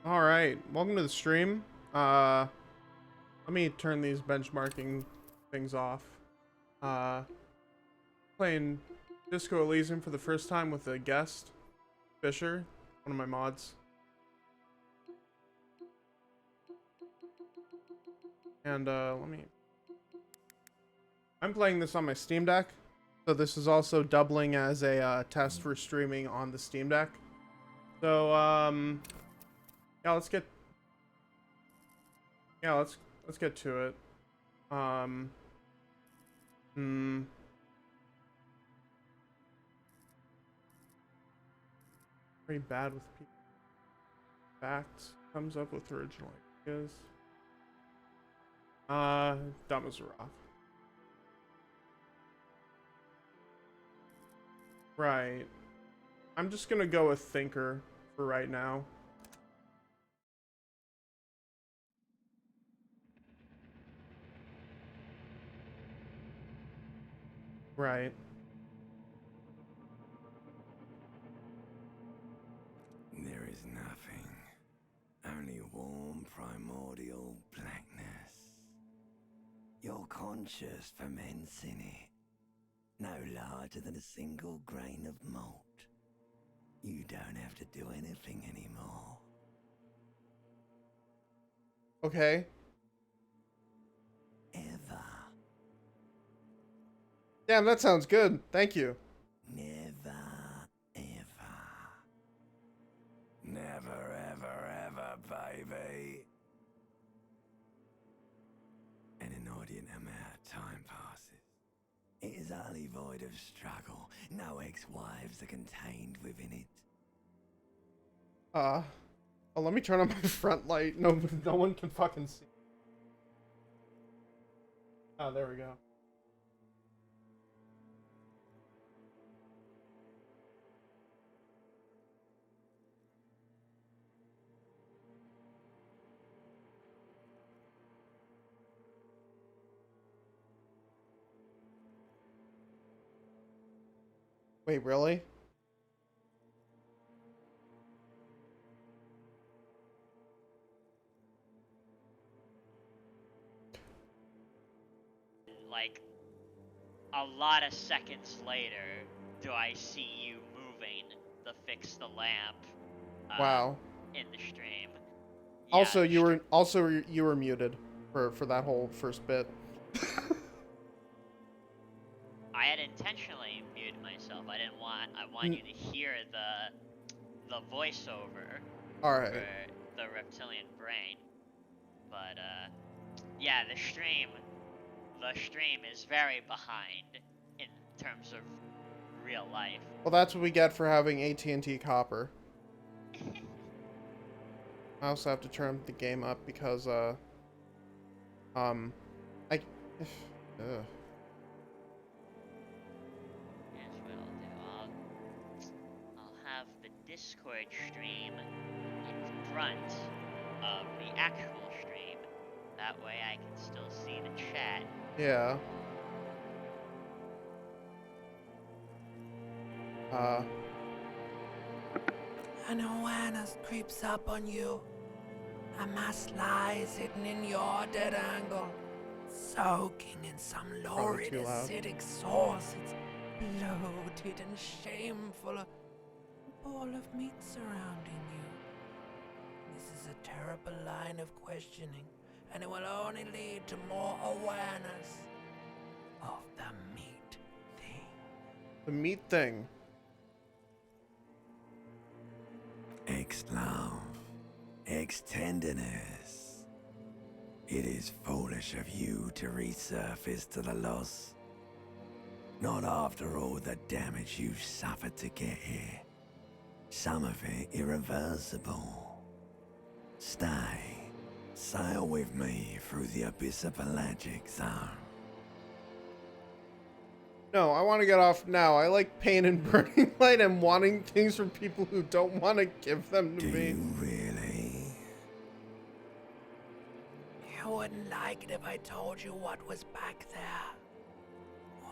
All right, welcome to the stream. Let me turn these benchmarking things off. Uh, Playing Disco Elysium for the first time with a guest, Fisher, one of my mods. And I'm playing this on my Steam Deck, so this is also doubling as a test for streaming on the Steam Deck. So yeah, let's get to it. Hmm. Very bad with people. Facts. Comes up with original ideas. Dumb as a rock. Right. I'm just gonna go with thinker for right now. Right. There is nothing, only warm primordial blackness. Your conscious ferments in it, no larger than a single grain of malt. You don't have to do anything anymore. Okay. Ever. Damn, that sounds good. Thank you. Never, ever. Never, ever, ever, baby. An inordinate amount of time passes. It is utterly void of struggle. No ex-wives are contained within it. Oh, let me turn on my front light. No one can fucking see. Oh, there we go. Wait, really? Like a lot of seconds later, do I see you moving to fix the lamp? Wow. In the stream. Also, you were muted for that whole first bit. I had intentionally muted myself. I want you to hear the voiceover All right. for the reptilian brain. But yeah, the stream is very behind in terms of real life. Well, that's what we get for having AT&T Copper. I also have to turn the game up because I ugh. Here's what I'll do. I'll have the Discord stream in front of the actual stream. That way I can still see the chat. Yeah. An awareness creeps up on you. A mass lies hidden in your dead angle, soaking in some lurid acidic sauce. It's bloated and shameful, a ball of meat surrounding you. This is a terrible line of questioning, and it will only lead to more awareness of the meat thing. The meat thing. Ex-love, ex-tenderness. It is foolish of you to resurface to the loss. Not after all the damage you've suffered to get here. Some of it irreversible. Stay. Sail with me through the abyss of pelagic zone. No, I want to get off now. I like pain and burning light and wanting things from people who don't want to give them to me. Do you really? You wouldn't like it if I told you what was back there.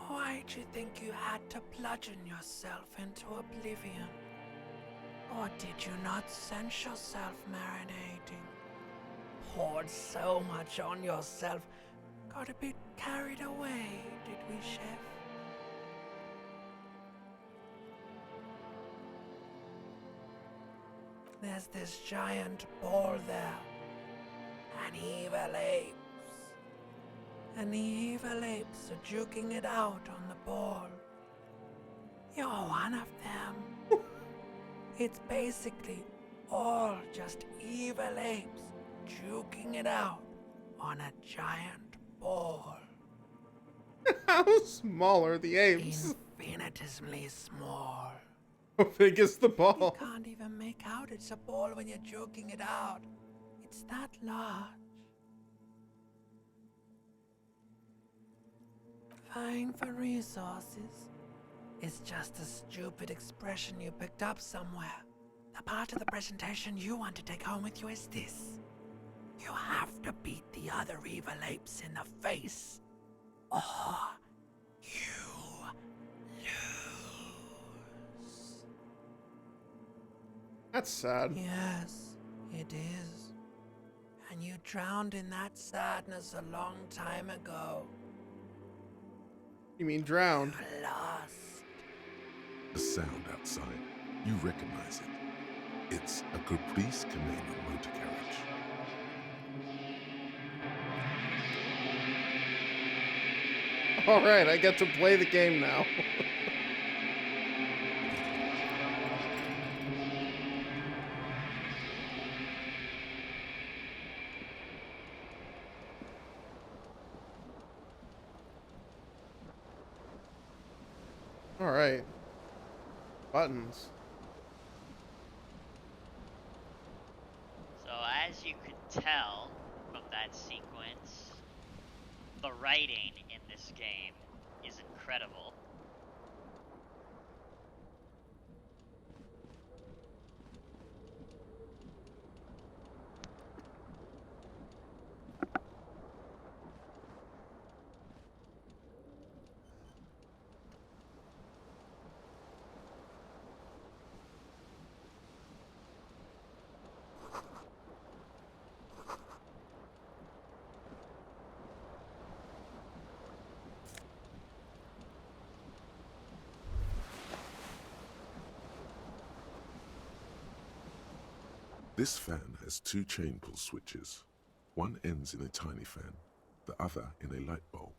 Why'd you think you had to bludgeon yourself into oblivion? Or did you not sense yourself marinating? Poured so much on yourself, got a bit carried away, did we, Chef? There's this giant ball there. An evil apes. And the evil apes are juking it out on the ball. You're one of them. It's basically all just evil apes juking it out on a giant ball. How small are the apes? Infinitesimally small. How big is the You ball? can't even make out it's a ball when you're joking it out. It's that large. Vying for resources is just a stupid expression you picked up somewhere. The part of the presentation you want to take home with you is this. You have to beat the other evil apes in the face, or you lose. That's sad. Yes, it is. And you drowned in that sadness a long time ago. You mean drowned? You lost. A sound outside. You recognize it. It's a Caprice Canadian motor carriage. Alright, I get to play the game now. Alright. Buttons. So as you could tell from that sequence, the writing in this game is incredible. This fan has two chain pull switches. One ends in a tiny fan, the other in a light bulb.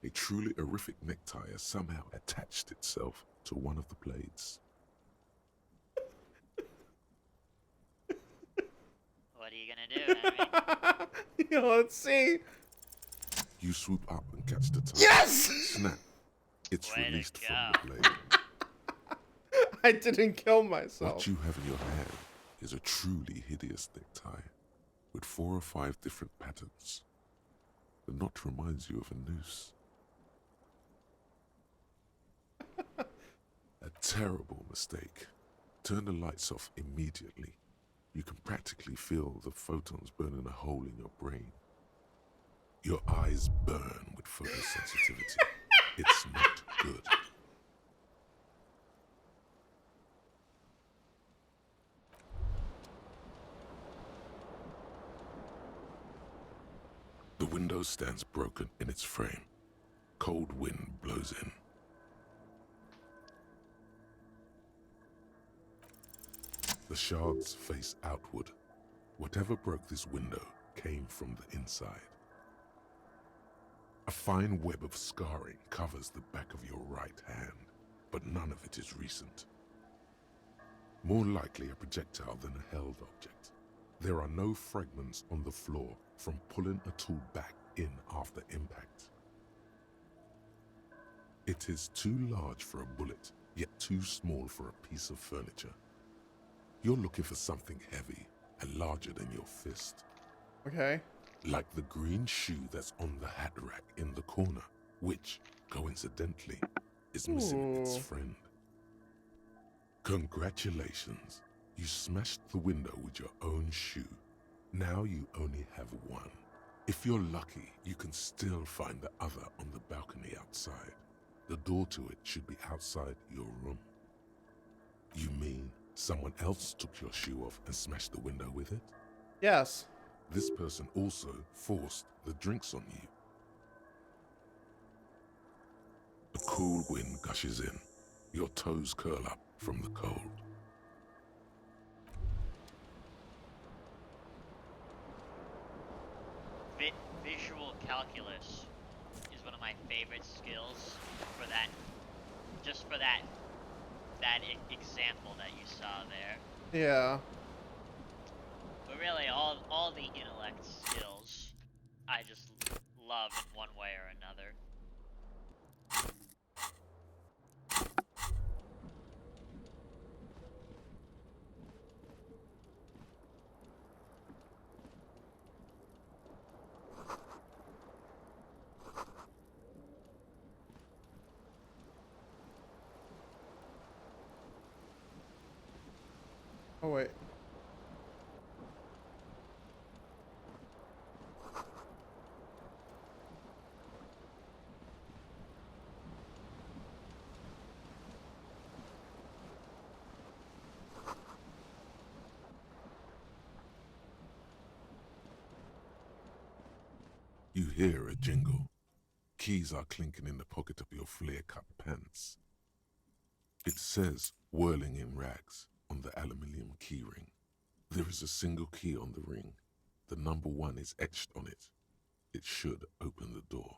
A truly horrific necktie has somehow attached itself to one of the blades. What are you gonna do, Henry? Let's see. You swoop up and catch the tie. Yes! Snap. It's Way to released from go. the blade. I didn't kill myself. What you have in your hand is a truly hideous necktie with 4 or 5 different patterns. The knot reminds you of a noose. A terrible mistake. Turn the lights off immediately. You can practically feel the photons burning a hole in your brain. Your eyes burn with photosensitivity. It's not good. The window stands broken in its frame. Cold wind blows in. The shards face outward. Whatever broke this window came from the inside. A fine web of scarring covers the back of your right hand, but none of it is recent. More likely a projectile than a held object. There are no fragments on the floor from pulling a tool back in after impact. It is too large for a bullet, yet too small for a piece of furniture. You're looking for something heavy and larger than your fist. Okay. Like the green shoe that's on the hat rack in the corner, which, coincidentally, is missing its Ooh. friend. Congratulations. You smashed the window with your own shoe. Now you only have one. If you're lucky, you can still find the other on the balcony outside. The door to it should be outside your room. You mean Someone else took your shoe off and smashed the window with it? Yes. This person also forced the drinks on you. A cool wind gushes in. Your toes curl up from the cold. Visual calculus is one of my favorite skills for that. Just for that example that you saw there. Yeah. But really, all the intellect skills, I just love in one way or another. Oh, wait. You hear a jingle. Keys are clinking in the pocket of your flare-cut pants. It says "whirling in rags" on the aluminium keyring. There is a single key on the ring. The number 1 is etched on it. It should open the door.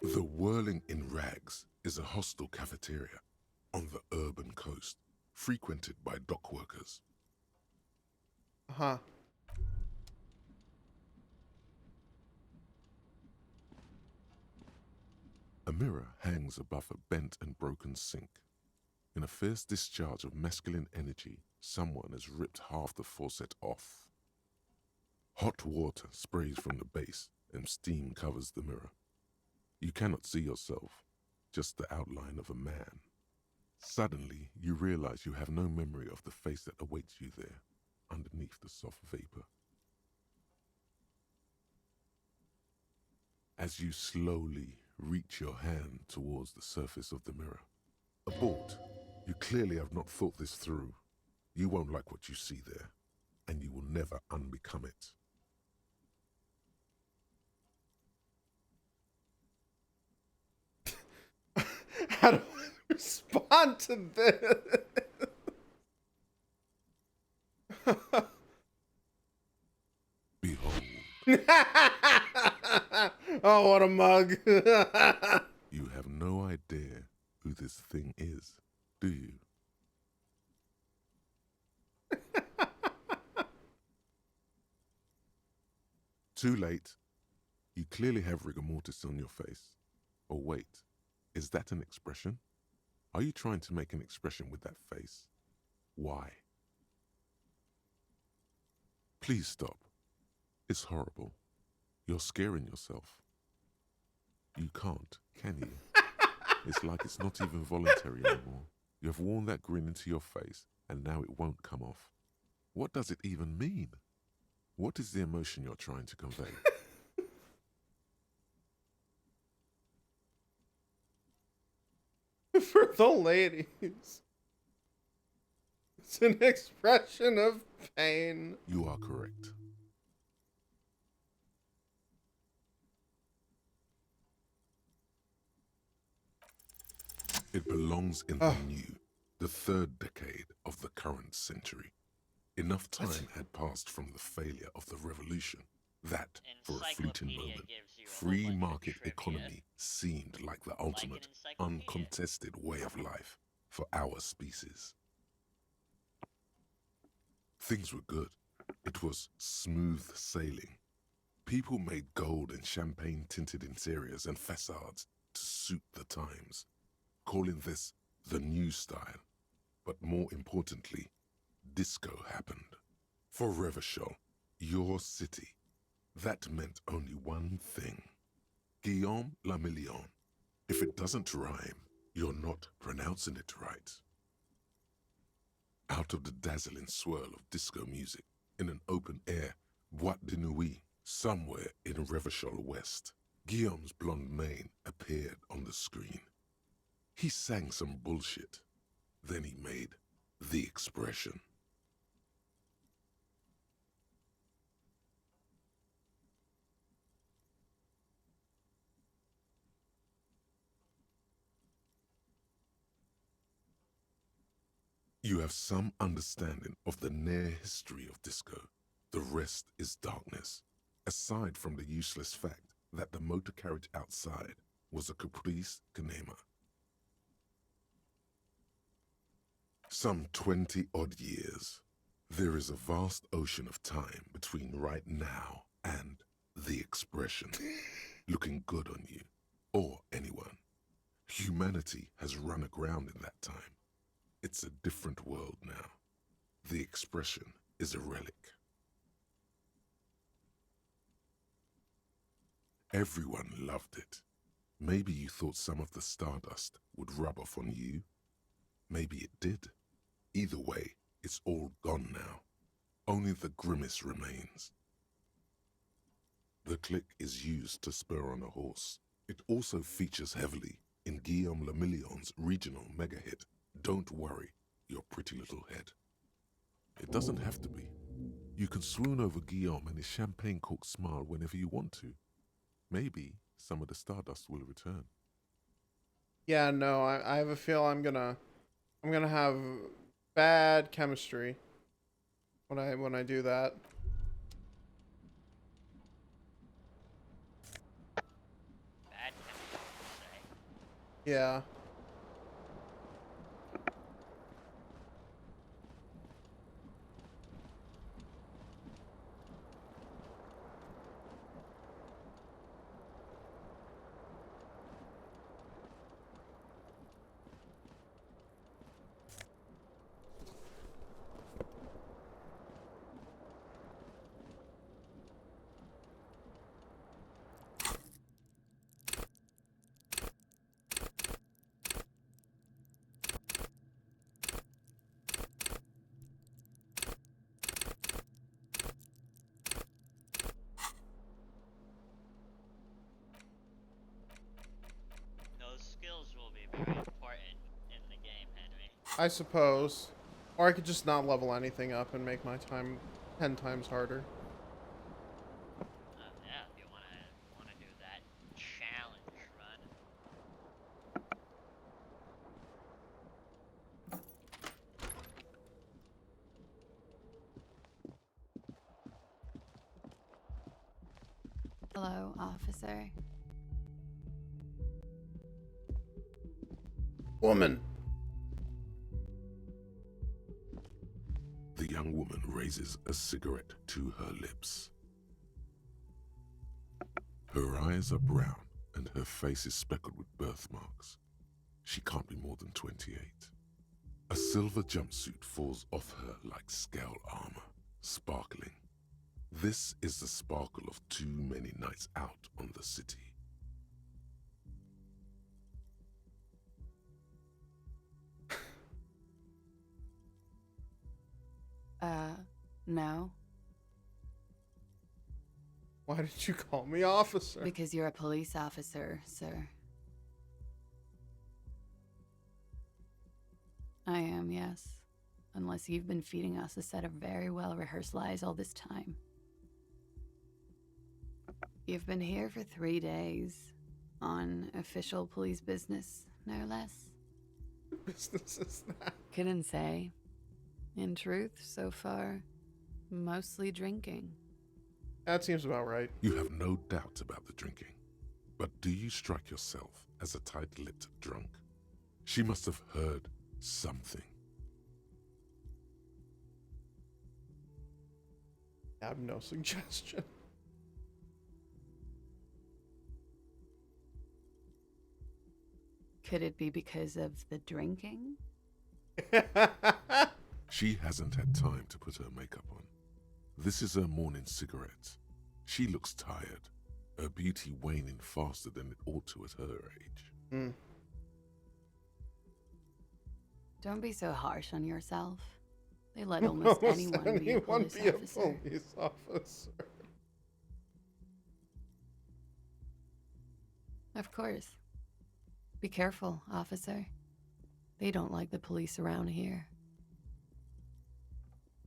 The Whirling in Rags is a hostel cafeteria on the urban coast, frequented by dock workers. Uh-huh. A mirror hangs above a bent and broken sink. In a fierce discharge of masculine energy, someone has ripped half the faucet off. Hot water sprays from the base and steam covers the mirror. You cannot see yourself, just the outline of a man. Suddenly, you realize you have no memory of the face that awaits you there, underneath the soft vapor. As you slowly reach your hand towards the surface of the mirror. Abort. You clearly have not thought this through. You won't like what you see there, and you will never unbecome it. How do I respond to this? Behold, Oh, what a mug. you have no idea who this thing is, do you? Too late. You clearly have rigor mortis on your face. Oh wait, is that an expression? Are you trying to make an expression with that face? Why? Please stop. It's horrible. You're scaring yourself. You can't, can you? It's like it's not even voluntary anymore. You have worn that grin into your face, and now it won't come off. What does it even mean? What is the emotion you're trying to convey? For the ladies. It's an expression of pain. You are correct. It belongs in the new, the 3rd decade of the current century. Enough time had passed from the failure of the revolution that, for a fleeting Encyclopedia moment, gives you a whole free bunch of market trivia. economy seemed like the ultimate, encyclopedia. uncontested way of life for our species. Things were good. It was smooth sailing. People made gold and champagne-tinted interiors and facades to suit the times, calling this the new style. But more importantly, disco happened. For Revachol, your city, that meant only one thing. Guillaume le Million. If it doesn't rhyme, you're not pronouncing it right. Out of the dazzling swirl of disco music, in an open-air boîte de nuit, somewhere in Revachol West, Guillaume's blonde mane appeared on the screen. He sang some bullshit. Then he made the expression. You have some understanding of the near history of disco. The rest is darkness, aside from the useless fact that the motor carriage outside was a caprice canema. Some 20-odd years. There is a vast ocean of time between right now and the expression looking good on you, or anyone. Humanity has run aground in that time. It's a different world now. The expression is a relic. Everyone loved it. Maybe you thought some of the stardust would rub off on you. Maybe it did. Either way, it's all gone now. Only the grimace remains. The click is used to spur on a horse. It also features heavily in Guillaume Le Million's regional mega hit, Don't Worry, Your Pretty Little Head. It doesn't have to be. You can swoon over Guillaume and his champagne-corked smile whenever you want to. Maybe some of the stardust will return. Yeah, no, I have a feel I'm gonna have bad chemistry when I do that. Bad chemistry, you say? Yeah. Those skills will be very important in the game, Henry. I suppose. Or I could just not level anything up and make my time 10 times harder. Yeah, if you wanna do that challenge run. Hello, officer. Woman. The young woman raises a cigarette to her lips. Her eyes are brown and her face is speckled with birthmarks. She can't be more than 28. A silver jumpsuit falls off her like scale armor, sparkling. This is the sparkle of too many nights out on the city. No. Why did you call me officer? Because you're a police officer, sir. I am, yes. Unless you've been feeding us a set of very well-rehearsed lies all this time. You've been here for 3 days. On official police business, no less. Business is that? Couldn't say. In truth, so far, mostly drinking. That seems about right. You have no doubt about the drinking. But do you strike yourself as a tight-lipped drunk? She must have heard something. I have no suggestion. Could it be because of the drinking? She hasn't had time to put her makeup on. This is her morning cigarette. She looks tired, her beauty waning faster than it ought to at her age. Don't be so harsh on yourself. They let almost anyone be a police officer. Police officer. Of course. Be careful, officer. They don't like the police around here.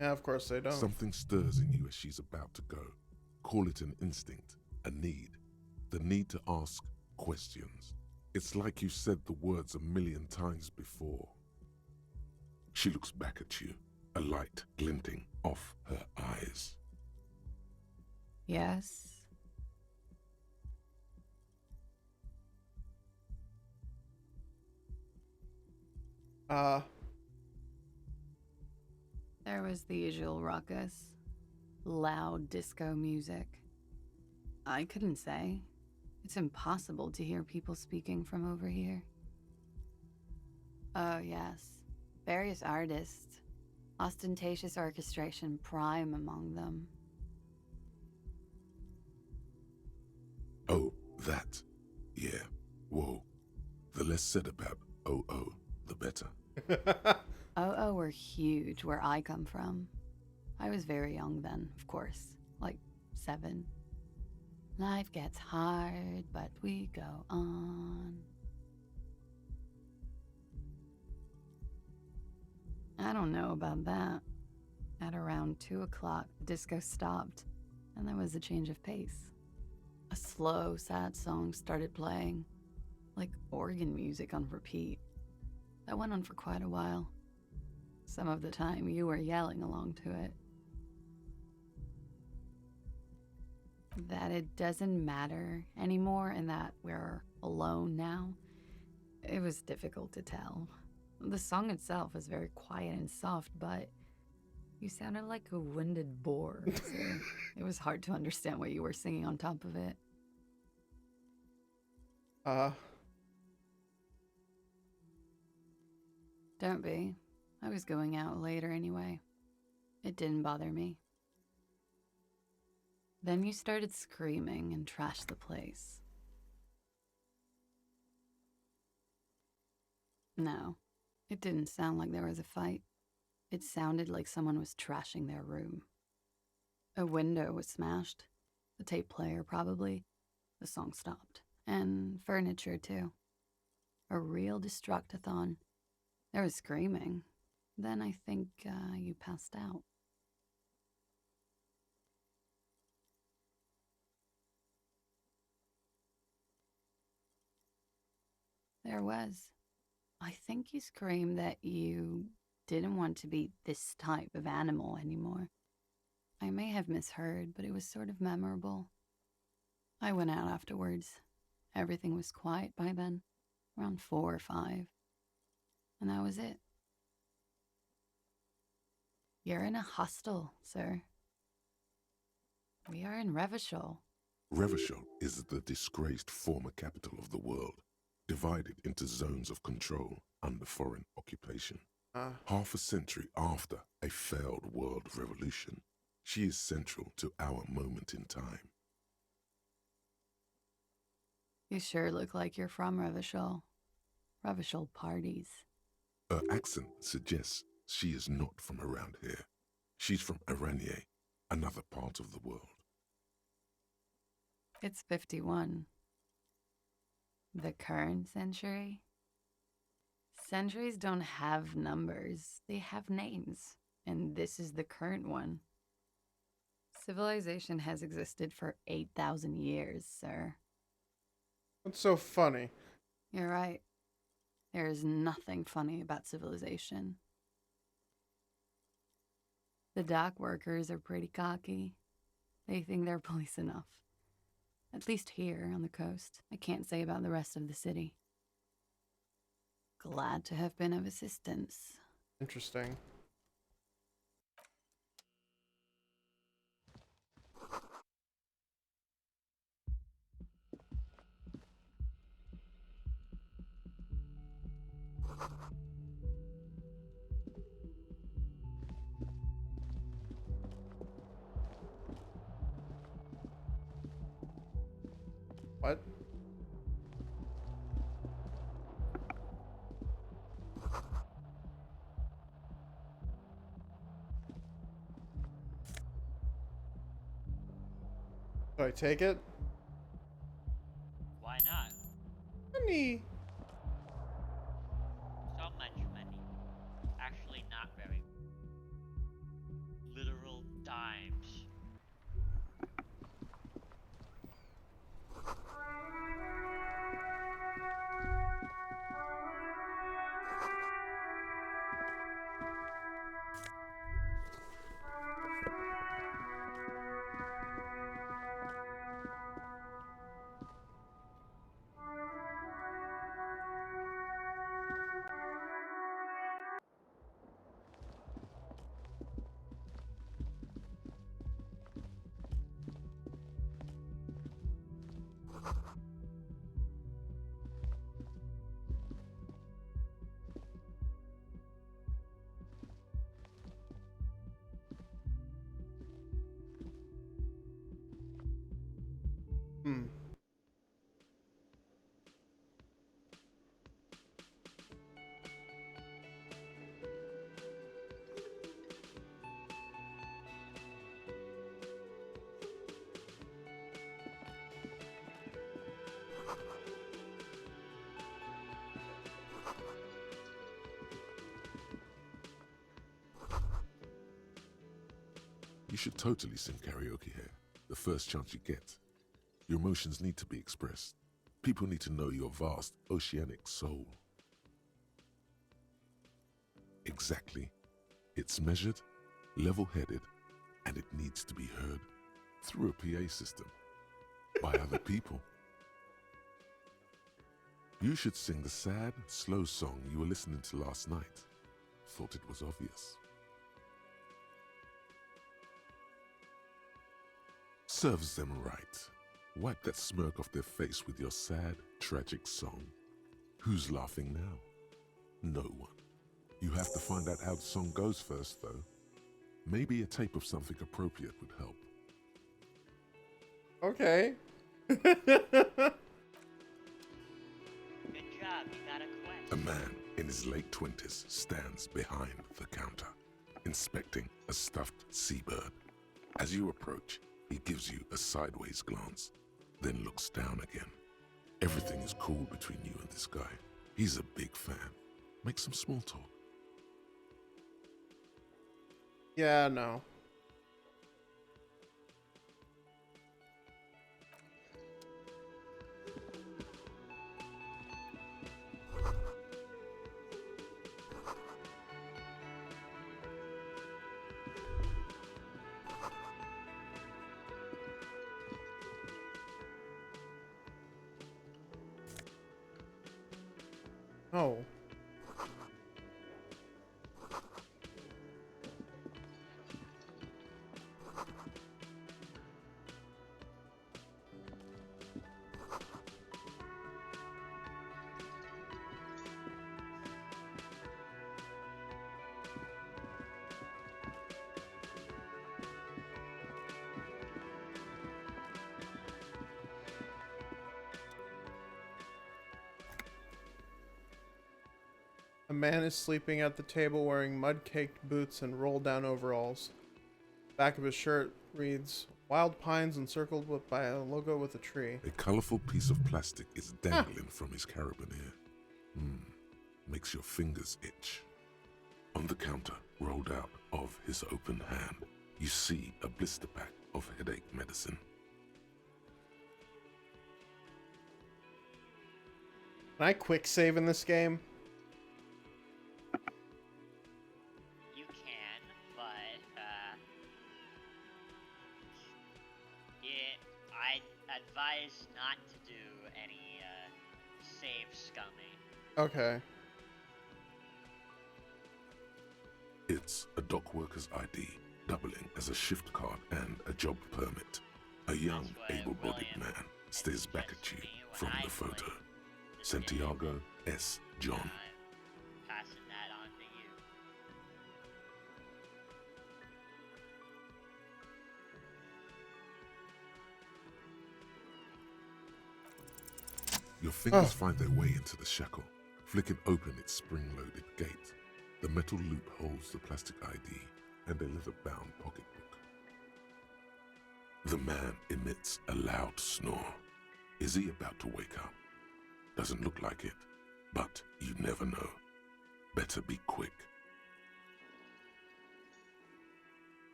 Yeah, of course they don't. Something stirs in you as she's about to go. Call it an instinct, a need. The need to ask questions. It's like you said the words a million times before. She looks back at you, a light glinting off her eyes. Yes. There was the usual ruckus. Loud disco music. I couldn't say. It's impossible to hear people speaking from over here. Oh, yes. Various artists. Ostentatious orchestration prime among them. Oh, that. Yeah. Whoa. The less said about OO, the better. Oh, were huge where I come from. I was very young then, of course. Like 7. Life gets hard, but we go on. I don't know about that. At around 2 o'clock, the disco stopped, and there was a change of pace. A slow, sad song started playing, like organ music on repeat. That went on for quite a while. Some of the time, you were yelling along to it. That it doesn't matter anymore and that we're alone now, it was difficult to tell. The song itself was very quiet and soft, but you sounded like a winded boar, so it was hard to understand what you were singing on top of it. Don't be. I was going out later anyway. It didn't bother me. Then you started screaming and trashed the place. No, it didn't sound like there was a fight. It sounded like someone was trashing their room. A window was smashed. A tape player, probably. The song stopped. And furniture, too. A real destructathon. There was screaming. Then I think you passed out. There was. I think you screamed that you didn't want to be this type of animal anymore. I may have misheard, but it was sort of memorable. I went out afterwards. Everything was quiet by then, around 4 or 5. And that was it. You're in a hostel, sir. We are in Revachol. Revachol is the disgraced former capital of the world, divided into zones of control under foreign occupation. Half a century after a failed world revolution, she is central to our moment in time. You sure look like you're from Revachol. Revachol parties. Her accent suggests she is not from around here. She's from Aranier, another part of the world. It's 51. The current century? Centuries don't have numbers, they have names, and this is the current one. Civilization has existed for 8,000 years, sir. What's so funny? You're right. There is nothing funny about civilization. The dock workers are pretty cocky. They think they're police enough. At least here on the coast. I can't say about the rest of the city. Glad to have been of assistance. Interesting. What? Do I take it? Why not? Money. So much money. Actually, not very. Literal dimes. Hmm. You should totally sing karaoke here, the first chance you get. Your emotions need to be expressed. People need to know your vast, oceanic soul. Exactly. It's measured, level-headed, and it needs to be heard through a PA system by other people. You should sing the sad, slow song you were listening to last night. Thought it was obvious. Serves them right. Wipe that smirk off their face with your sad, tragic song. Who's laughing now? No one. You have to find out how the song goes first, though. Maybe a tape of something appropriate would help. Okay. Good job, you got a quest. A man in his late 20s stands behind the counter, inspecting a stuffed seabird. As you approach, he gives you a sideways glance, then looks down again. Everything is cool between you and this guy. He's a big fan. Make some small talk. Yeah, no. Oh. A man is sleeping at the table wearing mud-caked boots and roll-down overalls. Back of his shirt reads, "Wild pines encircled by a logo with a tree." A colorful piece of plastic is dangling from his carabiner. Makes your fingers itch. On the counter, rolled out of his open hand, you see a blister pack of headache medicine. Can I quick save in this game? You can, but I advise not to do any save scumming. Okay. It's a dock worker's ID, doubling as a shift card and a job permit. A young, That's what able-bodied William man stares back at you suggested me when from I the photo. played this Santiago S. John. I'm passing that on to you. Your fingers find their way into the shackle, flicking open its spring-loaded gate. The metal loop holds the plastic ID and a leather-bound pocketbook. The man emits a loud snore. Is he about to wake up? Doesn't look like it, but you never know. Better be quick.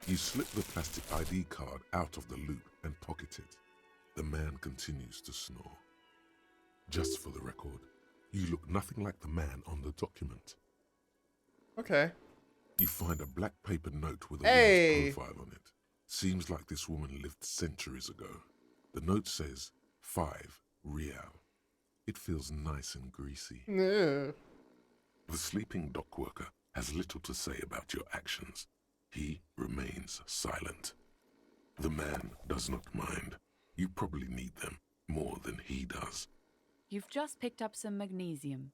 You slip the plastic ID card out of the loop and pocket it. The man continues to snore. Just for the record, you look nothing like the man on the document. Okay. You find a black paper note with a Hey! woman's profile on it. Seems like this woman lived centuries ago. The note says 5 real. It feels nice and greasy. No. The sleeping dock worker has little to say about your actions. He remains silent. The man does not mind. You probably need them more than he does. You've just picked up some magnesium.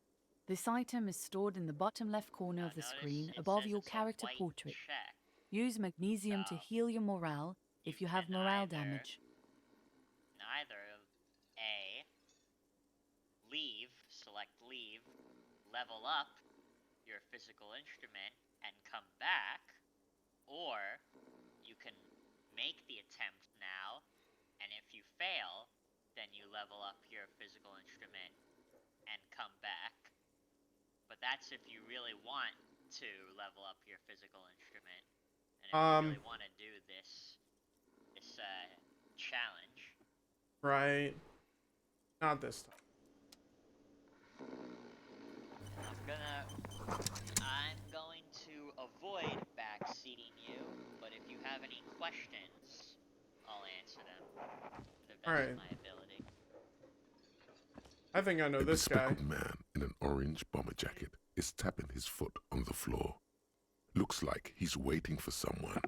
This item is stored in the bottom left corner of the Notice screen it above says your it's a character white portrait. check. Use magnesium to heal your morale, if you have can morale either- damage. Either A, leave, select leave, level up your physical instrument and come back, or you can make the attempt now, and if you fail, then you level up your physical instrument and come back. But that's if you really want to level up your physical instrument, and if you really want to do this challenge. Right. Not this time. I'm going to avoid backseating you, but if you have any questions, I'll answer them to the best Alright. of my ability. I think I know A this guy. bespectacled man in an orange bomber jacket is tapping his foot on the floor. Looks like he's waiting for someone.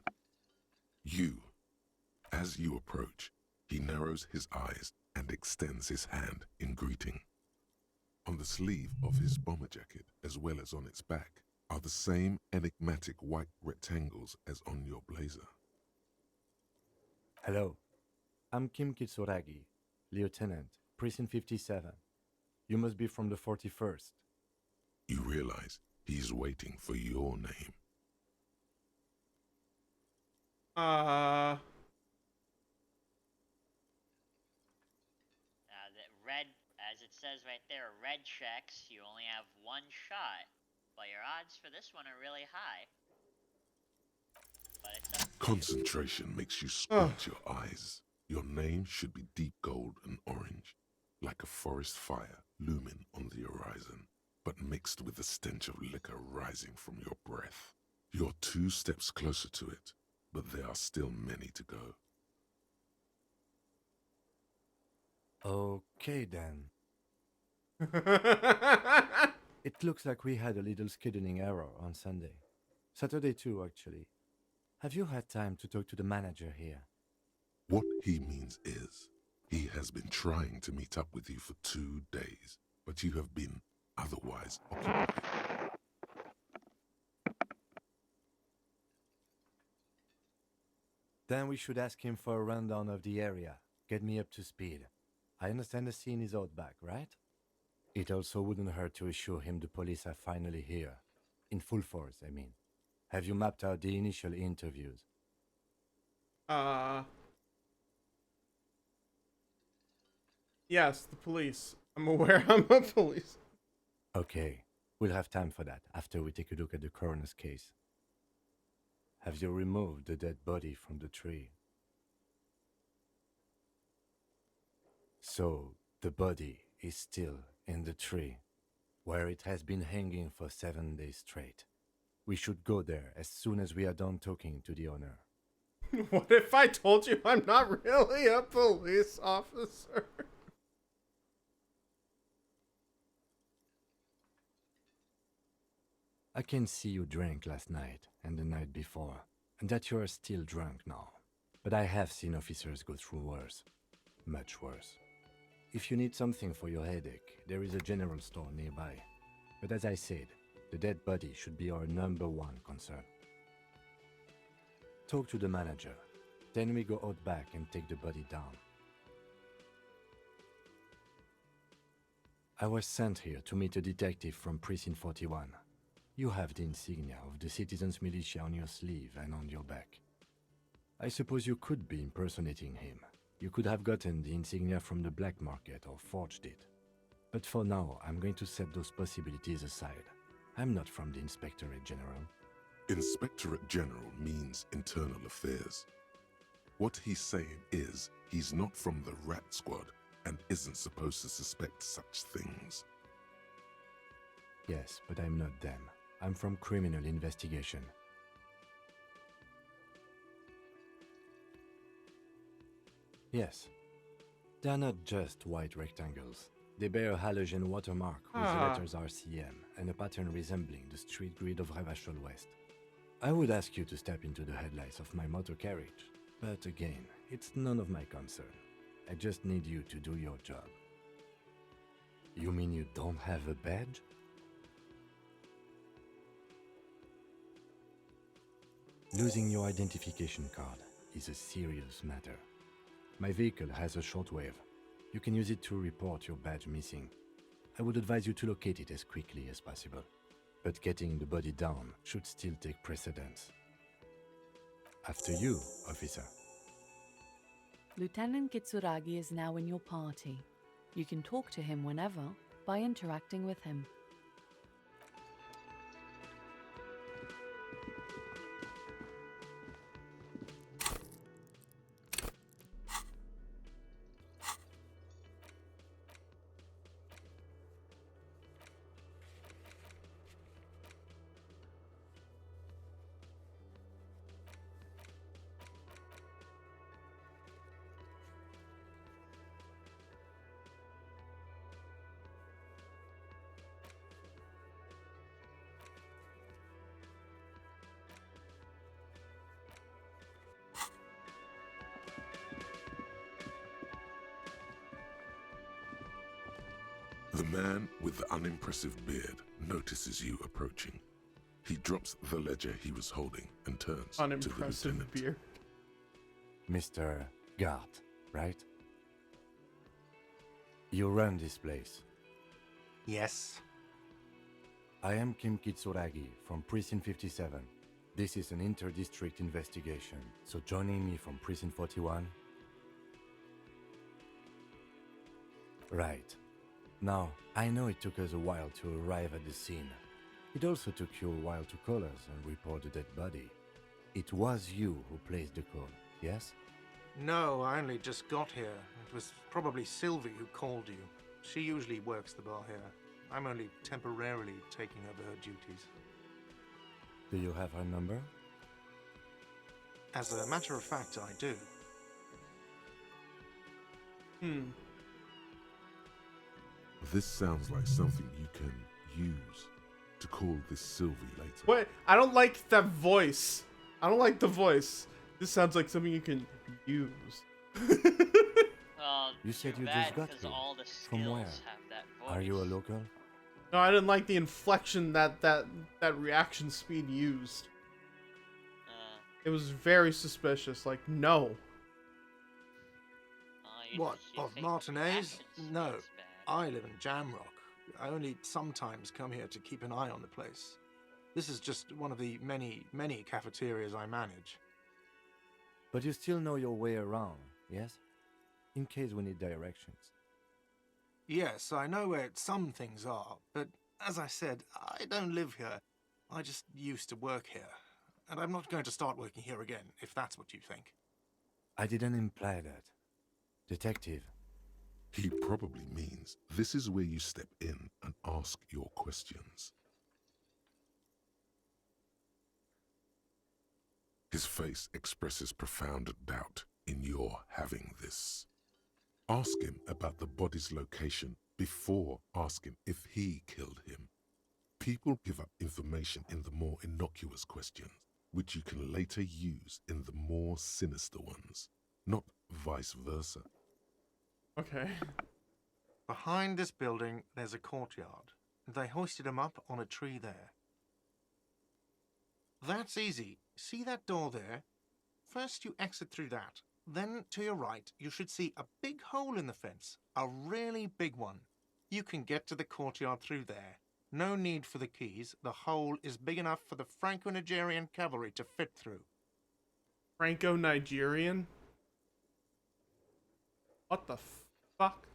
As you approach, he narrows his eyes and extends his hand in greeting. On the sleeve of his bomber jacket, as well as on its back, are the same enigmatic white rectangles as on your blazer. Hello, I'm Kim Kitsuragi, Lieutenant, Precinct 57. You must be from the 41st. You realize he's waiting for your name. The red, as it says right there, red checks, you only have one shot, but your odds for this one are really high. But it's up to you. Concentration makes you squint your eyes. Your name should be deep gold and orange, like a forest fire looming on the horizon, but mixed with the stench of liquor rising from your breath. You're 2 steps closer to it, but there are still many to go. Okay then. It looks like we had a little scheduling error on Sunday. Saturday too, actually. Have you had time to talk to the manager here? What he means is, he has been trying to meet up with you for 2 days, but you have been otherwise occupied. Then we should ask him for a rundown of the area. Get me up to speed. I understand the scene is out back, right? It also wouldn't hurt to assure him the police are finally here. In full force, I mean. Have you mapped out the initial interviews? Yes, the police. I'm aware I'm a police. Okay, we'll have time for that after we take a look at the coroner's case. Have you removed the dead body from the tree? So, the body is still in the tree, where it has been hanging for 7 days straight. We should go there as soon as we are done talking to the owner. What if I told you I'm not really a police officer? I can see you drank last night and the night before, and that you are still drunk now. But I have seen officers go through worse. Much worse. If you need something for your headache, there is a general store nearby. But as I said, the dead body should be our #1 concern. Talk to the manager. Then we go out back and take the body down. I was sent here to meet a detective from Precinct 41. You have the insignia of the Citizens Militia on your sleeve and on your back. I suppose you could be impersonating him. You could have gotten the insignia from the black market or forged it. But for now, I'm going to set those possibilities aside. I'm not from the Inspectorate General. Inspectorate General means internal affairs. What he's saying is, he's not from the Rat Squad and isn't supposed to suspect such things. Yes, but I'm not them. I'm from criminal investigation. Yes. They are not just white rectangles. They bear a halogen watermark with the letters RCM and a pattern resembling the street grid of Ravachol West. I would ask you to step into the headlights of my motor carriage, but again, it's none of my concern. I just need you to do your job. You mean you don't have a badge? Losing your identification card. is a serious matter. My vehicle has a shortwave. You can use it to report your badge missing. I would advise you to locate it as quickly as possible. But getting the body down should still take precedence. After you, officer. Lieutenant Kitsuragi is now in your party. You can talk to him whenever by interacting with him. The man with the unimpressive beard notices you approaching. He drops the ledger he was holding and turns to the Unimpressive lieutenant. beard. Mr. Gart, right? You run this place. Yes. I am Kim Kitsuragi from Precinct 57. This is an inter-district investigation, so joining me from Precinct 41? Right. Now, I know it took us a while to arrive at the scene. It also took you a while to call us and report the dead body. It was you who placed the call, yes? No, I only just got here. It was probably Sylvie who called you. She usually works the bar here. I'm only temporarily taking over her duties. Do you have her number? As a matter of fact, I do. This sounds like something you can use to call this Sylvie later. What? I don't like that voice. I don't like the voice. This sounds like something you can use. Well, You said too you bad, just got 'cause here. all the From where? skills have that voice. Are you a local? No, I didn't like the inflection that reaction speed used. It was very suspicious. Like, no. What, you of think Martinez? reaction No. speed's bad. I live in Jamrock. I only sometimes come here to keep an eye on the place. This is just one of the many, many cafeterias I manage. But you still know your way around, yes? In case we need directions. Yes, I know where some things are, but as I said, I don't live here. I just used to work here. And I'm not going to start working here again, if that's what you think. I didn't imply that. Detective, He probably means this is where you step in and ask your questions. His face expresses profound doubt in your having this. Ask him about the body's location before asking if he killed him. People give up information in the more innocuous questions, which you can later use in the more sinister ones, not vice versa. Okay. Behind this building, there's a courtyard. They hoisted him up on a tree there. That's easy. See that door there? First you exit through that. Then, to your right, you should see a big hole in the fence. A really big one. You can get to the courtyard through there. No need for the keys. The hole is big enough for the Franco-Nigerian cavalry to fit through. Franco-Nigerian? What the fuck?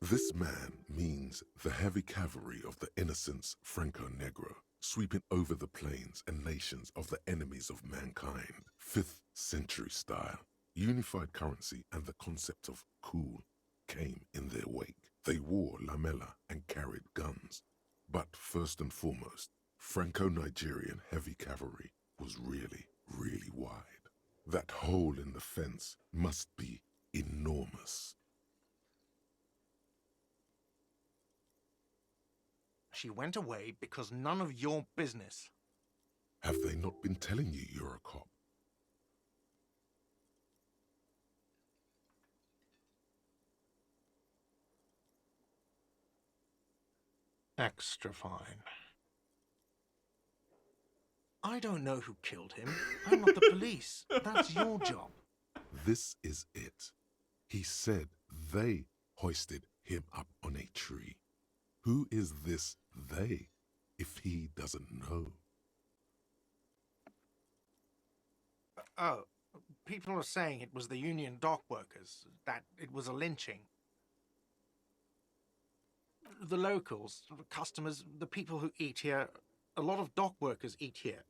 This man means the heavy cavalry of the innocents Franco Negro, sweeping over the plains and nations of the enemies of mankind. 5th century style. Unified currency and the concept of cool came in their wake. They wore lamella and carried guns. But first and foremost, Franco-Nigerian heavy cavalry was really, really wide. That hole in the fence must be enormous. She went away because none of your business. Have they not been telling you you're a cop? Extra fine. I don't know who killed him. I'm not the police. That's your job. This is it. He said they hoisted him up on a tree. Who is this they, if he doesn't know? Oh, people are saying it was the union dock workers, that it was a lynching. The locals, the customers, the people who eat here, a lot of dock workers eat here.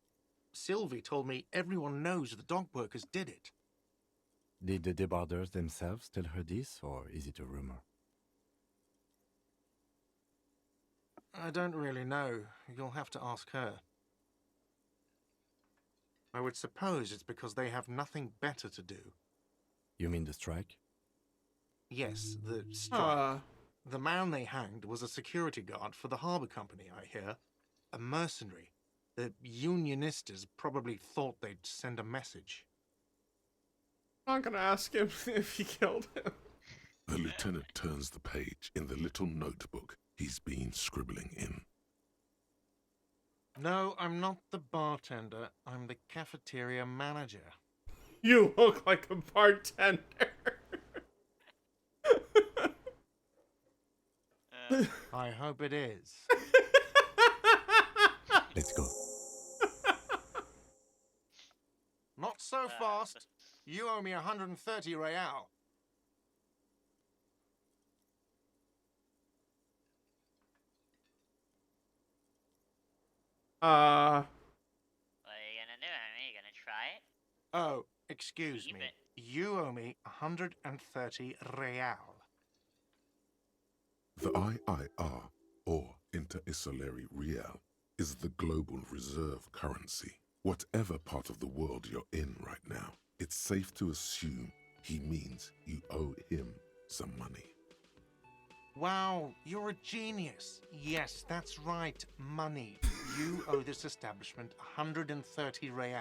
Sylvie told me everyone knows the dock workers did it. Did the debarders themselves tell her this, or is it a rumor? I don't really know. You'll have to ask her. I would suppose it's because they have nothing better to do. You mean the strike? Yes, the strike. The man they hanged was a security guard for the harbour company, I hear. A mercenary. The unionistas probably thought they'd send a message. I'm not gonna ask him if he killed him. The lieutenant turns the page in the little notebook he's been scribbling in. No, I'm not the bartender. I'm the cafeteria manager. You look like a bartender. I hope it is. Let's go. Not so fast. You owe me 130 real. What are you gonna do? Are you gonna try it? Oh, excuse Keep me. it. You owe me 130 real. The IIR, or Inter-Isolary Real, is the global reserve currency. Whatever part of the world you're in right now, it's safe to assume he means you owe him some money. Wow, you're a genius. Yes, that's right, money. You owe this establishment 130 real.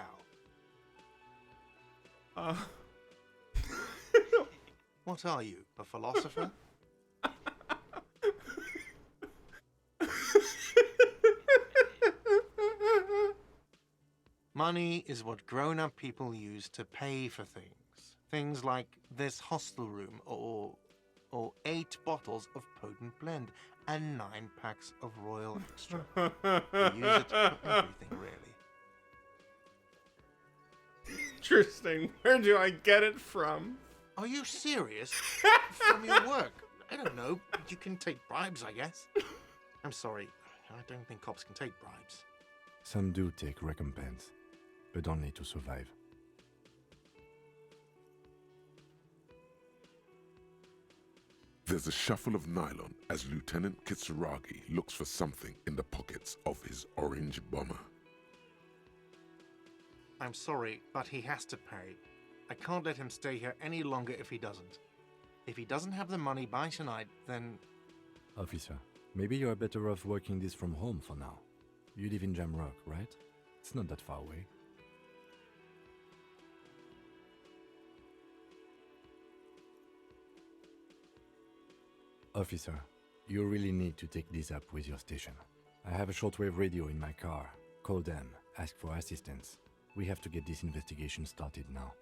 What are you, a philosopher? Money is what grown-up people use to pay for things. Things like this hostel room, or 8 bottles of potent blend, and 9 packs of Royal Extra. We use it for everything, really. Interesting. Where do I get it from? Are you serious? From your work? I don't know. You can take bribes, I guess. I'm sorry. I don't think cops can take bribes. Some do take recompense, but only to survive. There's a shuffle of nylon as Lieutenant Kitsuragi looks for something in the pockets of his orange bomber. I'm sorry, but he has to pay. I can't let him stay here any longer if he doesn't. If he doesn't have the money by tonight, then... Officer, maybe you are better off working this from home for now. You live in Jamrock, right? It's not that far away. Officer, you really need to take this up with your station. I have a shortwave radio in my car. Call them, ask for assistance. We have to get this investigation started now.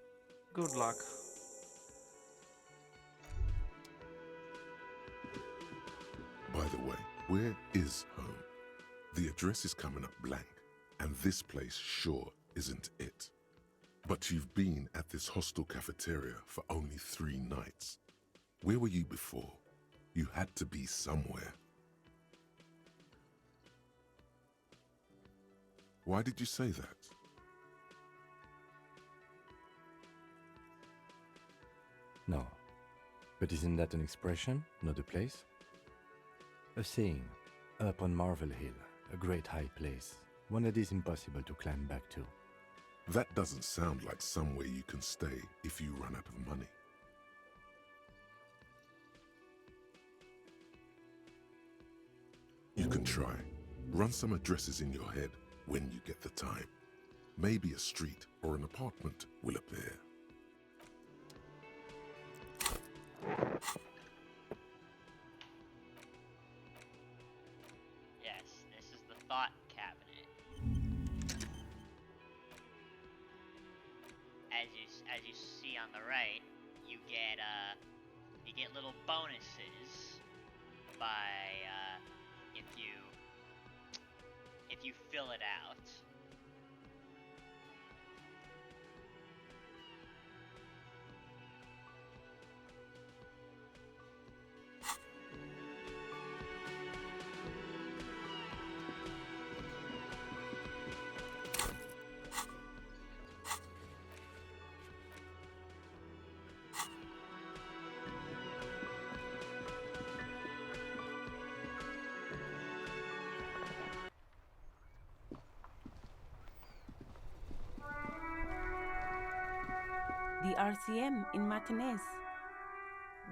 Good luck. By the way, where is home? The address is coming up blank, and this place sure isn't it. But you've been at this hostel cafeteria for only 3 nights. Where were you before? You had to be somewhere. Why did you say that? No. But isn't that an expression, not a place? A saying, up on Marvel Hill, a great high place, one that is impossible to climb back to. That doesn't sound like somewhere you can stay if you run out of money. You can try. Run some addresses in your head when you get the time. Maybe a street or an apartment will appear. Yes, this is the thought cabinet. as you see on the right, you get little bonuses by if you fill it out. The RCM in Martinez.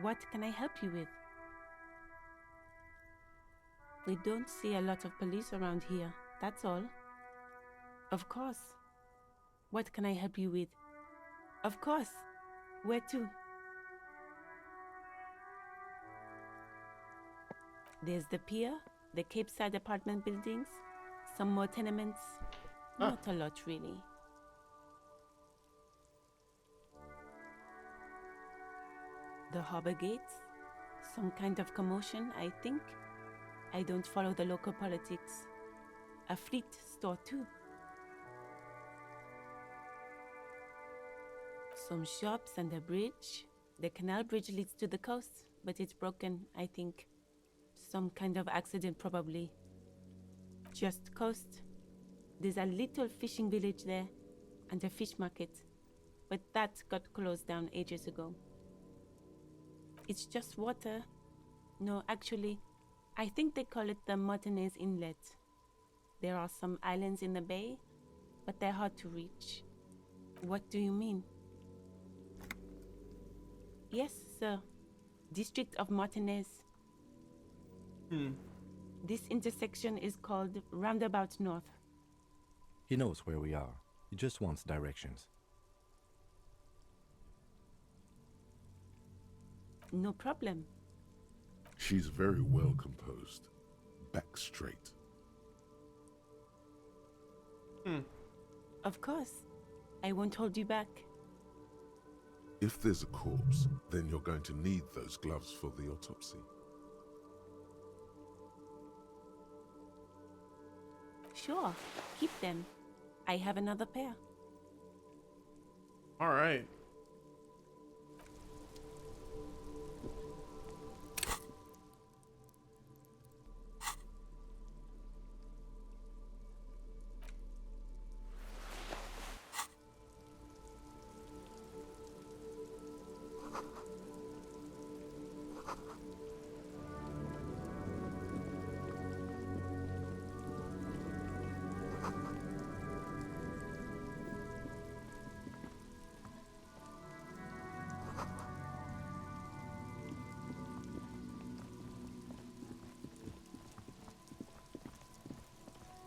What can I help you with? We don't see a lot of police around here, that's all. Of course. What can I help you with? Of course. Where to? There's the pier, the Cape Side apartment buildings, some more tenements. Not a lot, really. The harbor gates? Some kind of commotion, I think. I don't follow the local politics. A fleet store, too. Some shops and a bridge. The canal bridge leads to the coast, but it's broken, I think. Some kind of accident, probably. Just coast. There's a little fishing village there, and a fish market. But that got closed down ages ago. It's just water. No, actually, I think they call it the Martinez Inlet. There are some islands in the bay, but they're hard to reach. What do you mean? Yes, sir. District of Martinez. This intersection is called Roundabout North. He knows where we are. He just wants directions. No problem. She's very well composed. Back straight. Of course. I won't hold you back. If there's a corpse, then you're going to need those gloves for the autopsy. Sure, keep them. I have another pair. All right.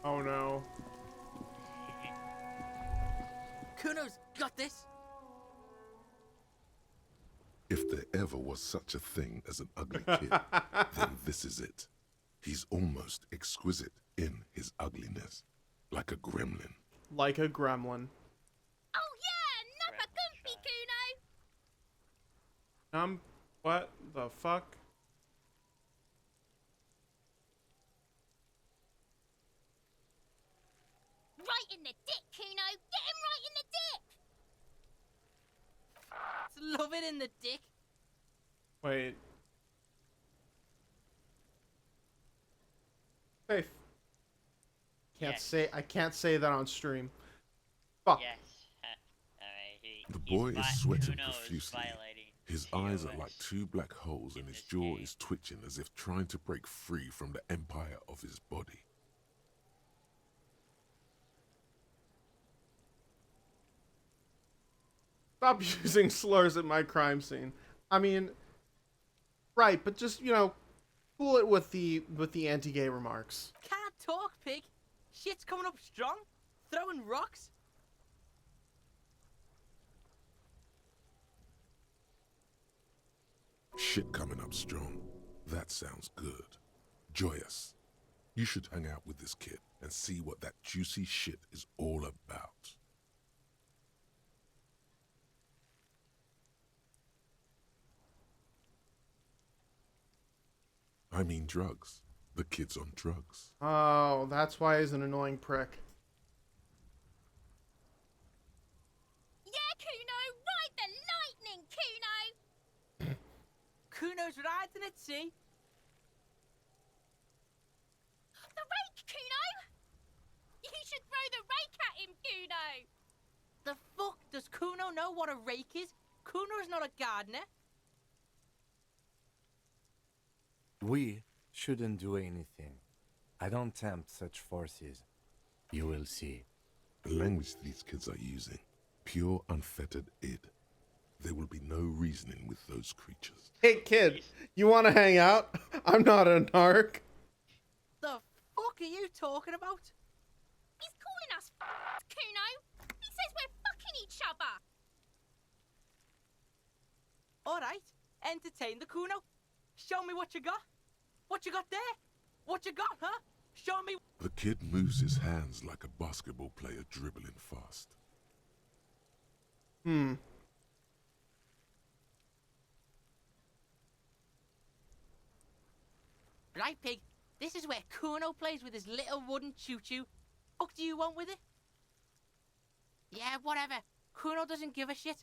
Oh no. Kuno's got this. If there ever was such a thing as an ugly kid, then this is it. He's almost exquisite in his ugliness, like a gremlin. Like a gremlin. Oh yeah, not a goofy Kuno. What the fuck? Right in the dick, Kuno. Get him right in the dick. Love it in the dick. Wait. Safe. I can't say that on stream. Fuck. Yes. Alright, The boy is sweating Kuno is profusely. violating His eyes are TOS like two black holes and in his this jaw game. is twitching as if trying to break free from the empire of his body. Stop using slurs at my crime scene. I mean, right, but just, cool it with the anti-gay remarks. Can't talk, pig. Shit's coming up strong. Throwing rocks. Shit coming up strong. That sounds good. Joyous. You should hang out with this kid and see what that juicy shit is all about. I mean drugs. The kid's on drugs. Oh, that's why he's an annoying prick. Yeah, Kuno, ride the lightning, Kuno! Kuno's riding at sea. The rake, Kuno! You should throw the rake at him, Kuno! The fuck does Kuno know what a rake is? Kuno is not a gardener. We shouldn't do anything. I don't tempt such forces. You will see. The language these kids are using, pure unfettered id. There will be no reasoning with those creatures. Hey, kid, you want to hang out? I'm not a narc. The fuck are you talking about? He's calling us Kuno! He says we're fucking each other! Alright, entertain the Kuno. Show me what you got. What you got there? What you got, huh? Show me. The kid moves his hands like a basketball player dribbling fast. Right, pig. This is where Kuno plays with his little wooden choo-choo. What do you want with it? Yeah, whatever. Kuno doesn't give a shit.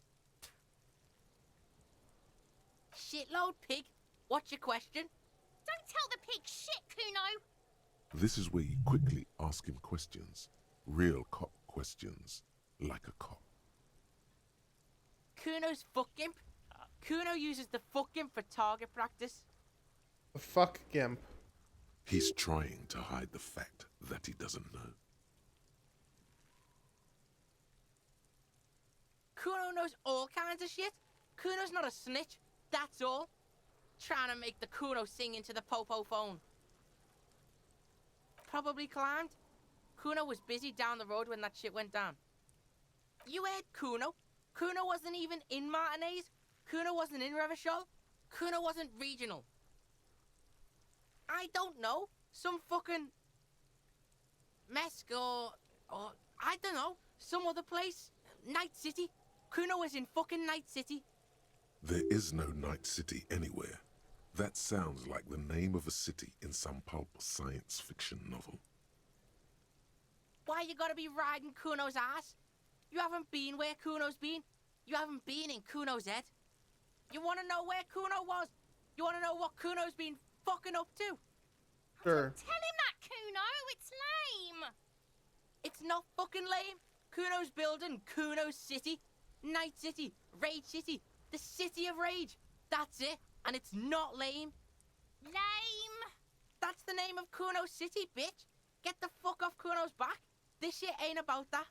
Shitload, pig. What's your question? Don't tell the pig shit, Kuno! This is where you quickly ask him questions. Real cop questions. Like a cop. Kuno's fuck gimp. Kuno uses the fuck gimp for target practice. The fuck gimp. He's trying to hide the fact that he doesn't know. Kuno knows all kinds of shit. Kuno's not a snitch, that's all. Trying to make the Kuno sing into the popo phone. Probably climbed. Kuno was busy down the road when that shit went down. You heard Kuno. Kuno wasn't even in Martinez. Kuno wasn't in Revachol. Kuno wasn't regional. I don't know. Some fucking Mesk or I don't know. Some other place. Night City. Kuno was in fucking Night City. There is no Night City anywhere. That sounds like the name of a city in some pulp science fiction novel. Why you gotta be riding Kuno's ass? You haven't been where Kuno's been. You haven't been in Kuno's head. You wanna know where Kuno was? You wanna know what Kuno's been fucking up to? Sure. Tell him that, Kuno! It's lame! It's not fucking lame. Kuno's building Kuno's City. Night City. Rage City. The City of Rage. That's it. And it's not lame. Lame! That's the name of Kuno's City, bitch. Get the fuck off Kuno's back. This shit ain't about that.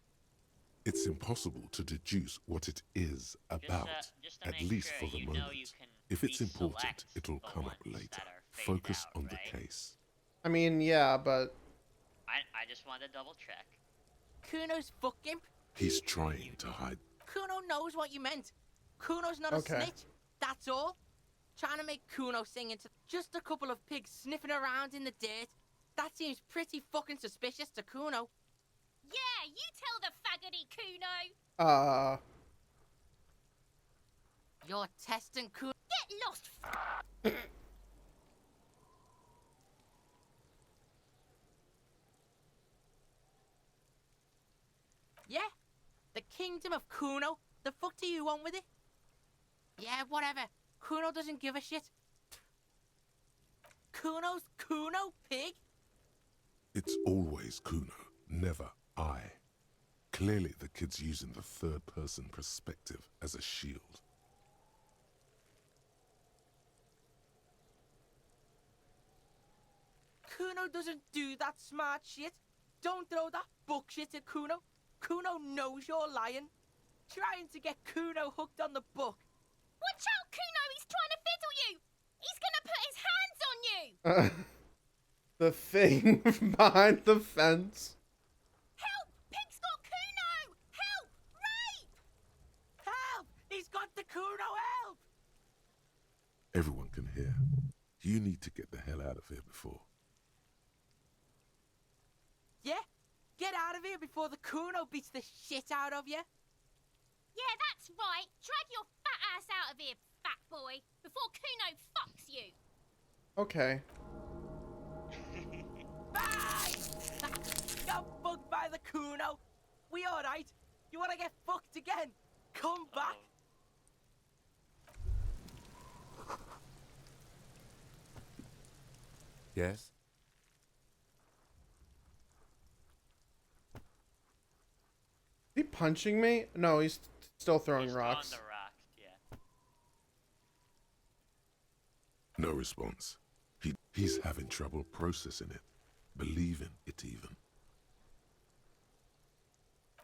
It's impossible to deduce what it is about, just to at make least sure for the you know moment. you can If it's deselect important, it'll the come up ones later. that are phased Focus out, on right? the case. I mean, yeah, but I just wanted to double check. Kuno's fuck gimp. He's trying to hide. Kuno knows what you meant. Kuno's not a Okay. snitch. That's all. Trying to make Kuno sing into just a couple of pigs sniffing around in the dirt. That seems pretty fucking suspicious to Kuno. Yeah, you tell the faggoty, Kuno! You're testing Kuno. Get lost, Yeah? The kingdom of Kuno? The fuck do you want with it? Yeah, whatever. Kuno doesn't give a shit. Kuno's Kuno, pig? It's always Kuno, never I. Clearly the kid's using the third-person perspective as a shield. Kuno doesn't do that smart shit. Don't throw that book shit at Kuno. Kuno knows you're lying. Trying to get Kuno hooked on the book. Watch out, Kuno! He's trying to fiddle you! He's gonna put his hands on you! The thing behind the fence. Help! Pig's got Kuno! Help! Rape! Help! He's got the Kuno, help! Everyone can hear. You need to get the hell out of here before. Yeah? Get out of here before the Kuno beats the shit out of you. Yeah, that's right. Drag your fat ass out of here, fat boy, before Kuno fucks you. Okay. together, Kuno? We alright? You wanna get fucked again? Come back. Yes? Is he punching me? No, he's still throwing He's rocks. throwing the rocks, yeah. No response. He's having trouble processing it, believing it even.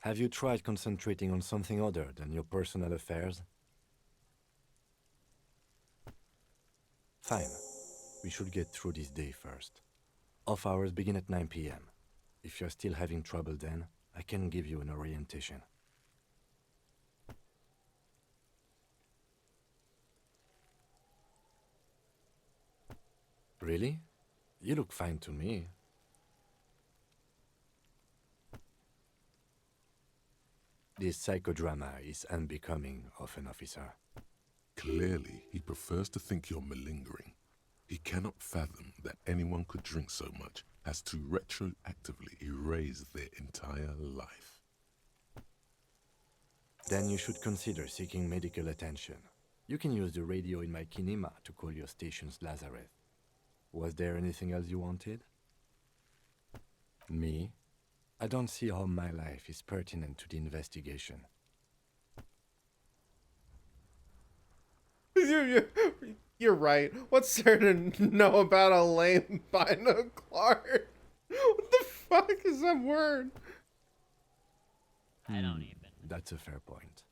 Have you tried concentrating on something other than your personal affairs? Fine. We should get through this day first. Off hours begin at 9 p.m. If you're still having trouble then, I can give you an orientation. Really? You look fine to me. This psychodrama is unbecoming of an officer. Clearly, he prefers to think you're malingering. He cannot fathom that anyone could drink so much as to retroactively erase their entire life. Then you should consider seeking medical attention. You can use the radio in my kinema to call your station's Lazareth. Was there anything else you wanted? Me? I don't see how my life is pertinent to the investigation. You're right. What's there to know about a lame binocular? What the fuck is that word? I don't even. That's a fair point.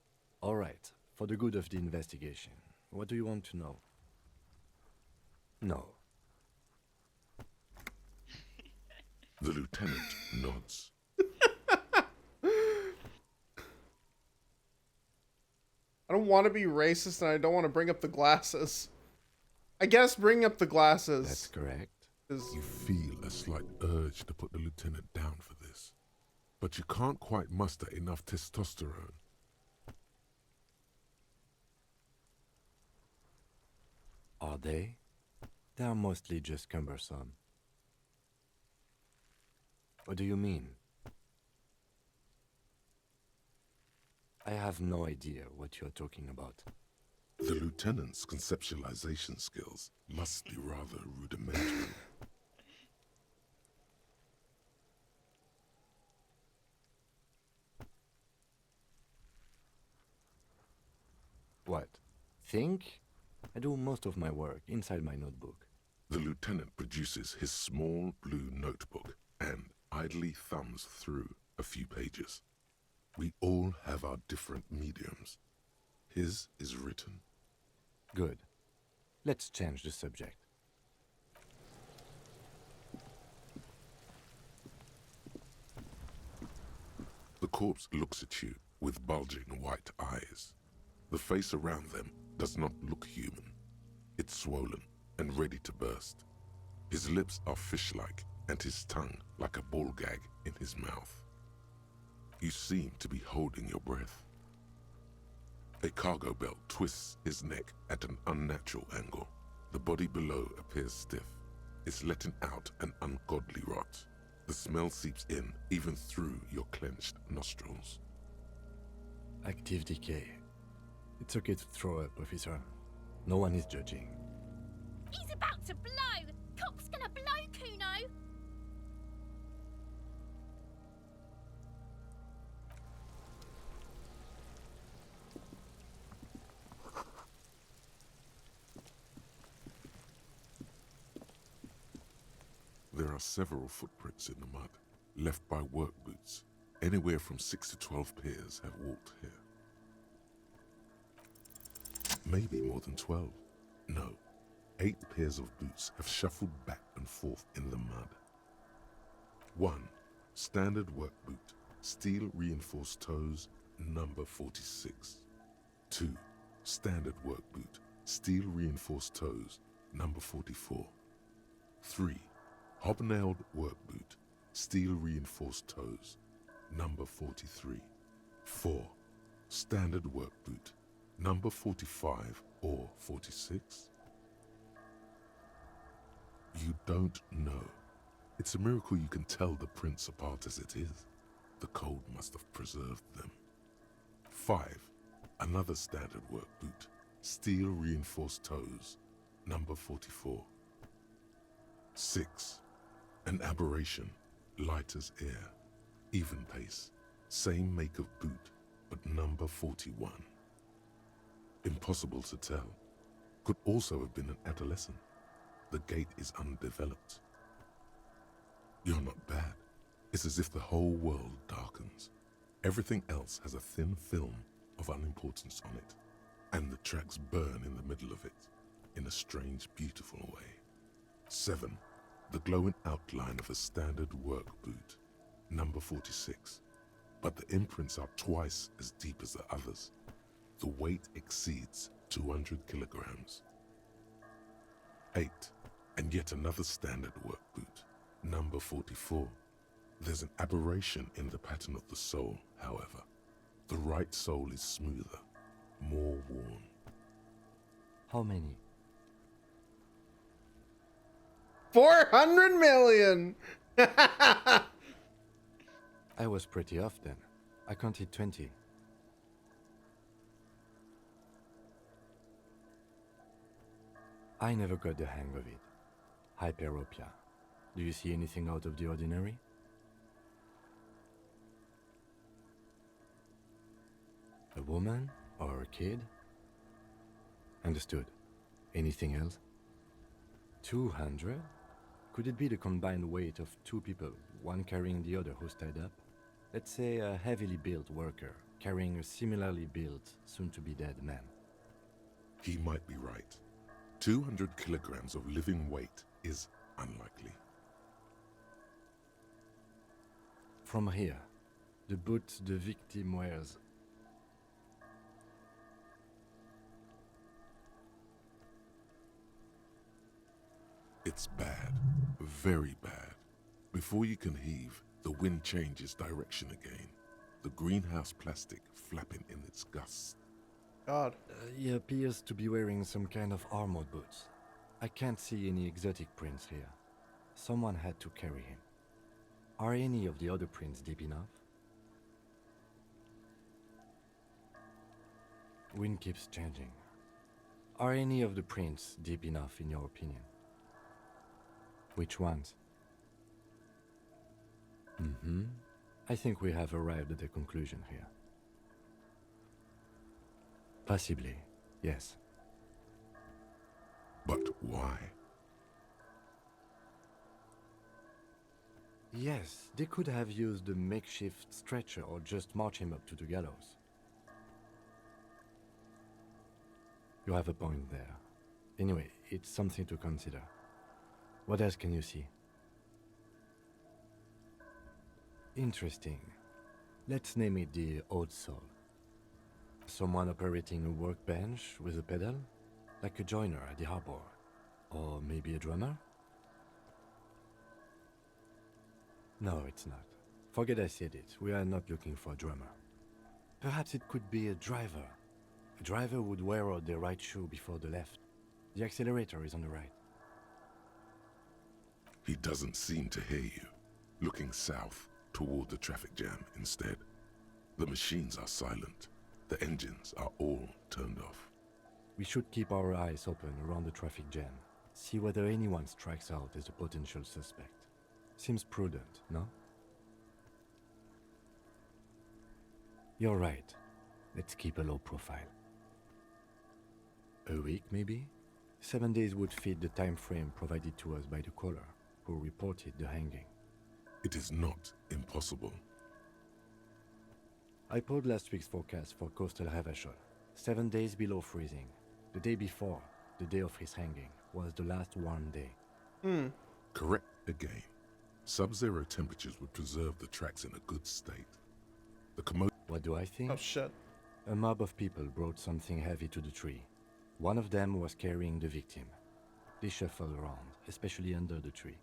All right, for the good of the investigation, what do you want to know? No. The lieutenant nods. I don't want to be racist and I don't want to bring up the glasses. I guess bring up the glasses. That's correct. You feel a slight urge to put the lieutenant down for this, but you can't quite muster enough testosterone. Are they? They are mostly just cumbersome. What do you mean? I have no idea what you're talking about. The lieutenant's conceptualization skills must be rather rudimentary. What? Think? I do most of my work inside my notebook. The lieutenant produces his small blue notebook and idly thumbs through a few pages. We all have our different mediums. His is written. Good. Let's change the subject. The corpse looks at you with bulging white eyes. The face around them does not look human. It's swollen and ready to burst. His lips are fish-like and his tongue like a ball gag in his mouth. You seem to be holding your breath. A cargo belt twists his neck at an unnatural angle. The body below appears stiff. It's letting out an ungodly rot. The smell seeps in even through your clenched nostrils. Active decay. It's okay to throw up, officer. No one is judging. He's about to blow! Cop's gonna blow, Kuno! There are several footprints in the mud, left by work boots. Anywhere from 6 to 12 pairs have walked here. Maybe more than 12. No, 8 pairs of boots have shuffled back and forth in the mud. 1. Standard work boot, steel reinforced toes, number 46. 2. Standard work boot, steel reinforced toes, number 44. 3. Hobnailed work boot, steel reinforced toes, number 43. 4. Standard work boot, number 45 or 46? You don't know. It's a miracle you can tell the prints apart as it is. The cold must have preserved them. 5. Another standard work boot. Steel reinforced toes. Number 44. 6. An aberration. Light as air. Even pace. Same make of boot, but number 41. Impossible to tell. Could also have been an adolescent. The gait is undeveloped. You're not bad. It's as if the whole world darkens. Everything else has a thin film of unimportance on it, and the tracks burn in the middle of it, in a strange, beautiful way. 7. The glowing outline of a standard work boot, number 46. But the imprints are twice as deep as the others. The weight exceeds 200 kilograms. 8. And yet another standard work boot, number 44. There's an aberration in the pattern of the sole, however. The right sole is smoother, more worn. How many? 400 million! I was pretty off then. I counted 20. I never got the hang of it. Hyperopia. Do you see anything out of the ordinary? A woman or a kid? Understood. Anything else? 200? Could it be the combined weight of two people, one carrying the other who's tied up? Let's say a heavily built worker carrying a similarly built, soon-to-be-dead man. He might be right. 200 kilograms of living weight is unlikely. From here, the boot the victim wears. It's bad. Very bad. Before you can heave, the wind changes direction again. The greenhouse plastic flapping in its gusts. God. He appears to be wearing some kind of armored boots. I can't see any exotic prints here. Someone had to carry him. Are any of the other prints deep enough? Wind keeps changing. Are any of the prints deep enough in your opinion? Which ones? I think we have arrived at a conclusion here. Possibly, yes. But why? Yes, they could have used a makeshift stretcher or just march him up to the gallows. You have a point there. Anyway, it's something to consider. What else can you see? Interesting. Let's name it the odd soul. Someone operating a workbench with a pedal, like a joiner at the harbor. Or maybe a drummer? No, it's not. Forget I said it. We are not looking for a drummer. Perhaps it could be a driver. A driver would wear out the right shoe before the left. The accelerator is on the right. He doesn't seem to hear you. Looking south, toward the traffic jam instead. The machines are silent. The engines are all turned off. We should keep our eyes open around the traffic jam. See whether anyone strikes out as a potential suspect. Seems prudent, no? You're right. Let's keep a low profile. A week, maybe? 7 days would fit the time frame provided to us by the caller, who reported the hanging. It is not impossible. I pulled last week's forecast for coastal Revachol. 7 days below freezing. The day before, the day of his hanging, was the last warm day. Correct again. Sub-zero temperatures would preserve the tracks in a good state. The What do I think? Oh shit. A mob of people brought something heavy to the tree. One of them was carrying the victim. They shuffled around, especially under the tree.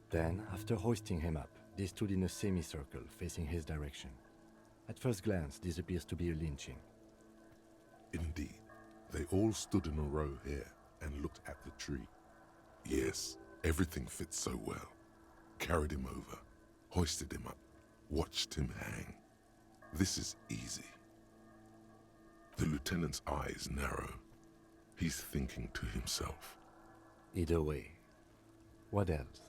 Then, after hoisting him up, they stood in a semicircle facing his direction. At first glance, this appears to be a lynching. Indeed. They all stood in a row here and looked at the tree. Yes, everything fits so well. Carried him over, hoisted him up. watched him hang. This is easy. The lieutenant's eyes narrow. He's thinking to himself. Either way. What else?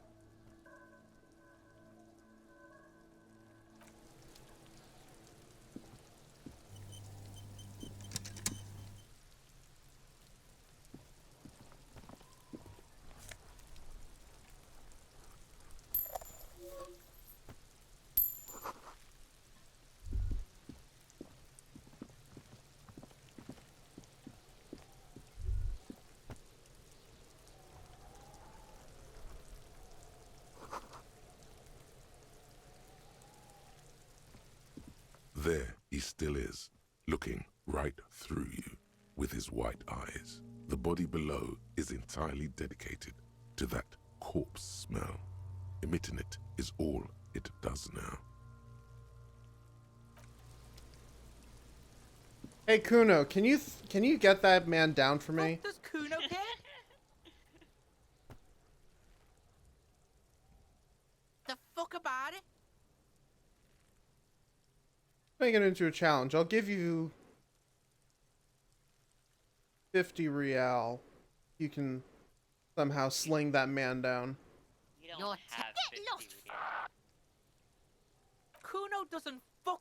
There he still is, looking right through you with his white eyes. The body below is entirely dedicated to that corpse smell. Emitting it is all it does now. Hey Kuno, can you get that man down for me? Does Kuno care? The fuck about it? Make it into a challenge. I'll give you 50 real. You can somehow sling that man down. You don't have Get 50 lost. real. Kuno doesn't fuck.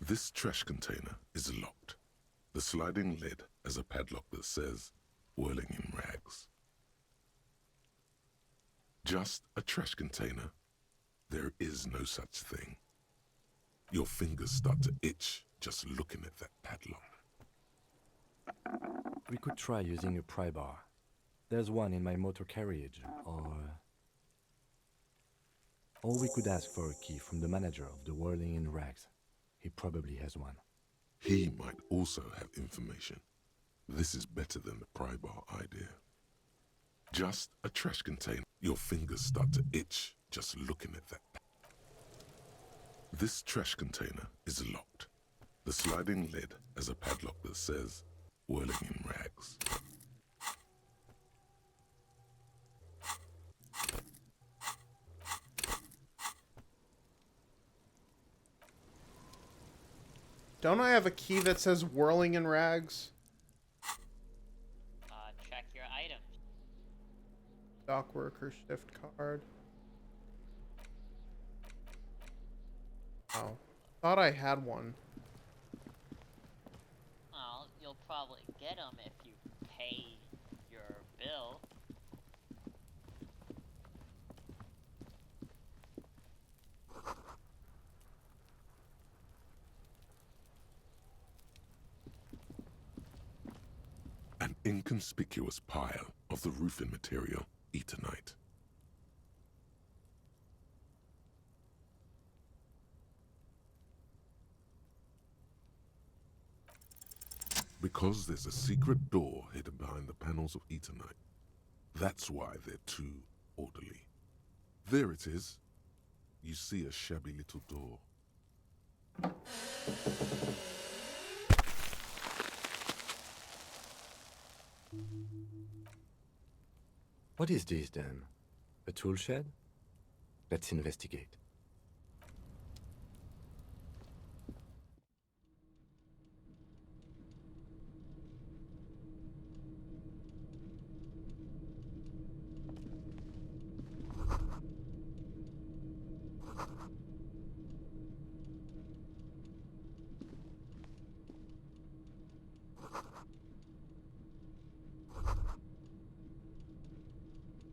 This trash container is locked. The sliding lid has a padlock that says, whirling in rags. Just a trash container. There is no such thing. Your fingers start to itch just looking at that padlock. We could try using a pry bar. There's one in my motor carriage, or we could ask for a key from the manager of the Whirling in Rags. He probably has one. He might also have information. This is better than the pry bar idea. Just a trash container. Your fingers start to itch just looking at that. This trash container is locked. The sliding lid has a padlock that says, whirling in rags. Don't I have a key that says whirling in rags? Check your items. Dock worker shift card. Oh. Thought I had one. Well, you'll probably get them if you pay your bill. An inconspicuous pile of the roofing material, Eternite. Because there's a secret door hidden behind the panels of Eternite. That's why they're too orderly. There it is. You see a shabby little door. What is this then? A tool shed? Let's investigate.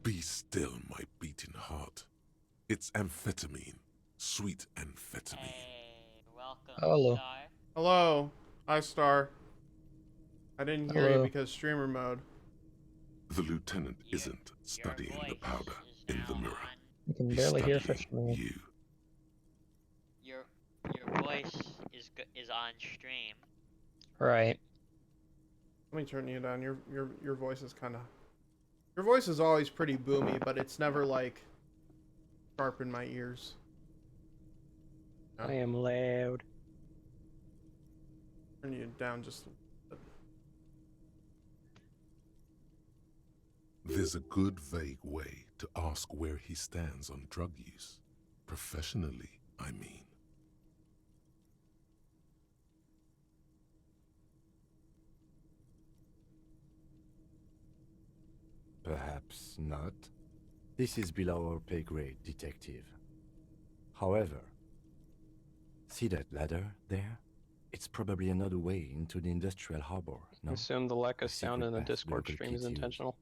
Be still, my beating heart. It's amphetamine. Sweet amphetamine. Hey, welcome, Hello. Star. Hello. Hi, Star. I didn't hear you Hello. because streamer mode. The lieutenant Your- isn't Your studying the voice powder is in the now mirror. on. You can He's barely hear studying for me. you. Your voice is on stream. Right. Let me turn you down. Your voice is kind of. Your voice is always pretty boomy, but it's never like sharp in my ears. I am loud. Turn you down just a little bit. There's a good vague way to ask where he stands on drug use. Professionally, I mean. Perhaps not. This is below our pay grade, detective. However, see that ladder there? It's probably another way into the industrial harbor, no? I assume the lack of sound in the secret path Discord local stream is kids use. intentional.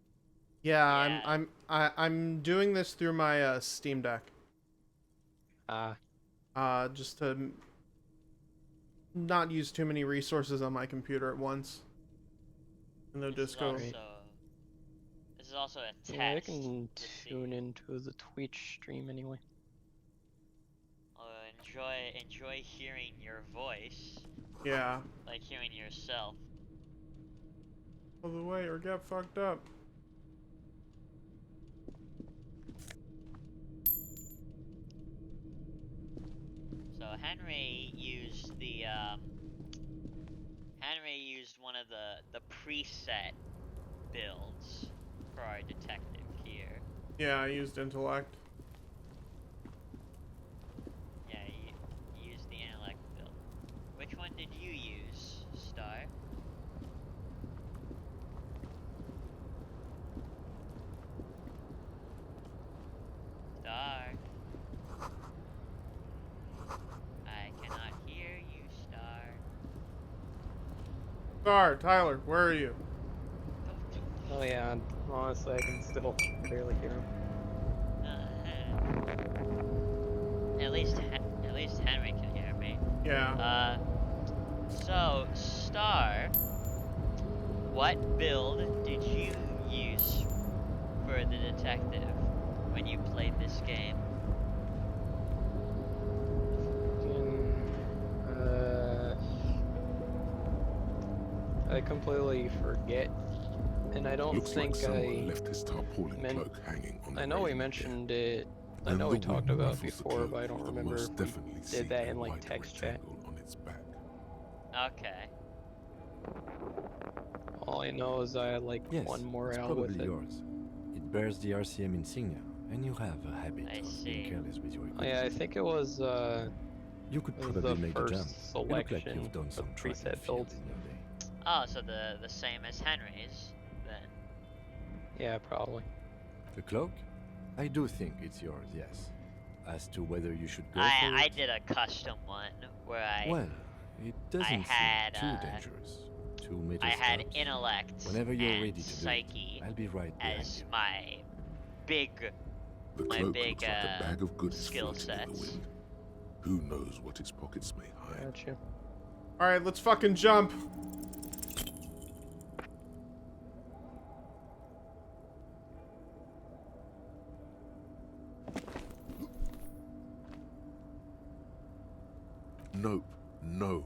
Yeah, Yeah. I'm doing this through my Steam Deck. Just to not use too many resources on my computer at once. And no disco. This is also a test. Yeah, I can to see. tune into the Twitch stream anyway. Enjoy hearing your voice. Yeah. Like hearing yourself. All the way or get fucked up. So Henry used one of the preset builds for our detective here. Yeah, I used intellect. Yeah, you used the intellect build. Which one did you use, Star? Star. I cannot hear you, Star. Star, Tyler, where are you? Oh yeah, honestly I can still barely hear him. At least Henry can hear me. Yeah. So Star, what build did you use for the detective when you played this game? I completely forget, and I don't Looks think like someone I left his tarpaulin cloak hanging on the I know we railing mentioned it. I And know the we talked wind about ruffles the before, cloak, but I don't you can remember most if we definitely see did that a in like white text chat. rectangle on its back. Okay. All I know is I had like Yes, one it's morale probably with it. yours. It bears the RCM insignia, and you have a habit I of see. being careless with your Oh, equipment. yeah, I think it was You could it was probably the make the jump. first You look like selection you've done of some track preset and field builds. in your day. Oh, so the same as Henry's then. Yeah, probably. The cloak? I do think it's yours, yes. As to whether you should go for it... I did a custom one where Well, it doesn't had, seem too dangerous. 2 meter I had steps. intellect Whenever you're and ready to do psyche it, I'll be right behind as you. my big The my cloak big looks like a bag of goodies skill floating in the sets. wind. Who knows what its pockets may hide? Gotcha. Alright, let's fucking jump. Nope, no.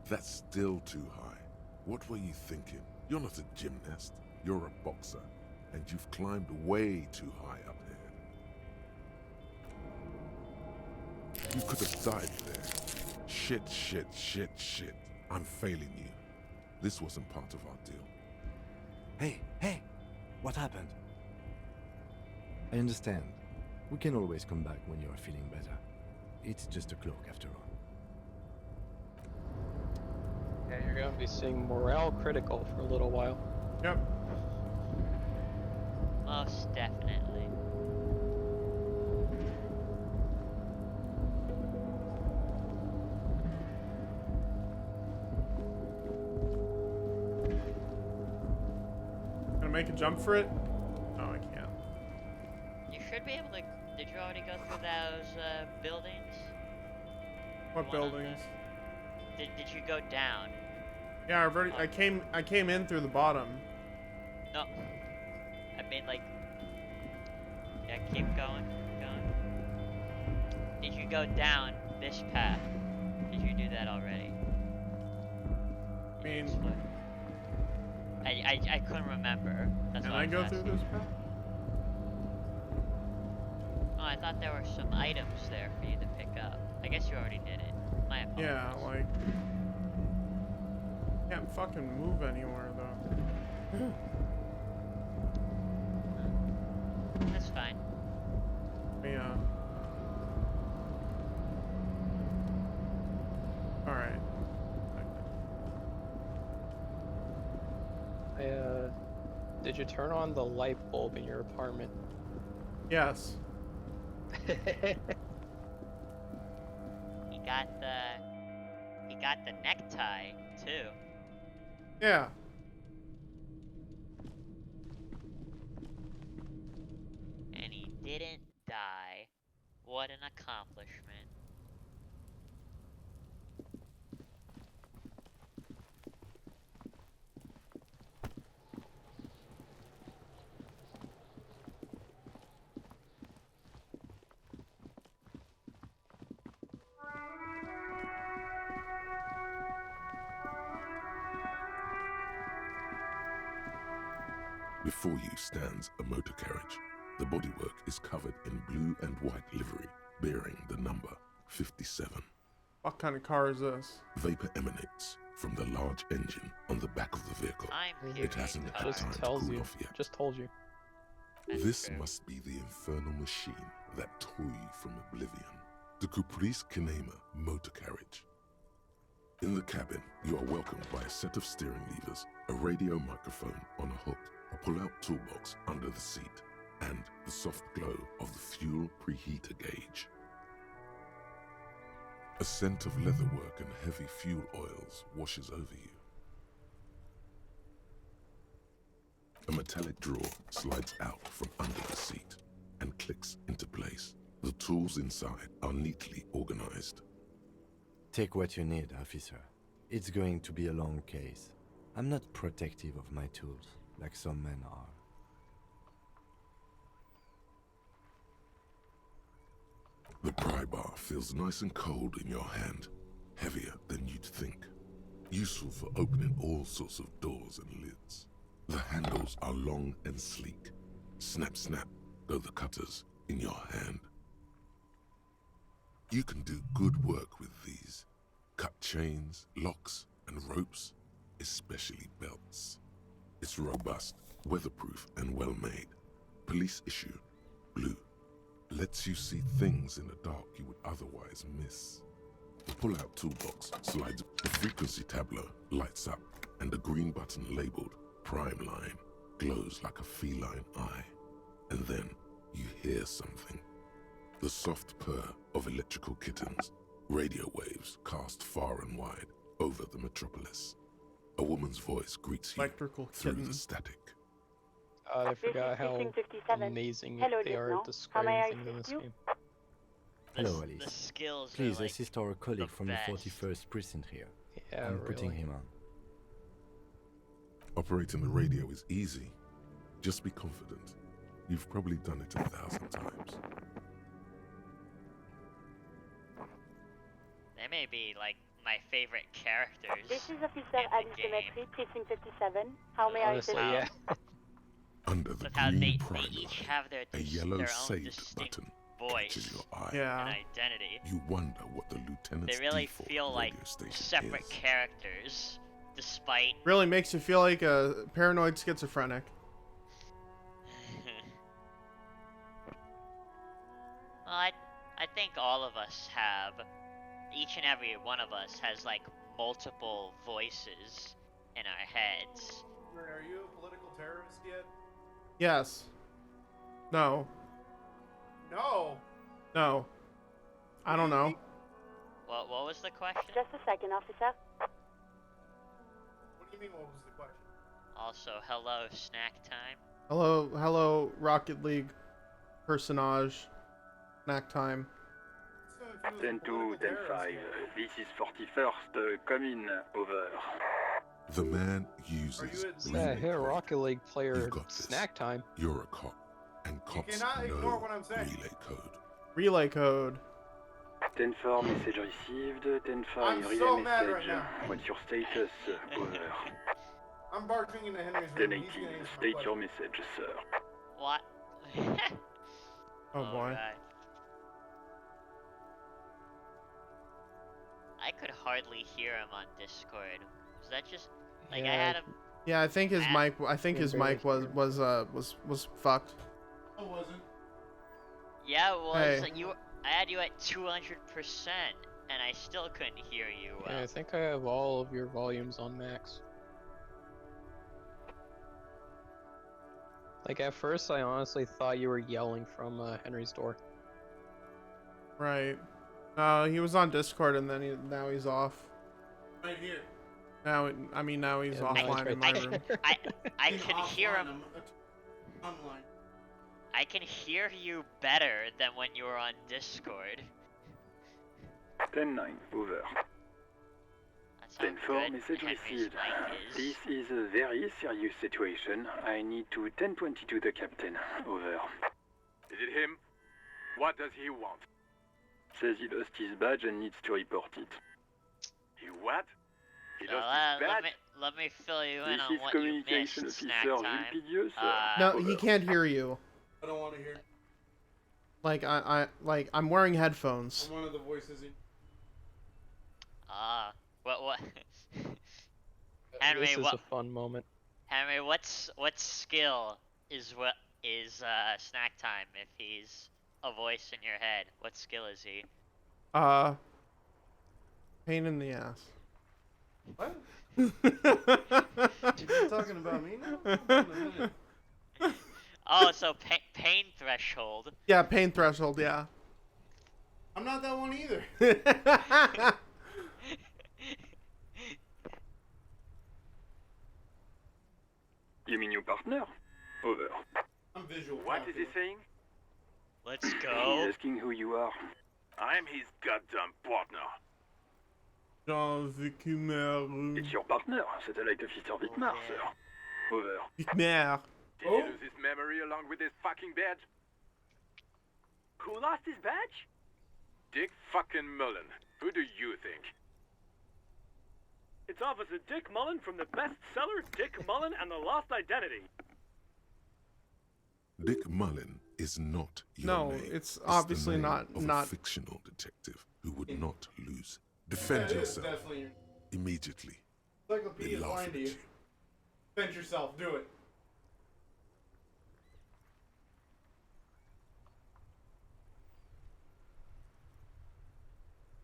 That's still too high. What were you thinking? You're not a gymnast. You're a boxer. And you've climbed way too high up here. You could have died there. Shit. I'm failing you. This wasn't part of our deal. Hey! What happened? I understand. We can always come back when you're feeling better. It's just a cloak after all. Yeah, you're gonna be seeing morale critical for a little while. Yep. Most definitely. Gonna make a jump for it? No, I can't. You should be able to. Did you already go through those buildings? What One of buildings? them? Did you go down? Yeah, I've already, I came in through the bottom. No. I mean, like. Yeah, keep going. Did you go down this path? Did you do that already? I mean, I couldn't remember. That's can why I go was through asking. this path? Oh, I thought there were some items there for you to pick up. I guess you already did it. My apologies. Yeah, like... Can't fucking move anymore though. That's fine. Yeah. Alright. Did you turn on the light bulb in your apartment? Yes. He got the necktie too. Yeah. And he didn't die. What an accomplishment. Before you stands a motor carriage. The bodywork is covered in blue and white livery, bearing the number 57. What kind of car is this? Vapor emanates from the large engine on the back of the vehicle. It hasn't had Just time to tells cool you. off yet. Just told you. This must be the infernal machine that tore you from oblivion. The Caprice Kinema motor carriage. In the cabin, you are welcomed by a set of steering levers, a radio microphone on a hook, a pull-out toolbox under the seat, and the soft glow of the fuel preheater gauge. A scent of leatherwork and heavy fuel oils washes over you. A metallic drawer slides out from under the seat and clicks into place. The tools inside are neatly organized. Take what you need, officer. It's going to be a long case. I'm not protective of my tools, like some men are. The pry bar feels nice and cold in your hand, heavier than you'd think. Useful for opening all sorts of doors and lids. The handles are long and sleek. Snap, snap, go the cutters in your hand. You can do good work with these. Cut chains, locks, and ropes, especially belts. It's robust, weatherproof, and well-made. Police issue, blue. Lets you see things in the dark you would otherwise miss. The pull-out toolbox slides. The frequency tableau lights up, and the green button labeled Prime Line glows like a feline eye. And then you hear something. The soft purr of electrical kittens, radio waves cast far and wide over the metropolis. A woman's voice greets you through the static. I forgot how amazing they are at describing things in this game. Hello, Alice. The skills Please are like assist our colleague from the best. 41st precinct here. Yeah, I'm putting him on. Operating the radio is easy. Just be confident. You've probably done it 1,000 times. They may be like my favorite characters. This is Officer Alice Demetri, Precinct 57. How may Honestly, I yeah. assist you? Under the With how green they prime each line, have their a yellow own saved distinct button voice catches your eye. Yeah. and identity. You wonder what the lieutenant's They really default feel like radio station separate is. characters, despite. Really makes you feel like a paranoid schizophrenic. Well, I think all of us have, each and every one of us has like multiple voices in our heads. Are you a political terrorist yet? Yes. No. No. No. I don't know. What was the question? Just a second, officer. What do you mean, what was the question? Also, hello, snack time. Hello, Rocket League personage. Snack time. 10-2, 10-5. This is 41st, come in, over. The man uses Yeah, relay here, code. Rocket League player You've got this. snack time. You're a cop, and cops cannot know ignore what I'm saying. relay code. Relay code. 10-4, message received. 10-5, I'm relay so mad message. right now. What's your status, over? I'm barging into Henry's room. 10-18, He's gonna answer my state question. your message, sir. What? Oh boy. God. I could hardly hear him on Discord. It was that just like I had a? Yeah, I think his mic. I think his mic was fucked. I wasn't. Yeah, it was. Hey. Like, I had you at 200%, and I still couldn't hear you. Yeah, I think I have all of your volumes on max. Like at first, I honestly thought you were yelling from Henry's door. Right. He was on Discord and then now he's off. Right here. Now he's offline in my room. I can hear him. Online. I can hear you better than when you were on Discord. 10-9, over. 10-4, message received. This is a very serious situation. I need to 10-22 the captain. Over. Is it him? What does he want? Says he lost his badge and needs to report it. He what? He lost his badge? Let me fill you in This on is what you communication missed, officer snack time. Vilpidieux, No, he can't hear you. I don't want to hear. Like I'm wearing headphones. I'm one of the voices in. What? Henry, this is what? a fun moment. Henry, what skill is snack time if he's a voice in your head? What skill is he? Pain in the ass. What? You talking about me now? Hold on a minute. Oh, so pain threshold. Yeah, pain threshold. Yeah. I'm not that one either. You mean your partner? Over. I'm visual. What is he saying? Let's go. He's asking who you are. I'm his goddamn partner. It's your partner, Satellite Officer Vitmar, sir. Over. Vitmar. Did he lose his memory along with his fucking badge? Who lost his badge? Dick fucking Mullen. Who do you think? It's Officer Dick Mullen from the bestseller Dick Mullen and the Lost Identity. Dick Mullen is not your No, name. it's the obviously name not- of not- a fictional detective who would not lose. Defend That is yourself definitely. immediately. Encyclopedia They laugh lying at to you. you. Defend yourself. Do it.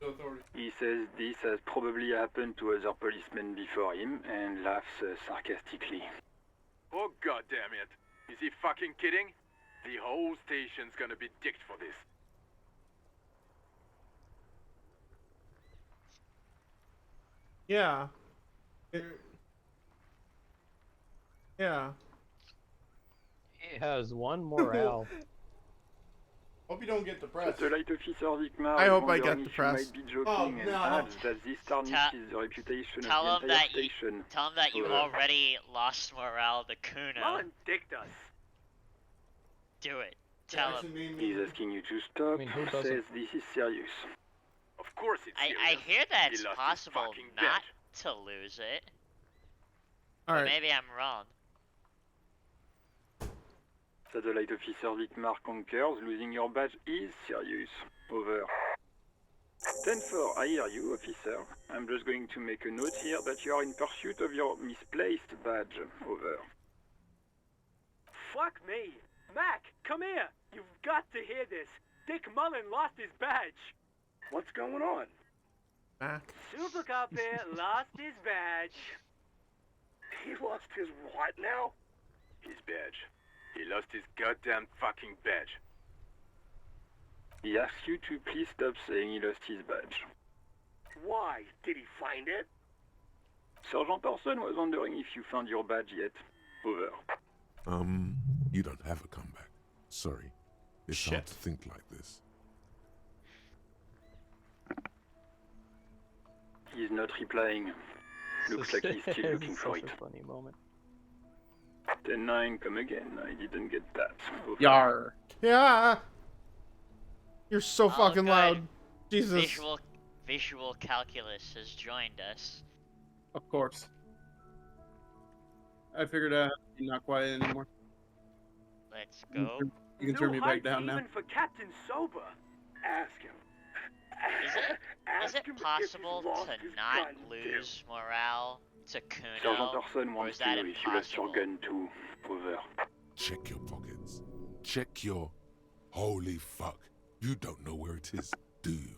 Authority. He says this has probably happened to other policemen before him and laughs sarcastically. Oh goddamn it. Is he fucking kidding? The whole station's gonna be dicked for this. Yeah. Yeah. He has one morale. Hope you don't get depressed. Satellite Officer Vicmar I hope I wondering get if depressed. you might be joking and adds that this tarnishes the reputation of Tell the him entire that station. tell him that you Over. already lost morale to Kuno. Mullen dicked us. Do it. Tell him. He's asking you to stop. I mean, who doesn't? Says this is serious. Of course it's serious. I hear that He it's lost his possible fucking not badge. to lose it. All But right. maybe I'm wrong. Satellite Officer Vicmar concurs. Losing your badge is serious. Over. 10-4, I hear you, officer. I'm just going to make a note here that you are in pursuit of your misplaced badge. Over. Fuck me. Mac, come here. You've got to hear this. Dick Mullen lost his badge. What's going on? Mac. Super Copy lost his badge. He lost his what now? His badge. He lost his goddamn fucking badge. He asks you to please stop saying he lost his badge. Why? Did he find it? Sergeant Person was wondering if you found your badge yet. Over. You don't have a comeback. Sorry. It's hard to think like this. He's not replying. Looks like he's still looking for it. Such a funny moment. 10-9, come again. I didn't get that. Over. Yar. Yeah. You're so fucking good. loud. Jesus. Visual calculus has joined us. Of course. I figured out you're not quiet anymore. Let's go. You can turn me back down now. Even for Captain Sober. Ask him. Is it possible to not lose morale to Kuno? Sergeant Orson Or wants is that to know if you lost your impossible? gun too. Over. Check your pockets. Check your... Holy fuck. You don't know where it is, do you?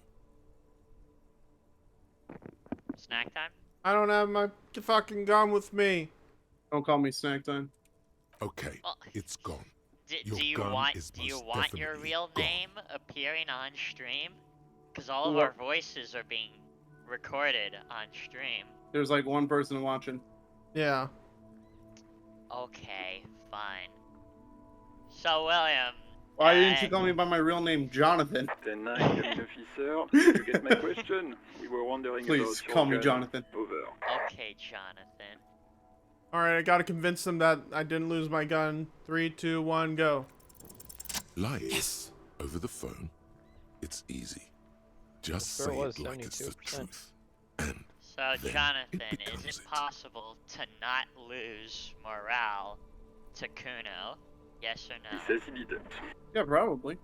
Snack time? I don't have my fucking gun with me. Don't call me snack time. Okay, Well, it's gone. Do you gun want is do you most want your definitely real gone. name appearing on stream? Because all of What? our voices are being recorded on stream. There's like one person watching. Yeah. Okay, fine. So William. Why didn't you call me by my real name, Jonathan? 10-9, coming officer. Did you get my question? We were wondering Please, about your call me gun. Jonathan. Over. Okay, Jonathan. Alright, I gotta convince them that I didn't lose my gun. 3, 2, 1, go. Lying. Yes. Over the phone, it's easy. Just Sure say was it like it's the 72%. truth. And So then Jonathan, it is becomes it it. possible to not lose morale to Kuno? Yes or He no? says he didn't. Yeah, probably.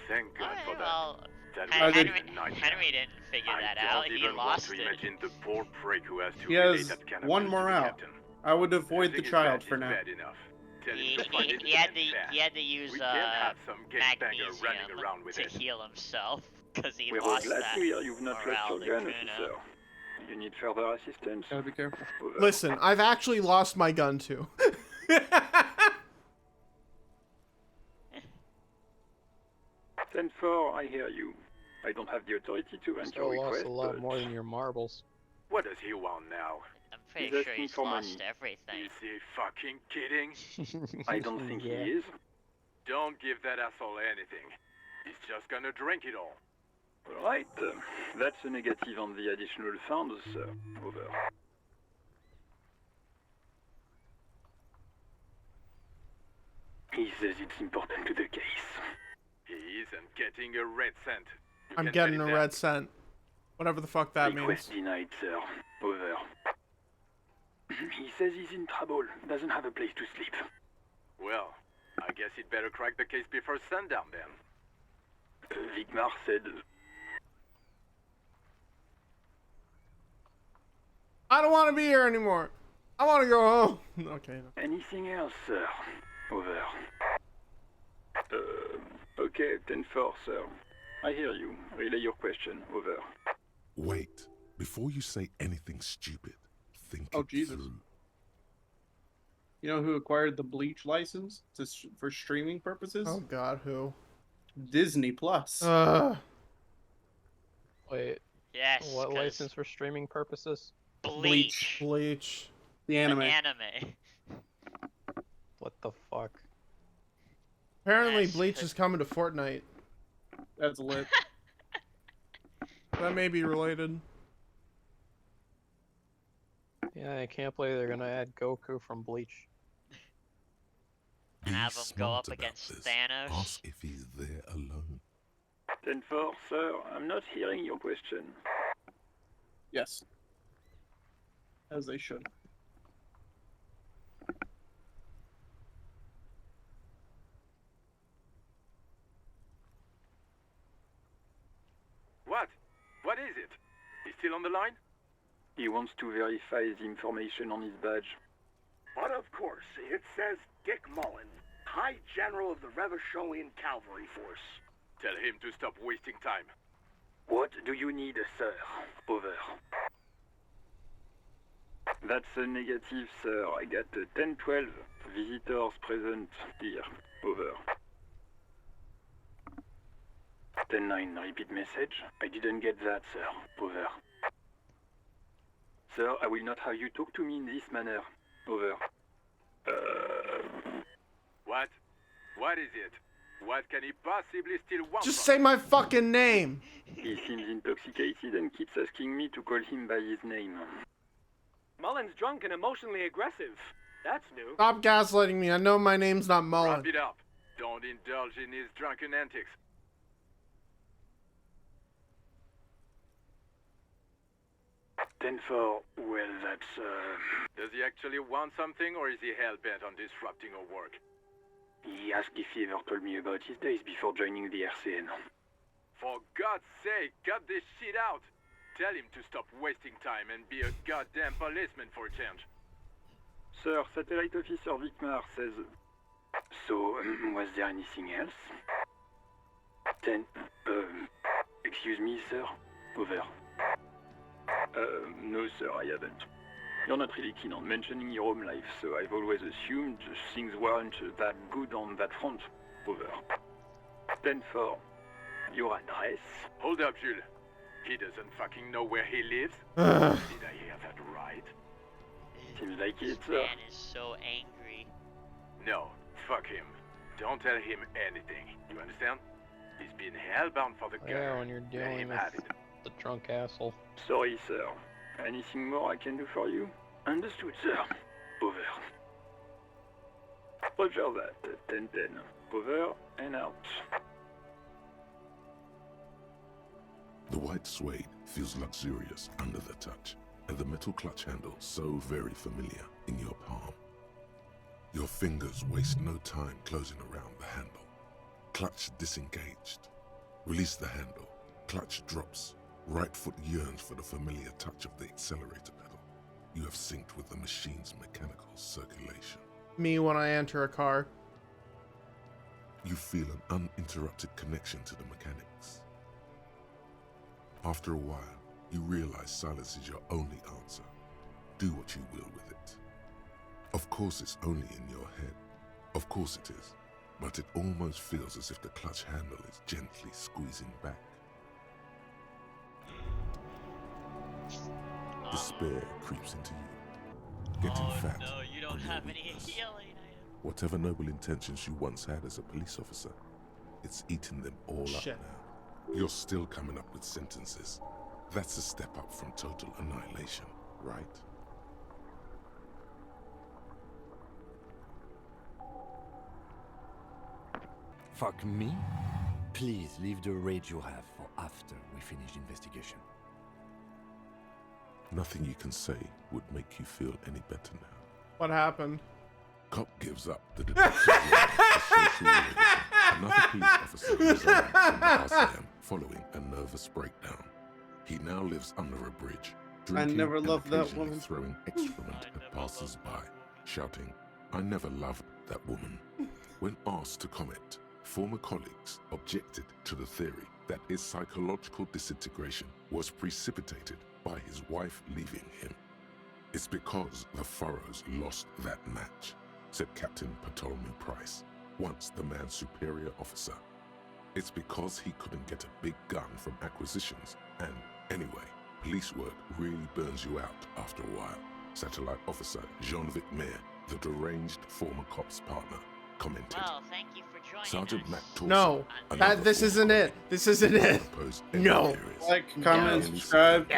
Thank God Alright, for that. well, That I was did- Henry, a nightmare. Henry didn't figure I that don't out. He even want lost to it. imagine the poor prick who has to He relay has that kind of one news to the morale. captain. I would avoid the Losing his child badge for is now. bad enough. Tell him He, to find it he had and fast. to use We can't have some gangbanger running magnesium around with to it. heal himself because he We're lost glad that to hear you've not morale lost to your gun, Kuno. officer. You need further assistance? Gotta be careful. Over. Listen, I've actually lost my gun too. 10-4, I hear you. I don't have the authority to grant Still your lost request, a lot but more than your marbles. What does he want now? I'm pretty He's sure asking he's for lost money. everything. Is he fucking kidding? I don't think Yeah. he is. Don't give that asshole anything. He's just gonna drink it all. Alright, that's a negative on the additional funds, sir. Over. He says it's important to the case. He isn't getting a red cent. You I'm can getting tell a him that. red cent. Whatever the fuck that Request means. denied, sir. Over. He says he's in trouble, doesn't have a place to sleep. Well, I guess he'd better crack the case before sundown then. Vigmar said... I don't want to be here anymore. I want to go home. Okay. No. Anything else, sir? Over. Okay, 10-4, sir. I hear you. Relay your question. Over. Wait. Before you say anything stupid, think Oh, it Jesus. through. You know who acquired the Bleach license for streaming purposes? Oh God, who? Disney Plus. Wait, Yes. what 'cause license for streaming purposes? Bleach. Bleach. The The anime. anime. What the fuck? Apparently, Yes, Bleach 'cause- is coming to Fortnite. That's lit. That may be related. Yeah, I can't believe they're gonna add Goku from Bleach. And have him go smart up about against this. Thanos. Ask if he's there alone. 10-4, sir. I'm not hearing your question. Yes. As they should. What? What is it? He's still on the line? He wants to verify the information on his badge. But of course, it says Dick Mullen, High General of the Revacholian Cavalry Force. Tell him to stop wasting time. What do you need, sir? Over. That's a negative, sir. I got 10-12 visitors present here. Over. 10-9, repeat message. I didn't get that, sir. Over. Sir, I will not have you talk to me in this manner. Over. What? What is it? What can he possibly still want Just from say my fucking name. He seems intoxicated and keeps asking me to call him by his name. Mullen's drunk and emotionally aggressive. That's new. Stop gaslighting me. I know my name's not Mullen. Wrap it up. Don't indulge in his drunken antics. Ten four. Well, that's Does he actually want something, or is he hell-bent on disrupting our work? He asked if he ever told me about his days before joining the RCN. For God's sake, cut this shit out! Tell him to stop wasting time and be a goddamn policeman for a change. Sir, Satellite Officer Vicmar says... So, was there anything else? Excuse me, sir? Over. No, sir, I haven't. You're not really keen on mentioning your home life, so I've always assumed things weren't that good on that front. Over. 10-4. Your address? Hold up, Jules. He doesn't fucking know where he lives. Did I hear that right? Seems like it, This sir. man is so angry. No, fuck him. Don't tell him anything. You understand? He's been hellbound for the gun. Yeah, when you're Let dealing him with have it. the drunk asshole. Sorry, sir. Anything more I can do for you? Understood, sir. Over. Roger that. 10-10. Over and out. The white suede feels luxurious under the touch, and the metal clutch handle so very familiar in your palm. Your fingers waste no time closing around the handle. Clutch disengaged. Release the handle. Clutch drops. Right foot yearns for the familiar touch of the accelerator pedal. You have synced with the machine's mechanical circulation. Me when I enter a car. You feel an uninterrupted connection to the mechanics. After a while, you realize silence is your only answer. Do what you will with it. Of course it's only in your head. Of course it is. But it almost feels as if the clutch handle is gently squeezing back. Despair creeps into you. Getting fat. No, you don't on your have any weakness. healing. Whatever noble intentions you once had as a police officer, it's eating them all Shit. up now. You're still coming up with sentences. That's a step up from total annihilation, right? Fuck me? Please leave the rage you have for after we finish the investigation. Nothing you can say would make you feel any better now. What happened? Cop gives up the detective role for social realism. Another police officer resigned from the RCM following a nervous breakdown. He now lives under a bridge, drinking never and loved that occasionally woman. throwing excrement at passers-by, shouting, "I never loved that woman." When asked to comment, former colleagues objected to the theory that his psychological disintegration was precipitated by his wife leaving him. It's because the Furrows lost that match, said Captain Ptolemy Price, once the man's superior officer. It's because he couldn't get a big gun from acquisitions, and anyway, police work really burns you out after a while, Satellite Officer Jean-Vic Mayer, the deranged former cop's partner, commented. Well, thank you for joining Sergeant us. Matt Torson, No, this isn't it. This isn't it. No. Like, comment, subscribe.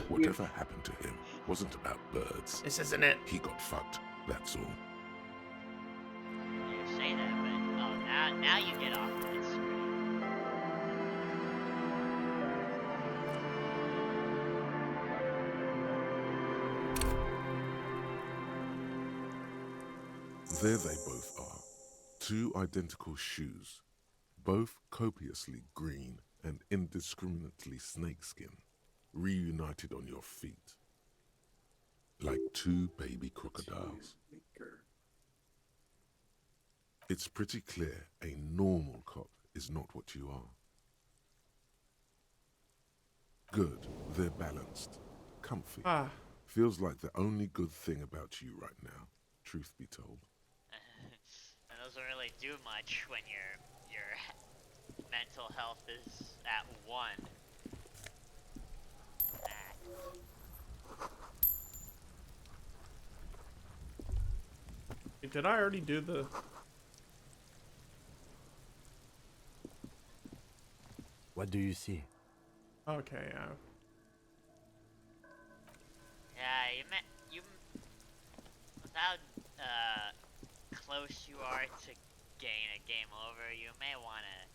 Whatever happened to him wasn't about birds. This isn't it. He got fucked, that's all. You say that, but oh, now you get off that screen. There they both are. Two identical shoes, both copiously green and indiscriminately snakeskin, reunited on your feet, like two baby crocodiles. It's pretty clear a normal cop is not what you are. Good, they're balanced, comfy. Feels like the only good thing about you right now, truth be told. It doesn't really do much when your mental health is at 1. Did I already do the... What do you see? Okay, yeah. Yeah, you with how close you are to getting a game over, you may want to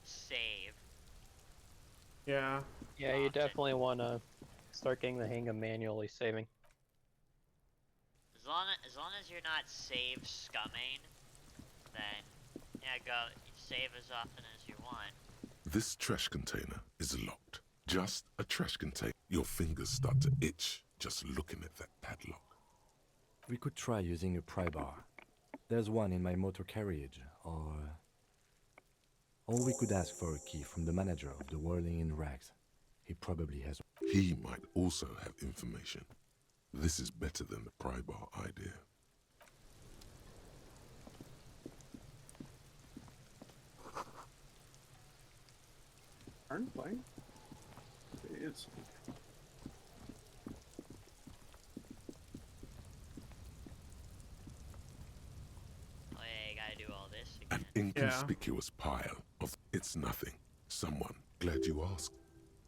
save. Yeah. Yeah, you definitely want to start getting the hang of manually saving. As long as you're not save scumming, then yeah, go save as often as you want. This trash container is locked. Just a trash container. Your fingers start to itch just looking at that padlock. We could try using a pry bar. There's one in my motor carriage, or we could ask for a key from the manager of the Whirling in Rags. He probably has. He might also have information. This is better than the pry bar idea. Aren't playing? It is. Oh yeah, you gotta do all this again. An inconspicuous pile of it's nothing. Someone, glad you asked.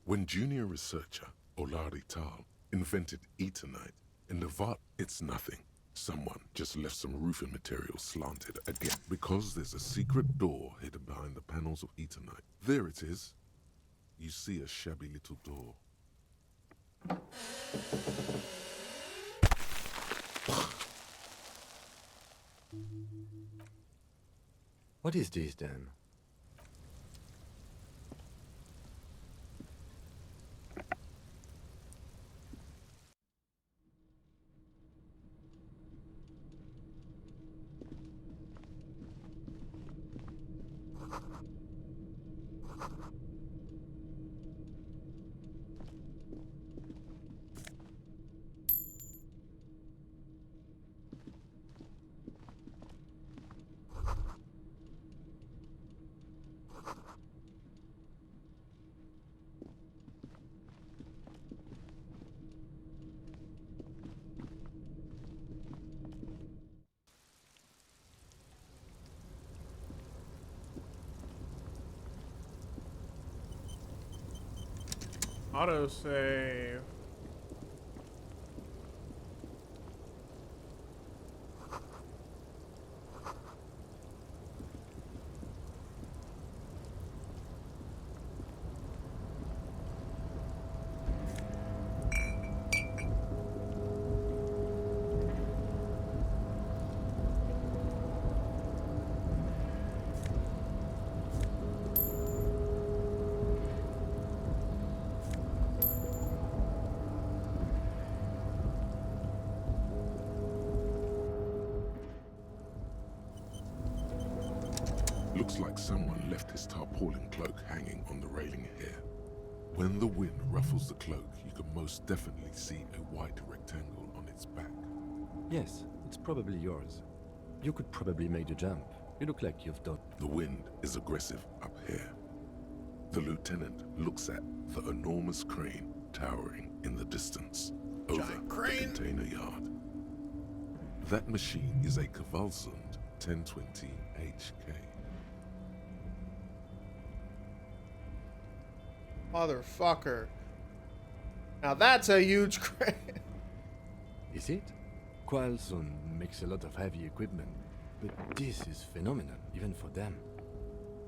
When junior researcher Olari Tal invented Eternite in the vault, it's nothing. Someone just left some roofing material slanted again because there's a secret door hidden behind the panels of Eternite. There it is. You see a shabby little door. What is this then? Autosave. Looks like someone left his tarpaulin cloak hanging on the railing here. When the wind ruffles the cloak, you can most definitely see a white rectangle on its back. Yes, it's probably yours. You could probably make the jump. You look like you've done. The wind is aggressive up here. The lieutenant looks at the enormous crane towering in the distance over the container yard. That machine is a Kvalsund 1020 HK. Motherfucker. Now that's a huge crane. Is it? Kvalsund makes a lot of heavy equipment, but this is phenomenal, even for them.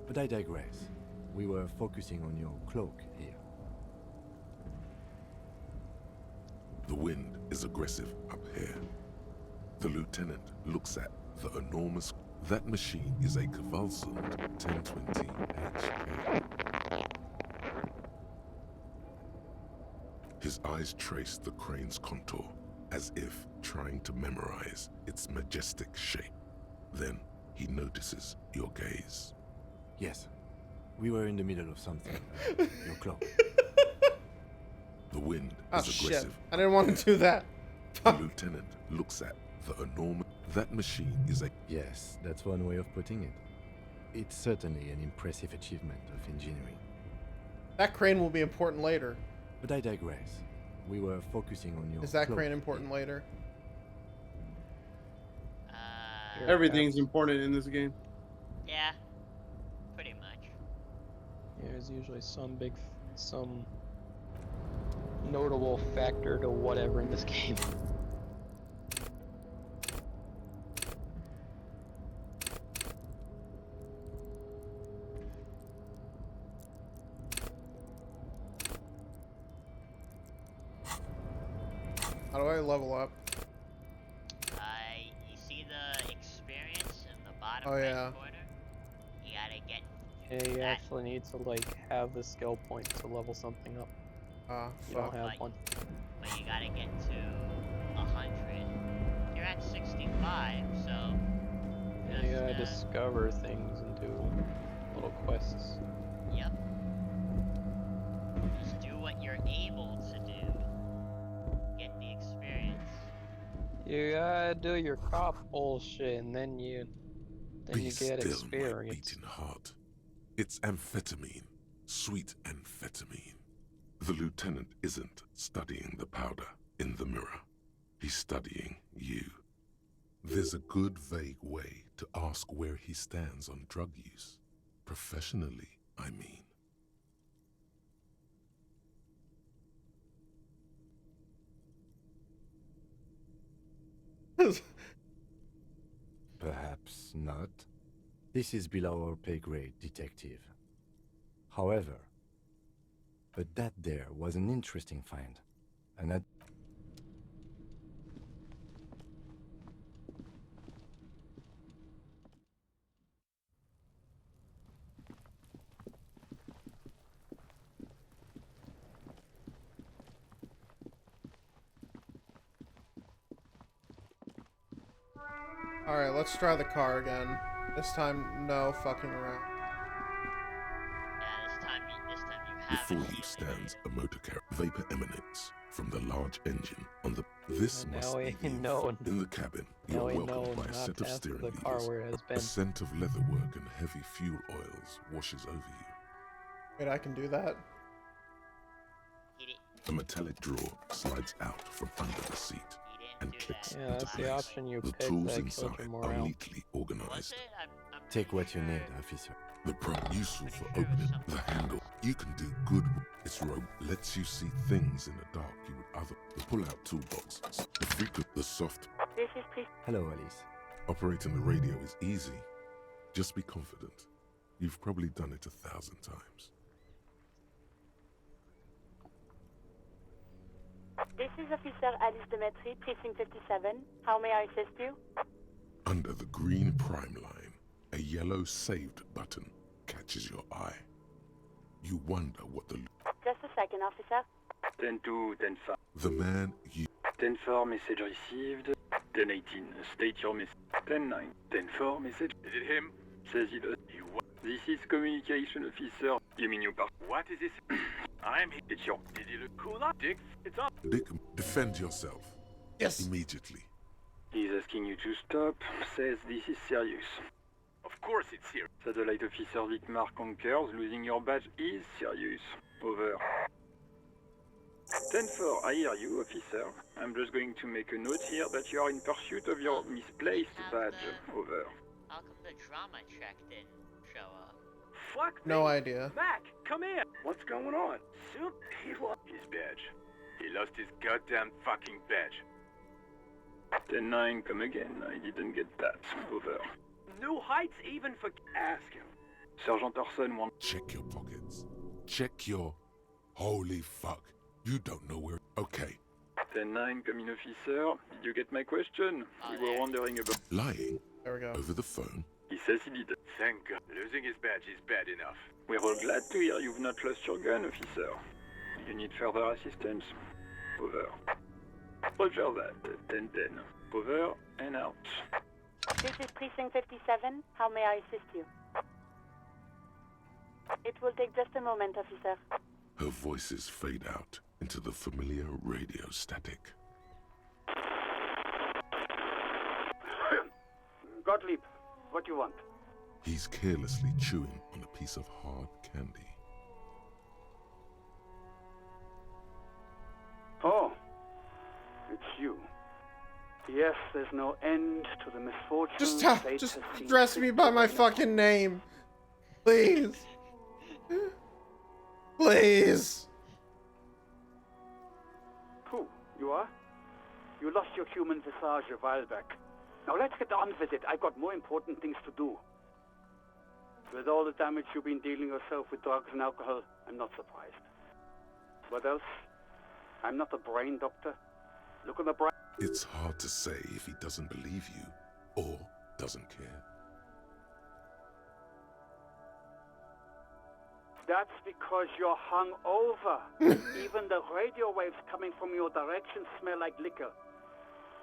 But I digress. We were focusing on your cloak here. The wind is aggressive up here. The lieutenant looks at the enormous... That machine is a Kvalsund 1020 HK. His eyes trace the crane's contour, as if trying to memorize its majestic shape. Then he notices your gaze. Yes. We were in the middle of something. Your cloak. The wind Oh is shit. aggressive. I didn't want to do that. The lieutenant looks at the enormous... That machine is a... Yes, that's one way of putting it. It's certainly an impressive achievement of engineering. That crane will be important later. But I digress. We were focusing on your Is that cloak. crane important later? Everything's important in this game. Yeah, pretty much. Yeah, there's usually some notable factor to whatever in this game. How do I level up? You see the experience in the bottom Oh, right yeah. corner? You gotta get Yeah, you that. actually need to like have the skill point to level something up. You don't have one. But you gotta get to 100. You're at 65, so... Yeah, you gotta discover things and do little quests. Yep. Just do what you're able to do. Get the experience. You gotta do your cop bullshit, and then you Be get still, experience. my beating heart. It's amphetamine. Sweet amphetamine. The lieutenant isn't studying the powder in the mirror. He's studying you. There's a good, vague way to ask where he stands on drug use. Professionally, I mean. Perhaps not. This is below our pay grade, detective. However, but that there was an interesting find. And Alright, let's try the car again. This time, no fucking around. Yeah, this time you have Before you stands a motor carrier. Vapor emanates from the large engine on the... This And must now be we the know. in the cabin. Now You're we know welcomed by a not set to of ask steering the car levers. where it has A been. scent of leatherwork and heavy fuel oils washes over you. Wait, I can do that? A metallic drawer slides out from under the seat and clicks Yeah, into that's the place. option you The picked tools that killed inside your are morale. neatly organized. take what you need, officer. The prop useful for opening the handle. You can do good. Its rope lets you see things in the dark you would other. The pull-out toolbox. The frequent, the soft. This is Chris. Hello, Alice. Operating the radio is easy. Just be confident. You've probably done it 1,000 times. This is Officer Alice Demetri, Precinct 57. How may I assist you? Under the green prime line, a yellow saved button catches your eye. You wonder what the... Just a second, officer. 10-2, 10-5. The man you... 10-4, message received. 10-18, state your message. 10-9, 10-4, message. Is it him? Says he does. You what? This is communication officer. You mean you part? What is this? I'm here. It's your... Did you look cool up, Dick? It's up. Dick, defend yourself. Yes. Immediately. He's asking you to stop. Says this is serious. Of course it's serious. Satellite officer Vicmar concurs. Losing your badge is serious. Over. 10-4, I hear you, officer. I'm just going to make a note here that you are in pursuit of your misplaced badge. Over. How come the drama check didn't show up? Fuck No me. idea. Mac, come here. What's going on? Soup, he lost His badge. He lost his goddamn fucking badge. 10-9, come again. I didn't get that. Over. new heights even for... Ask him. Sergeant Orson wants... Check your pockets. Check your... Holy fuck. You don't know where... Okay. 10-9, come in, officer. Did you get my question? We were wondering about... Lying. There we go. Over the phone. He says he did. Thank God. Losing his badge is bad enough. We're all glad to hear you've not lost your gun, officer. You need further assistance? Over. Roger that. 10-10. Over and out. This is Precinct 57. How may I assist you? It will take just a moment, officer. Her voices fade out into the familiar radio static. Gottlieb, what do you want? He's carelessly chewing on a piece of hard candy. Oh, it's you. Yes, there's no end to the misfortune. Just address me by my fucking name. Please. Please. Who? You are? You lost your human visage a while back. Now let's get on with it. I've got more important things to do. With all the damage you've been dealing yourself with drugs and alcohol, I'm not surprised. What else? I'm not a brain doctor. Look on the brain. It's hard to say if he doesn't believe you or doesn't care. That's because you're hungover. Even the radio waves coming from your direction smell like liquor.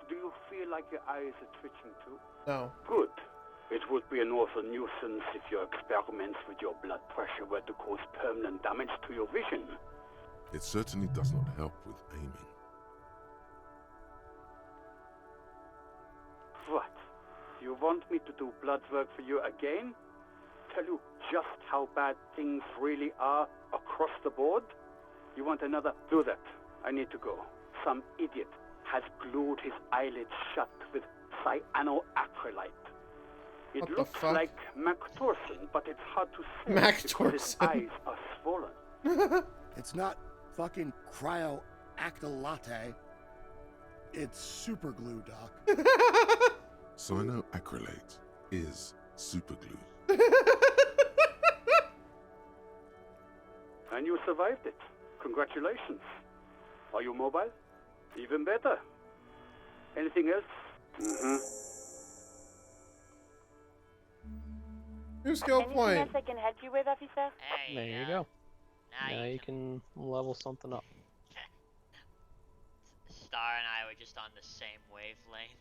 Do you feel like your eyes are twitching too? No. Good. It would be an awful nuisance if your experiments with your blood pressure were to cause permanent damage to your vision. It certainly does not help with aiming. What? You want me to do blood work for you again? Tell you just how bad things really are across the board? You want another? Do that. I need to go. Some idiot has glued his eyelids shut with cyanoacrylate. It What the looks fuck? like MacTorson, but it's hard to see because his MacTorson. eyes are swollen. It's not fucking cryoacrylate. It's super glue, Doc. Cyanoacrylate is superglue. And you survived it. Congratulations. Are you mobile? Even better. Anything else? Mm-hmm. New skill Anything point. else I can help you with, officer? Hey, There you go. now Now you you can level something up. Star and I were just on the same wavelength.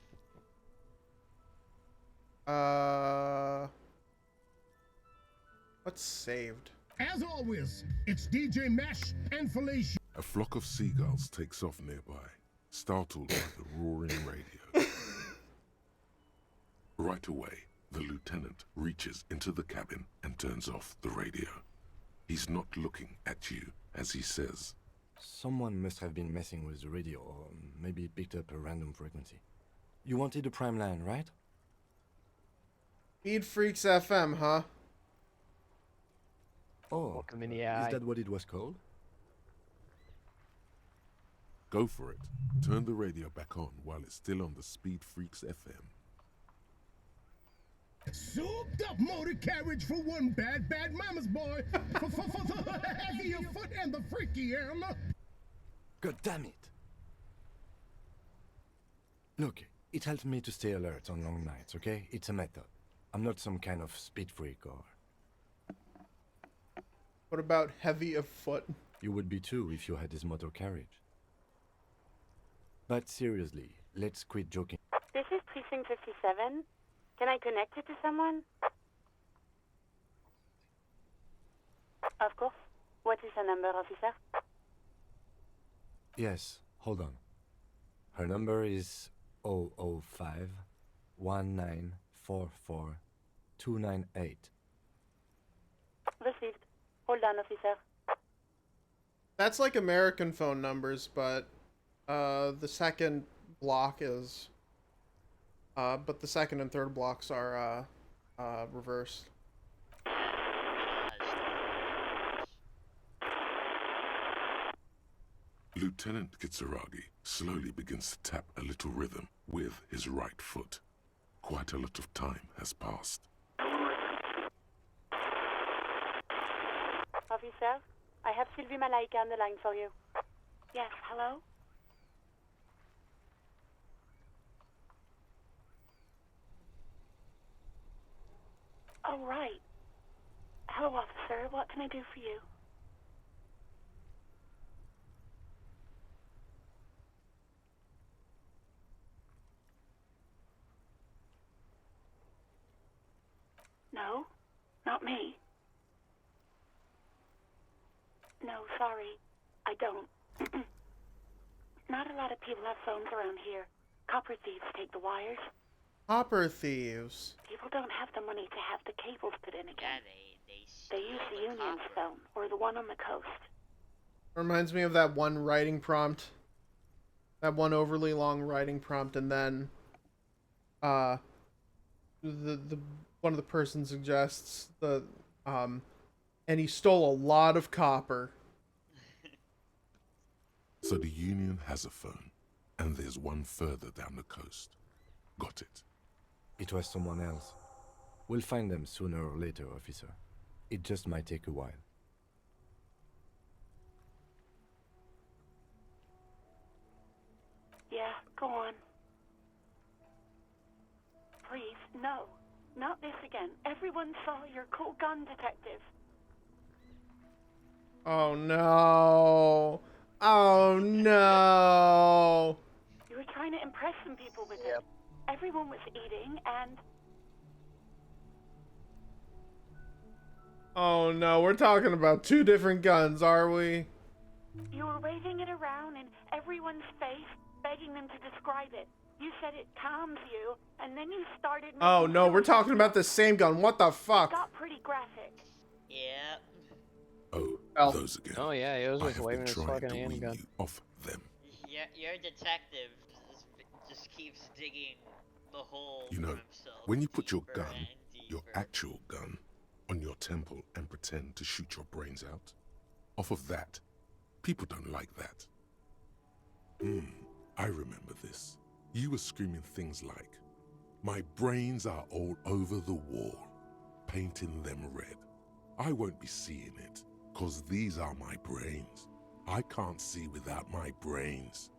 What's saved? As always, it's DJ Mesh and Felicia. A flock of seagulls takes off nearby, startled by the roaring radio. Right away, the lieutenant reaches into the cabin and turns off the radio. He's not looking at you as he says, Someone must have been messing with the radio, or maybe picked up a random frequency. You wanted the prime line, right? Feed Freaks FM, huh? Oh, Welcome in the is eye. that what it was called? go for it. Turn the radio back on while it's still on the Speed Freaks FM. Souped up motor carriage for one bad mama's boy. For the heavier foot and the freaky arm. God damn it! Look, it helps me to stay alert on long nights, okay? It's a method. I'm not some kind of speed freak or... What about heavy of foot? You would be too if you had this motor carriage. But seriously, let's quit joking. This is Precinct 57. Can I connect you to someone? Of course. What is her number, officer? Yes, hold on. Her number is 005 1944 298. Received. Hold on, officer. That's like American phone numbers, but the second block is... but the second and third blocks are reversed. Lieutenant Kitsuragi slowly begins to tap a little rhythm with his right foot. Quite a lot of time has passed. Officer, I have Sylvie Malaika on the line for you. Yes, hello? Oh, right. Hello, officer. What can I do for you? No, not me. No, sorry. I don't. Not a lot of people have phones around here. Copper thieves take the wires. Copper thieves. People don't have the money to have the cables put in again. Yeah, They use the Union's phone, or the one on the coast. Reminds me of that one writing prompt. That one overly long writing prompt, and then the one of the person suggests and he stole a lot of copper. So the Union has a phone, and there's one further down the coast. Got it. It was someone else. We'll find them sooner or later, officer. It just might take a while. Yeah, go on. Please, no. Not this again. Everyone saw your cool gun detective. Oh no. Oh no. You were trying to impress some people with it. Everyone was eating, and Oh no, we're talking about two different guns, are we? you were waving it around in everyone's face, begging them to describe it. You said it calms you, and then you started making Oh no, we're talking about the same gun. What the It fuck? got pretty graphic. Yeah. Oh, those again. Oh yeah, he was I just have waving been his trying fucking to wean handgun. you off them. Your detective just keeps digging the hole You for know, himself. when you put your deeper gun, and your deeper. actual gun, on your temple and pretend to shoot your brains out, off of that, people don't like that. I remember this. You were screaming things like, "My brains are all over the wall, painting them red. I won't be seeing it, 'cause these are my brains. I can't see without my brains."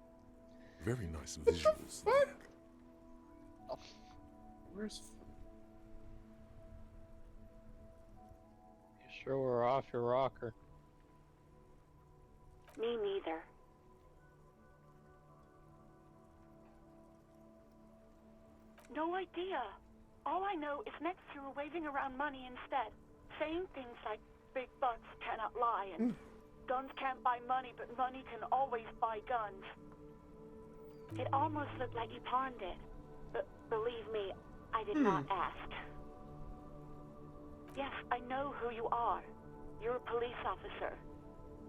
Very nice visuals there. Where's... You sure we're off your rocker? Me neither. No idea. All I know is next you were waving around money instead, saying things like big bucks cannot lie and guns can't buy money, but money can always buy guns. It almost looked like you pawned it, but believe me, I did not ask. Yes, I know who you are. You're a police officer.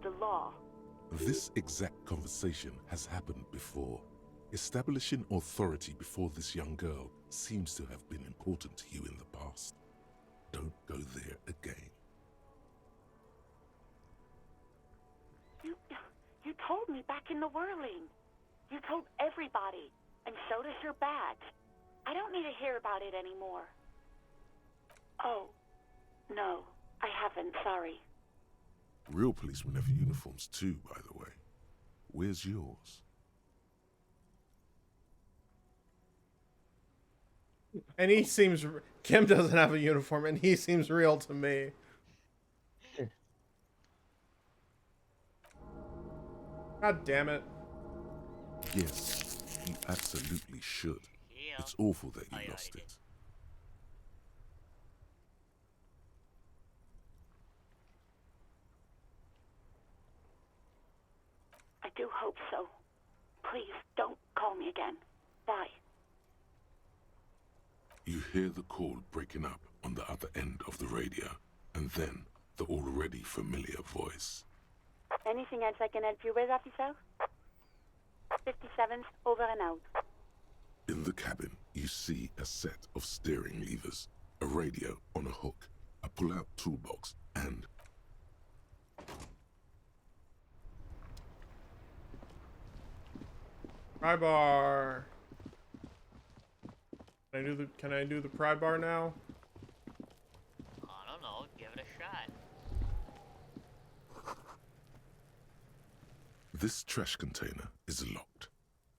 The law. This exact conversation has happened before. Establishing authority before this young girl seems to have been important to you in the past. Don't go there again. You told me back in the whirling. You told everybody, and so does your badge. I don't need to hear about it anymore. Oh, no, I haven't, sorry. Real policemen have uniforms too, by the way. Where's yours? And he seems... Kim doesn't have a uniform, and he seems real to me. God damn it. Yes, you absolutely should. It's awful that you lost it. I do hope so. Please, don't call me again. Bye. You hear the call breaking up on the other end of the radio, and then the already familiar voice. Anything else I can help you with, officer? 57's over and out. In the cabin, you see a set of steering levers, a radio on a hook, a pull-out toolbox, and... Pry bar. Can I do the pry bar now? I don't know. Give it a shot. This trash container is locked.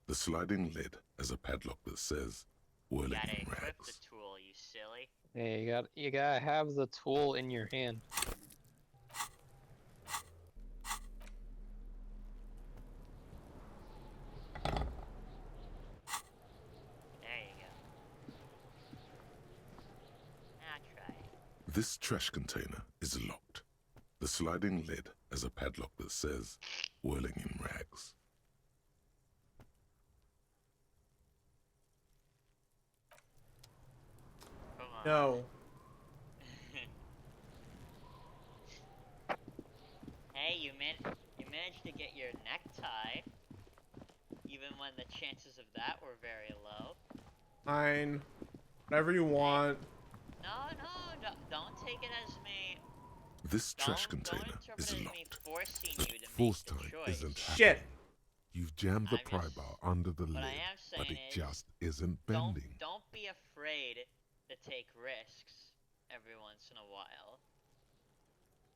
The sliding lid has a padlock that says, "Whirling Gotta in equip rags." the tool, you silly. Yeah, you gotta have the tool in your hand. There you go. Now try it. This trash container is locked. The sliding lid has a padlock that says, "Whirling in rags." No. Hey, you managed to get your necktie, even when the chances of that were very low. Fine. Whatever you want. No, don't take it as me. This trash container is locked. Forcing The you to force make the time choice. isn't Shit. happening. You've jammed the pry bar under the lid, but it just isn't bending. Don't be afraid to take risks every once in a while.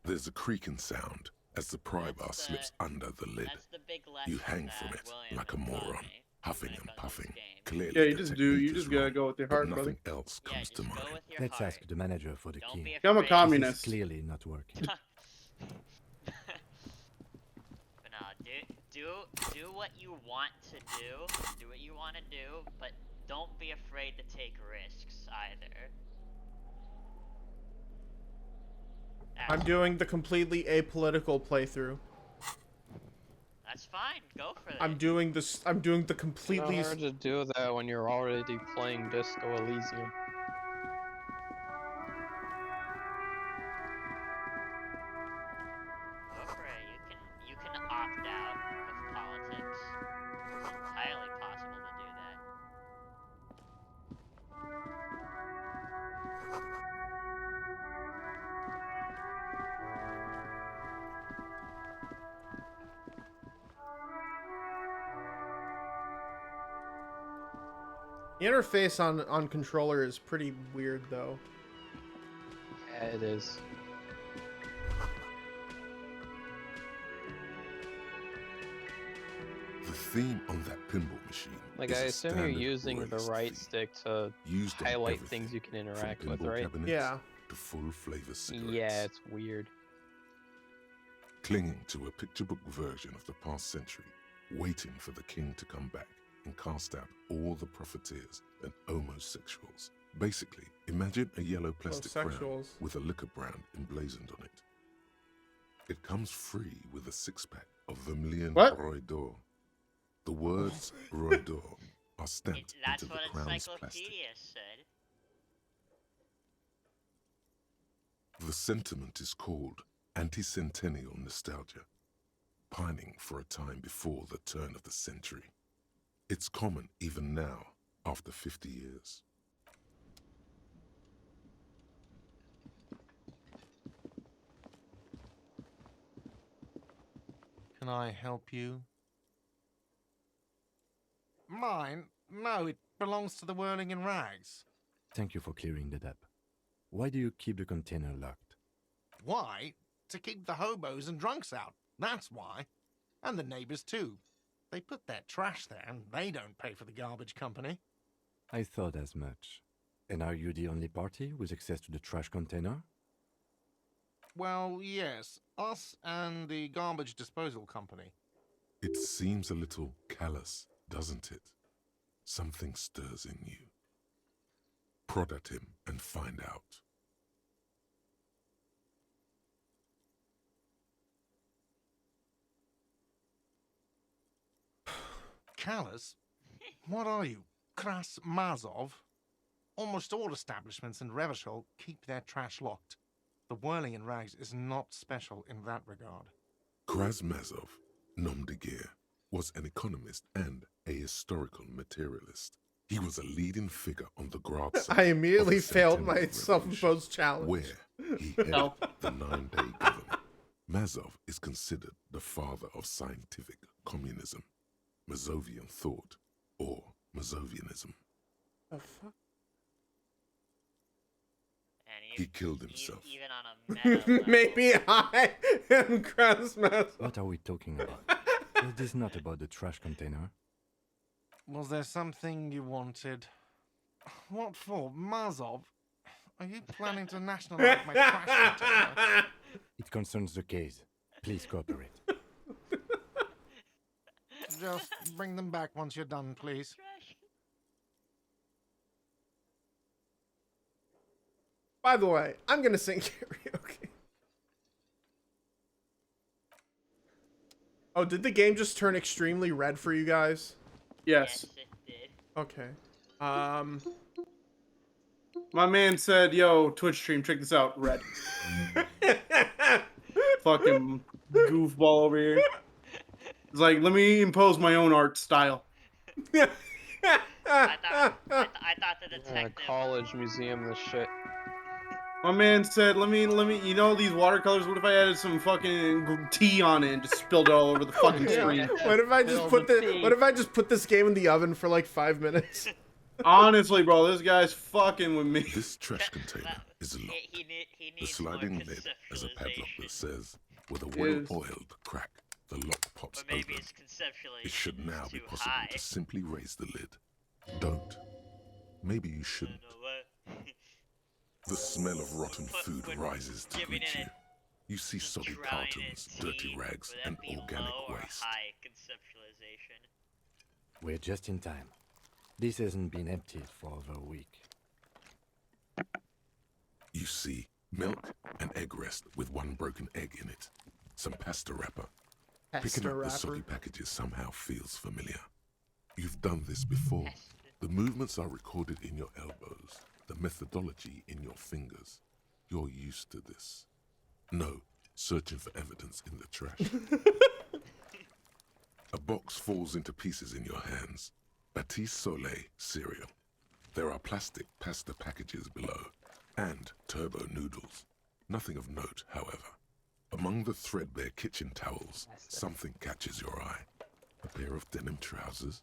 There's a creaking sound as the pry bar slips under the lid. That's the big lesson You hang that from it William like a has taught moron, me huffing when it and comes to puffing. this game. Clearly, Yeah, you the just technique is gotta wrong, go with your but heart, brother. nothing else comes to mind. Let's ask the manager for the Don't key. be I'm a afraid. communist. This is clearly not working. do what you want to do what you want to do, but don't be afraid to take risks either. I'm doing the completely apolitical playthrough. That's fine. Go for it. I'm doing this. I'm doing the completely. It's hard to do that when you're already playing Disco Elysium. Go for it. You can opt out of politics. It's entirely possible to do that. The interface on controller is pretty weird, though. Yeah, it is. The theme on that pinball machine. Like, is I a assume you're standard using the raised right theme, stick to used on highlight everything, things you can from interact with, pinball right? cabinets Yeah. to full flavor cigarettes. Yeah, it's weird. Clinging to a picture book version of the past century, waiting for the king to come back and cast out all the profiteers and homosexuals. Basically, imagine a yellow plastic crown Homosexuals. with a liquor brand emblazoned on it. It comes free with a six-pack of Vermilion What? Roy d'Or. The words Roy d'Or are stamped That's into what the crown's plastic. Encyclopedia said. The sentiment is called anti-centennial nostalgia, pining for a time before the turn of the century. It's common even now, after 50 years. Can I help you? Mine? No, it belongs to the Whirling in Rags. Thank you for clearing that up. Why do you keep the container locked? Why? To keep the hobos and drunks out. That's why. And the neighbors too. They put their trash there and they don't pay for the garbage company. I thought as much. And are you the only party with access to the trash container? Well, yes. Us and the garbage disposal company. It seems a little callous, doesn't it? Something stirs in you. Prod at him and find out. Callous? What are you? Kras Mazov? Almost all establishments in Revachol keep their trash locked. The Whirling in Rags is not special in that regard. Krasmazov, nom de guerre, was an economist and a historical materialist. He was a leading figure on the Grad side I immediately of the failed Centennial my self-imposed challenge. where he headed the 9-day government. Mazov is considered the father of scientific communism, Mazovian thought, or Mazovianism. The fuck? He killed himself. Even on a meta level. Maybe I am Krasmas. What are we talking about? Is this not about the trash container? Was there something you wanted? What for? Mazov? Are you planning to nationalize my trash container? It concerns the case. Please cooperate. Just bring them back once you're done, please. By the way, I'm gonna sing karaoke. Oh, did the game just turn extremely red for you guys? Yes. It did. Okay. My man said, yo, Twitch stream, check this out. Red. Fucking goofball over here. It's like, let me impose my own art style. I thought the detective. College museum, this shit. My man said, let me, you know these watercolors? What if I added some fucking tea on it and just spilled it all over the fucking screen? What if I just put this game in the oven for like 5 minutes? Honestly, bro, this guy's fucking with me. This trash container is locked. The sliding lid has a padlock that says, with a well-oiled crack, the lock pops Or maybe open. it's conceptually It should now be too possible high. to simply raise the lid. Don't. Maybe you shouldn't. The smell of rotten food rises to Giving greet it you. You see soggy Drown in cartons, dirty tea. rags, Would that and be organic low or waste. high conceptualization? We're just in time. This hasn't been emptied for over a week. You see milk and egg rest with one broken egg in it. Some pasta wrapper. Picking up the soggy packages somehow feels familiar. You've done this before. The movements are recorded in your elbows, the methodology in your fingers. You're used to this. No, searching for evidence in the trash. A box falls into pieces in your hands. Batiste Soleil cereal. There are plastic pasta packages below, and turbo noodles. Nothing of note, however. Among the threadbare kitchen towels, something catches your eye. A pair of denim trousers.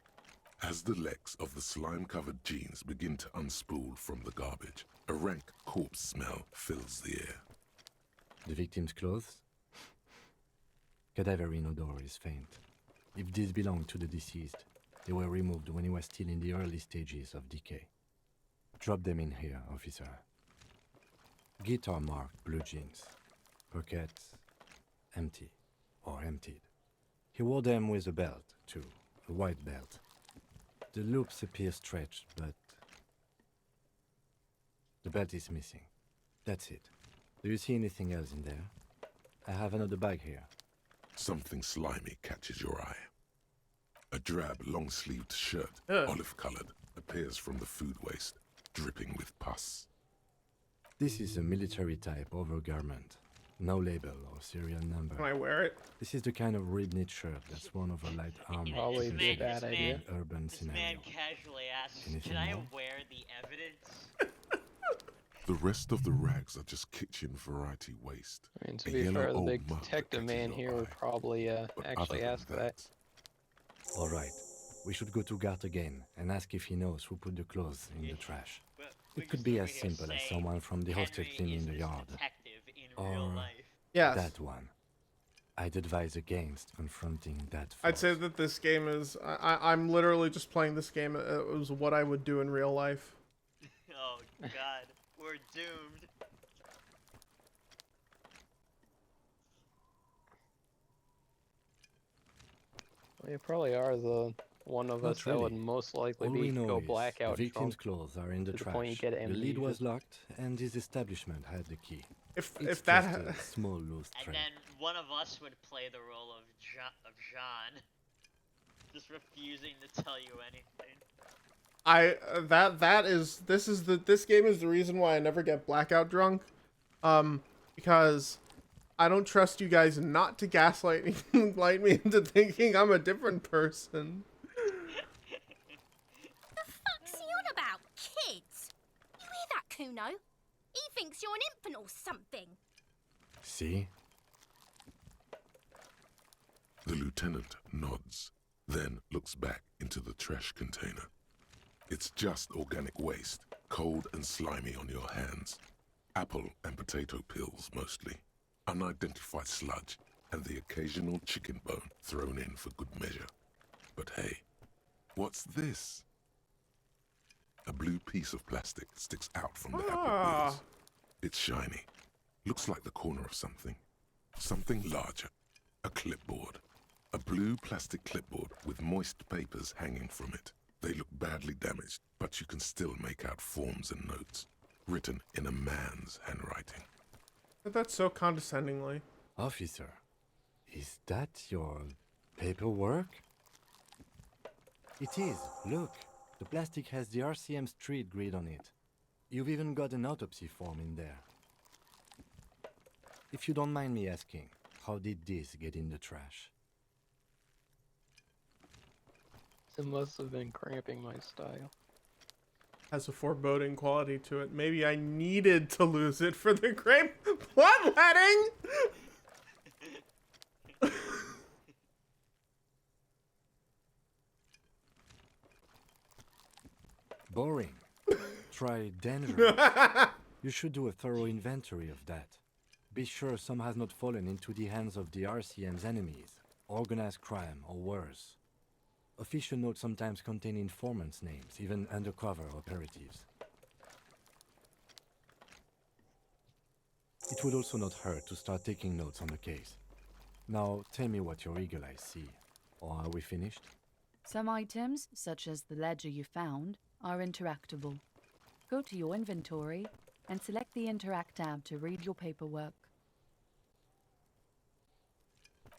As the legs of the slime-covered jeans begin to unspool from the garbage, a rank corpse smell fills the air. The victim's clothes? Cadaverine odor is faint. If these belong to the deceased, they were removed when he was still in the early stages of decay. Drop them in here, officer. Guitar-marked blue jeans. Pockets empty or emptied. He wore them with a belt, too, a white belt. The loops appear stretched, but the belt is missing. That's it. Do you see anything else in there? I have another bag here. Something slimy catches your eye. A drab, long-sleeved shirt, olive-colored, appears from the food waste, dripping with pus. This is a military-type overgarment. No label or serial number. Can I wear it? This is the kind of ribbed-knit shirt that's worn over light armor. Probably a bad idea. In urban scenario. Man casually asks, Anything can I more? wear the evidence? The rest of the rags are just kitchen variety waste. I mean, to A be yellow fair, the old big mug detective catches man your here would eye. probably But actually other ask than that. All right. We should go to Gart again and ask if he knows who put the clothes in the trash. It could be as simple as someone from the hostel cleaning the yard. Or Yes. that one. I'd advise against confronting that I'd say that this game is... I'm literally just playing this game. It was what I would do in real life. Oh god, we're doomed. Well, you probably are the one of Not us that would really. most likely All be we know go is blackout the victim's drunk clothes are in the to trash. the point you get The lead amnesia. was locked, and his establishment had the key. If It's that just a small loose And thread. then one of us would play the role of Jean. Just refusing to tell you anything. This game is the reason why I never get blackout drunk. Because I don't trust you guys not to gaslight light me into thinking I'm a different person. The fuck's he on about, kids? You hear that, Kuno? He thinks you're an infant or something. See? The lieutenant nods, then looks back into the trash container. It's just organic waste, cold and slimy on your hands. Apple and potato peels, mostly. Unidentified sludge, and the occasional chicken bone thrown in for good measure. But hey, what's this? A blue piece of plastic sticks out from the apple peels. It's shiny. Looks like the corner of something. Something larger. A clipboard. A blue plastic clipboard with moist papers hanging from it. They look badly damaged, but you can still make out forms and notes, written in a man's handwriting. That's so condescendingly. Officer, is that your paperwork? It is. Look, the plastic has the RCM street grid on it. You've even got an autopsy form in there. If you don't mind me asking, how did this get in the trash? It must have been cramping my style. Has a foreboding quality to it. Maybe I needed to lose it for the great bloodletting. Boring. Try dangerous. You should do a thorough inventory of that. Be sure some has not fallen into the hands of the RCM's enemies, organized crime or worse. Official notes sometimes contain informants' names, even undercover operatives. It would also not hurt to start taking notes on the case. Now, tell me what your eagle eyes see. Or are we finished? Some items, such as the ledger you found, are interactable. Go to your inventory and select the Interact tab to read your paperwork.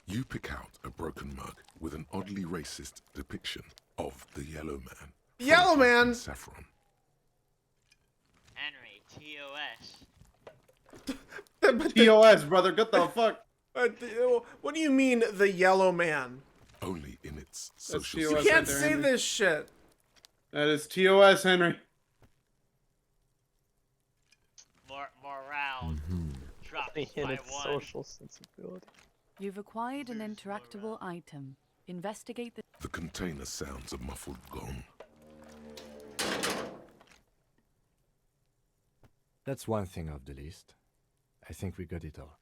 You pick out a broken mug with an oddly racist depiction of the Yellow Man. Yellow Man! In saffron. Henry, TOS. TOS, brother, get the fuck. What do you mean, the Yellow Man? Only in its That's social. You TOS can't right there, say Henry. this shit. That is TOS, Henry. Morale drops In by its 1. social sensibility. You've acquired an interactable item. Investigate the... The container sounds a muffled gong. That's one thing off the list. I think we got it all.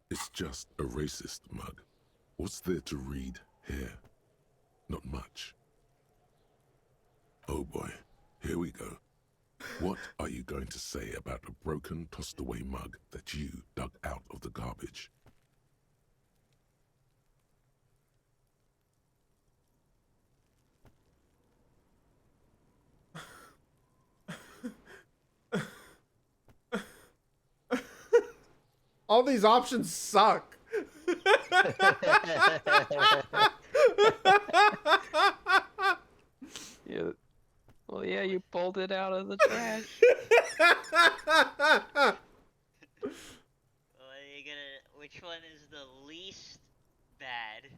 It's just a racist mug. What's there to read here? Not much. Oh boy, here we go. What are you going to say about a broken, tossed away mug that you dug out of the garbage? All these options suck. Yeah. Well, yeah, you pulled it out of the trash. Which one is the least bad?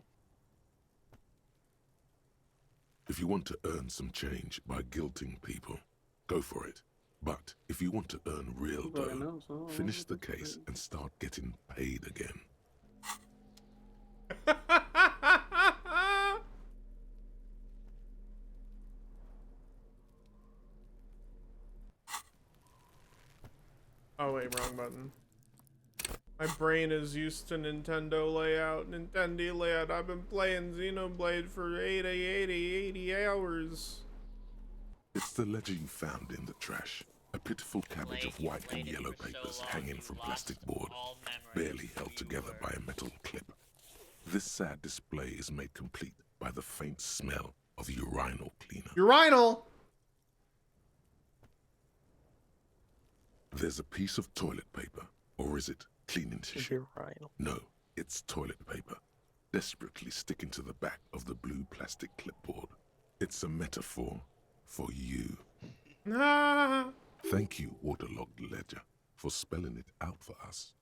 If you want to earn some change by guilting people, go for it. But if you want to earn real dough, finish the case and start getting paid again. Oh wait, wrong button. My brain is used to Nintendo layout. Nintendo layout. I've been playing Xenoblade for 80 hours. It's the ledger you found in the trash. A pitiful cabbage of white and yellow papers hanging from plastic board, barely held together by a metal clip. This sad display is made complete by the faint smell of urinal cleaner. Urinal! There's a piece of toilet paper, or is it cleaning tissue? No, it's toilet paper, desperately sticking to the back of the blue plastic clipboard. It's a metaphor for you. Thank you, waterlogged ledger, for spelling it out for us.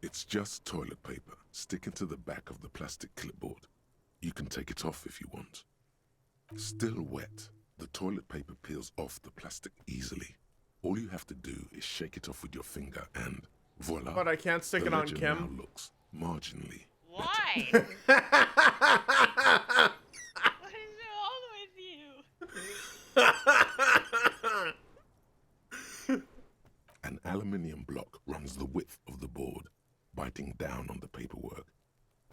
It's just toilet paper sticking to the back of the plastic clipboard. You can take it off if you want. Still wet, the toilet paper peels off the plastic easily. All you have to do is shake it off with your finger and voila. But I can't stick the it on ledger Kim. now looks marginally Why? What is wrong with you? An aluminium block runs the width of the board, biting down on the paperwork.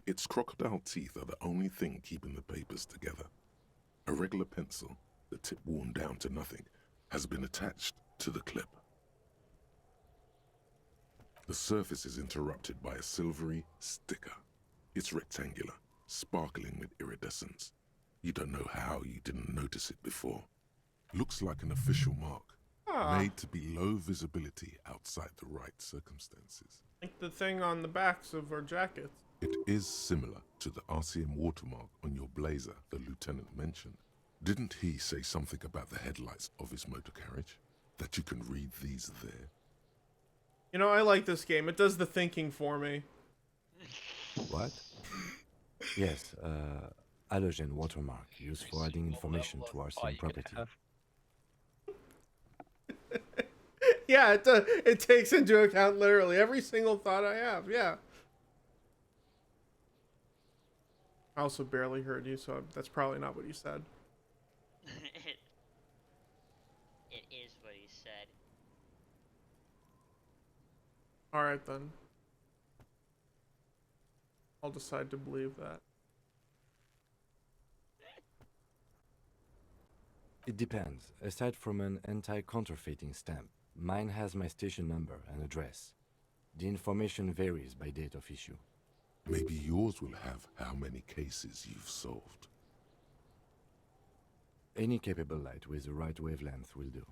Its crocodile teeth are the only thing keeping the papers together. A regular pencil, the tip worn down to nothing, has been attached to the clip. The surface is interrupted by a silvery sticker. It's rectangular, sparkling with iridescence. You don't know how you didn't notice it before. Looks like an official mark, made to be low visibility outside the right circumstances. Like the thing on the backs of our jackets. It is similar to the RCM watermark on your blazer the lieutenant mentioned. Didn't he say something about the headlights of his motor carriage? That you can read these there? You know, I like this game. It does the thinking for me. What? Yes, halogen watermark used for adding information to RCM property. Yeah, it takes into account literally every single thought I have. Yeah. I also barely heard you, so that's probably not what you said. It is what he said. All right then. I'll decide to believe that. It depends. Aside from an anti-counterfeiting stamp, mine has my station number and address. The information varies by date of issue. Maybe yours will have how many cases you've solved. Any capable light with the right wavelength will do.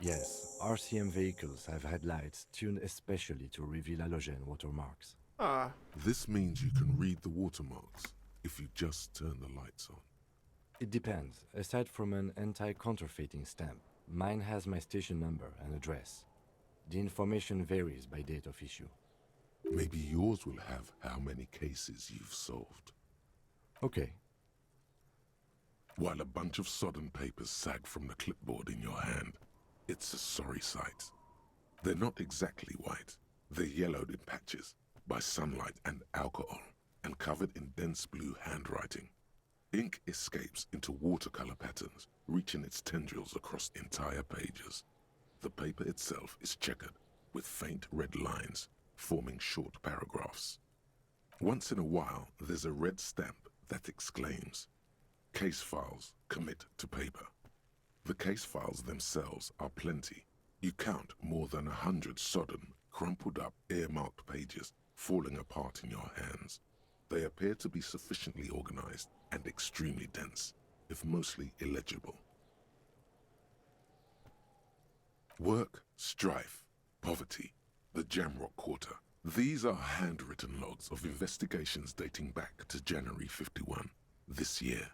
Yes, RCM vehicles have had lights tuned especially to reveal halogen watermarks. Ah. This means you can read the watermarks if you just turn the lights on. It depends. Aside from an anti-counterfeiting stamp, mine has my station number and address. The information varies by date of issue. Maybe yours will have how many cases you've solved. Okay. While a bunch of sodden papers sag from the clipboard in your hand, it's a sorry sight. They're not exactly white. They're yellowed in patches by sunlight and alcohol, and covered in dense blue handwriting. Ink escapes into watercolor patterns, reaching its tendrils across entire pages. The paper itself is checkered, with faint red lines, forming short paragraphs. Once in a while, there's a red stamp that exclaims, "Case files commit to paper." The case files themselves are plenty. You count more than 100 sodden, crumpled up, earmarked pages falling apart in your hands. They appear to be sufficiently organized and extremely dense, if mostly illegible. Work, strife, poverty, the Jamrock Quarter. These are handwritten logs of investigations dating back to January 51, this year.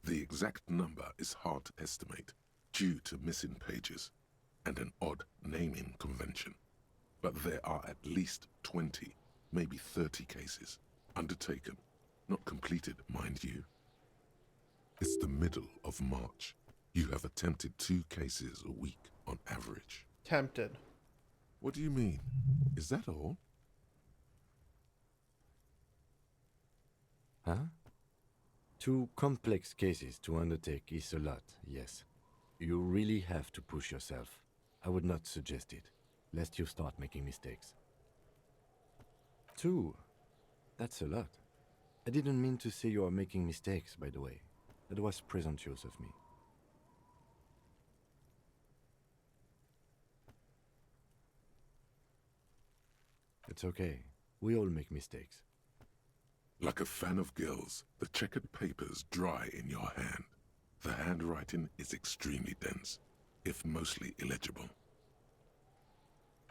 The exact number is hard to estimate, due to missing pages and an odd naming convention. But there are at least 20, maybe 30 cases, undertaken, not completed, mind you. It's the middle of March. You have attempted 2 cases a week on average. Tempted. What do you mean? Is that all? Huh? 2 complex cases to undertake is a lot, yes. You really have to push yourself. I would not suggest it, lest you start making mistakes. 2? That's a lot. I didn't mean to say you are making mistakes, by the way. That was presumptuous of me. It's okay. We all make mistakes. Like a fan of gills, the checkered papers dry in your hand. The handwriting is extremely dense, if mostly illegible.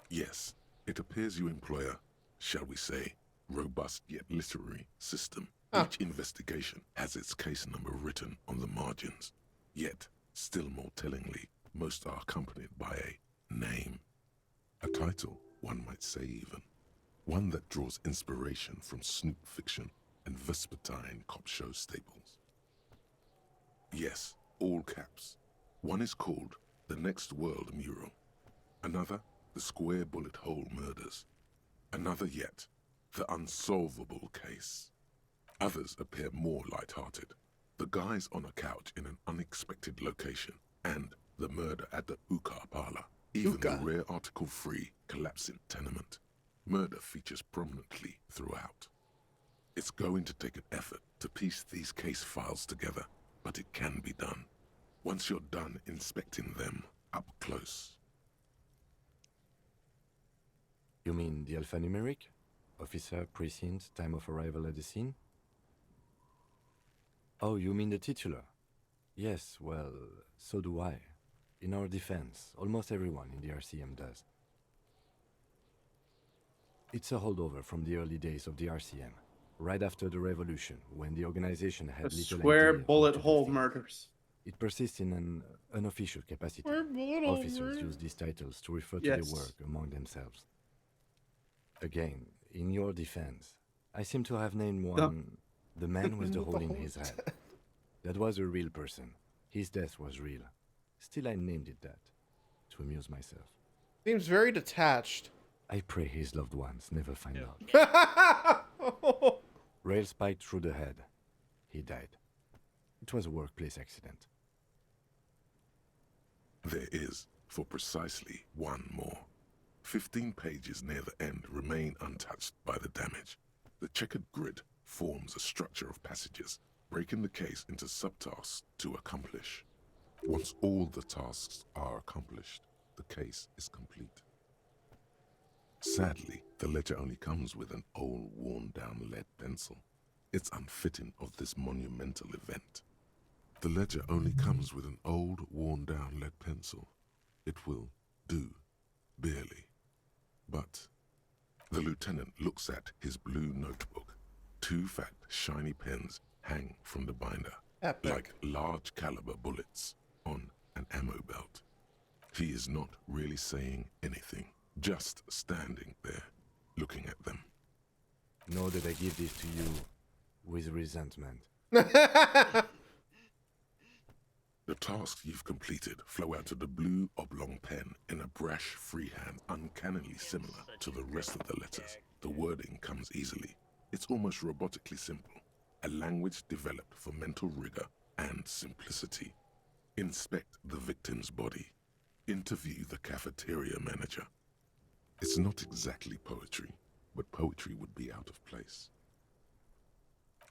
Yes, it appears you employ a, shall we say, robust yet literary system. Each investigation has its case number written on the margins. Yet, still more tellingly, most are accompanied by a name. A title, one might say even. One that draws inspiration from snoop fiction and vespertine cop show staples. Yes, all caps. One is called The Next World Mural. Another, The Square Bullet Hole Murders. Another yet, The Unsolvable Case. Others appear more light-hearted. The guys on a couch in an unexpected location, and the murder at the Uka Parlor. Even the rare article-free collapsing tenement. Murder features prominently throughout. It's going to take an effort to piece these case files together, but it can be done. Once you're done inspecting them up close. You mean the alphanumeric? Officer, precinct, time of arrival at the scene? Oh, you mean the titular? Yes, well, so do I. In our defense, almost everyone in the RCM does. It's a holdover from the early days of the RCM, right after the revolution, when the organization had The little square idea bullet how to do hole things. murders. It persists in an unofficial capacity. Square bullet hole Officers murders. use these titles to refer to Yes. their work among themselves. Again, in your defense, I seem to have named one the man with the hole in his head. That was a real person. His death was real. Still, I named it that, to amuse myself. Seems very detached. I pray his loved ones never find out. Rail spiked through the head. He died. It was a workplace accident. There is, for precisely one more. 15 pages near the end remain untouched by the damage. The checkered grid forms a structure of passages, breaking the case into subtasks to accomplish. Once all the tasks are accomplished, the case is complete. Sadly, the ledger only comes with an old, worn-down lead pencil. It's unfitting of this monumental event. The ledger only comes with an old, worn-down lead pencil. It will do, barely. But the lieutenant looks at his blue notebook. 2 fat, shiny pens hang from the binder, like large caliber bullets on an ammo belt. He is not really saying anything, just standing there, looking at them. Know that I give this to you with resentment. The tasks you've completed flow out of the blue oblong pen in a brash freehand, uncannily similar to the rest of the letters. The wording comes easily. It's almost robotically simple. A language developed for mental rigor and simplicity. Inspect the victim's body. Interview the cafeteria manager. It's not exactly poetry, but poetry would be out of place.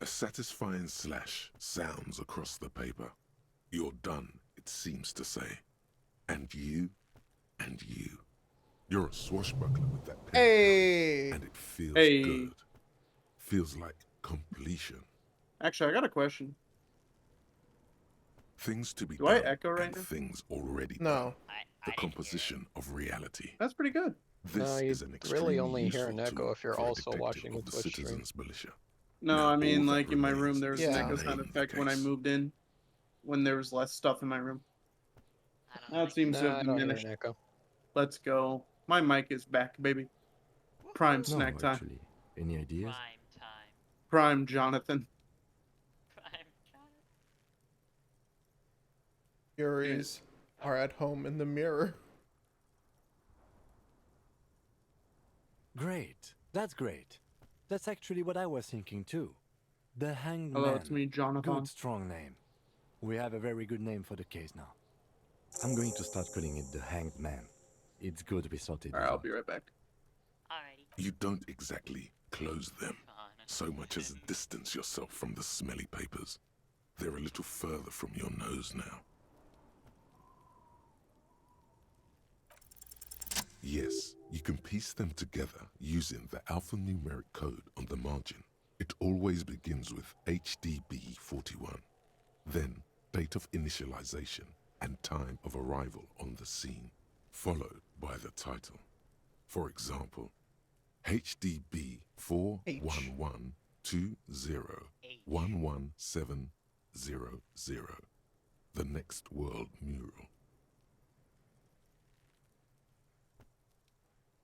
A satisfying slash sounds across the paper. You're done, it seems to say. And you, and you. You're a swashbuckler with that pen. Hey! And it feels good. Feels like completion. Actually, I got a question. Things to be Do I done echo right and now? things already No. done. The composition of reality. That's pretty good. This No, is you an really extremely only hear useful an echo tool if you're for a also detective watching a of the Twitch stream. citizens' militia. No, Now, I mean, all that like in my room, remains there was is an to echo name sound the effect when I case. moved in, when there was less stuff in my room. Now it seems to No, have I don't hear diminished. an echo. Let's go. My mic is back, baby. Prime No, snack time. actually. Any ideas? Prime Jonathan. Furies are at home in the mirror. Great. That's great. That's actually what I was thinking too. The Hanged Hello, Man. it's me, Jonathan. Good, strong name. We have a very good name for the case now. I'm going to start calling it the Hanged Man. It's good we sorted it Alright, I'll out. be right back. You don't exactly close them, so much as distance yourself from the smelly papers. They're a little further from your nose now. Yes, you can piece them together using the alphanumeric code on the margin. It always begins with HDB41, then date of initialization and time of arrival on the scene, followed by the title. For example, HDB 41120111700, the Next World Mural.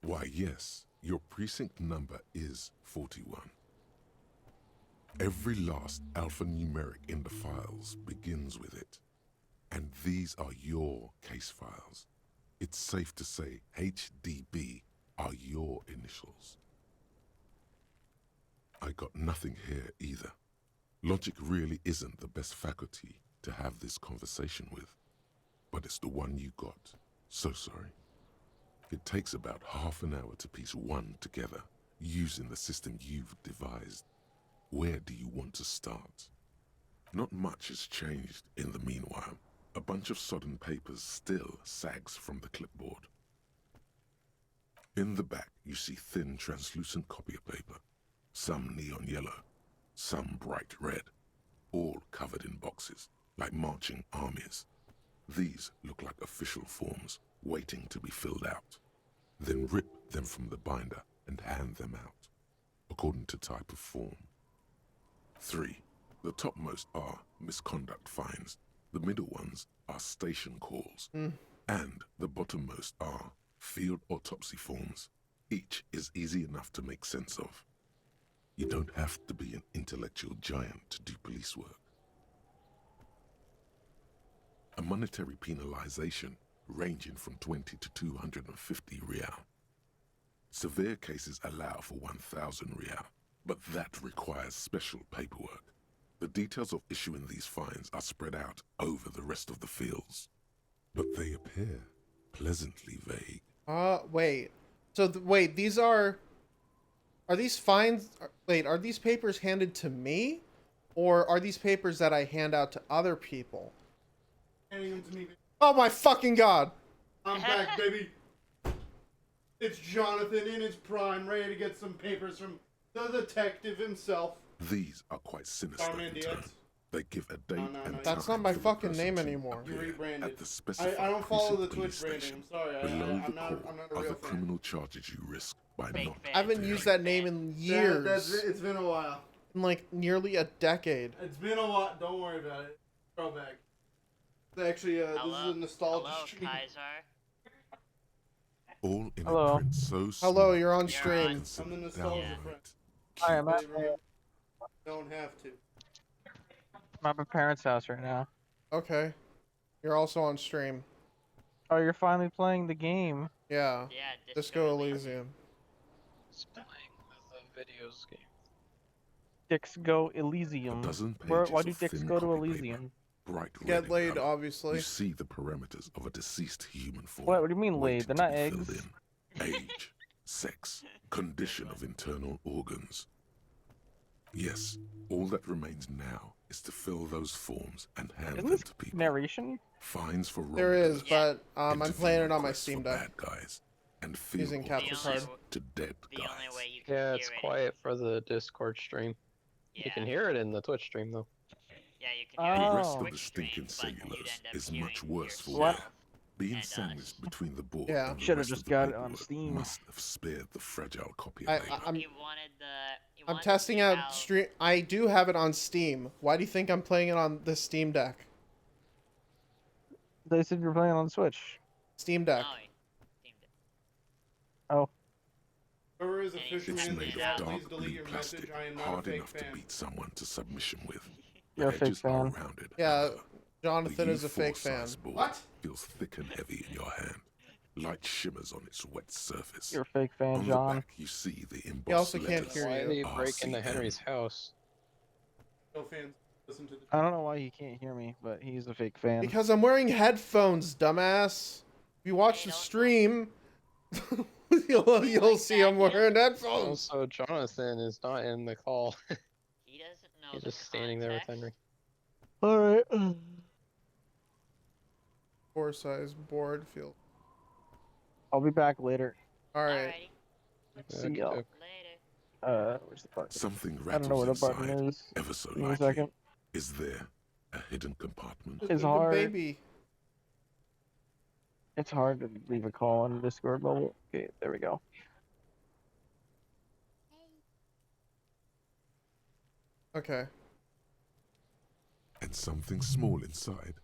Why, yes, your precinct number is 41. Every last alphanumeric in the files begins with it. And these are your case files. It's safe to say HDB are your initials. I got nothing here either. Logic really isn't the best faculty to have this conversation with, but it's the one you got. So sorry. It takes about half an hour to piece one together, using the system you've devised. Where do you want to start? Not much has changed in the meanwhile. A bunch of sodden papers still sags from the clipboard. In the back, you see thin, translucent copier paper. Some neon yellow, some bright red, all covered in boxes, like marching armies. These look like official forms, waiting to be filled out. Then rip them from the binder and hand them out, according to type of form. 3. The topmost are misconduct fines. The middle ones are station calls. And the bottommost are field autopsy forms. Each is easy enough to make sense of. You don't have to be an intellectual giant to do police work. A monetary penalization ranging from 20 to 250 real. Severe cases allow for 1,000 real, but that requires special paperwork. The details of issuing these fines are spread out over the rest of the fields, but they appear pleasantly vague. Wait. So wait, these are these fines? Wait, are these papers handed to me, or are these papers that I hand out to other people? Handing them to me. Oh my fucking god! I'm back, baby. It's Jonathan in his prime, ready to get some papers from the detective himself. These are quite sinister Starman in tone. Diaz. They give a date and time That's not my for the fucking person name to anymore. appear You rebranded. at the specified I don't follow the precinct Twitch police branding. station. I'm sorry. Below I'm the not core a are real the fan. criminal charges you risk by not. I haven't used that name in years. It's been a while. In like nearly a decade. It's been a while. Don't worry about it. Throwback. Actually, this is a nostalgia stream. All in Hello. a print so small. Hello, you're on it should stream. be considered I'm the nostalgia downright friend. Hi, I'm at, Don't have to. I'm at my parents' house right now. Okay. You're also on stream. Oh, you're finally playing the game. Yeah. Yeah, Disco Elysium. It's playing the videos game. Dicks go Elysium. dozen Why pages do of dicks thin go to copy Elysium? Bright red Get in laid, colour. obviously. You see the parameters of a deceased human form. What do you mean laid? waiting They're to not be filled eggs. in. Age, sex, condition of internal organs. Yes, all that remains now is to fill those forms and hand Isn't them this to people. narration? Fines for There is, wrongdoers, but I'm playing it on my requests Steam for Deck. bad guys, and field Using capture orders card. to dead guys. Yeah, it's quiet for the Discord stream. You can hear it in the Twitch stream though. Yeah, you The can hear it rest in of the the Twitch stinking stream, but you'd cellulose end up is hearing much worse for yourself. wear. Being sandwiched between the board Yeah. and the Should've rest just of the got it on paperwork Steam. must have spared the fragile copy I- of paper. I'm He wanted the. I'm testing out stream. I do have it on Steam. Why do you think I'm playing it on the Steam Deck? They said you're playing on Switch. Steam Deck. Oh. Whoever is officially It's in the made chat, of please dark delete blue your plastic, message. I am not a hard fake enough to fan. beat someone to submission with. You're a The fake edges are fan. rounded. Yeah, The Jonathan is a fake fan. U4-size board What? feels thick and heavy in your hand. Light shimmers on its wet surface. You're a fake fan, On John. the back, you see the embossed He also can't letters. hear Why you. did he break into RCM. Henry's house? No fans. Listen to the. I don't know why he can't hear me, but he's a fake fan. Because I'm wearing headphones, dumbass. If you watch the stream, you'll see I'm wearing headphones. Also, Jonathan is not in the call. He doesn't know He's the just standing there with context. Henry. Alright. 4-size board field. I'll be back later. Alright. See y'all. Later. Where's the button? Something I don't know rattles where the button inside, is. ever so Give me a lightly. second. Is there a hidden compartment? It's The hard. baby. It's hard to leave a call on the Discord bubble. Okay, there we go. Okay. And something small inside,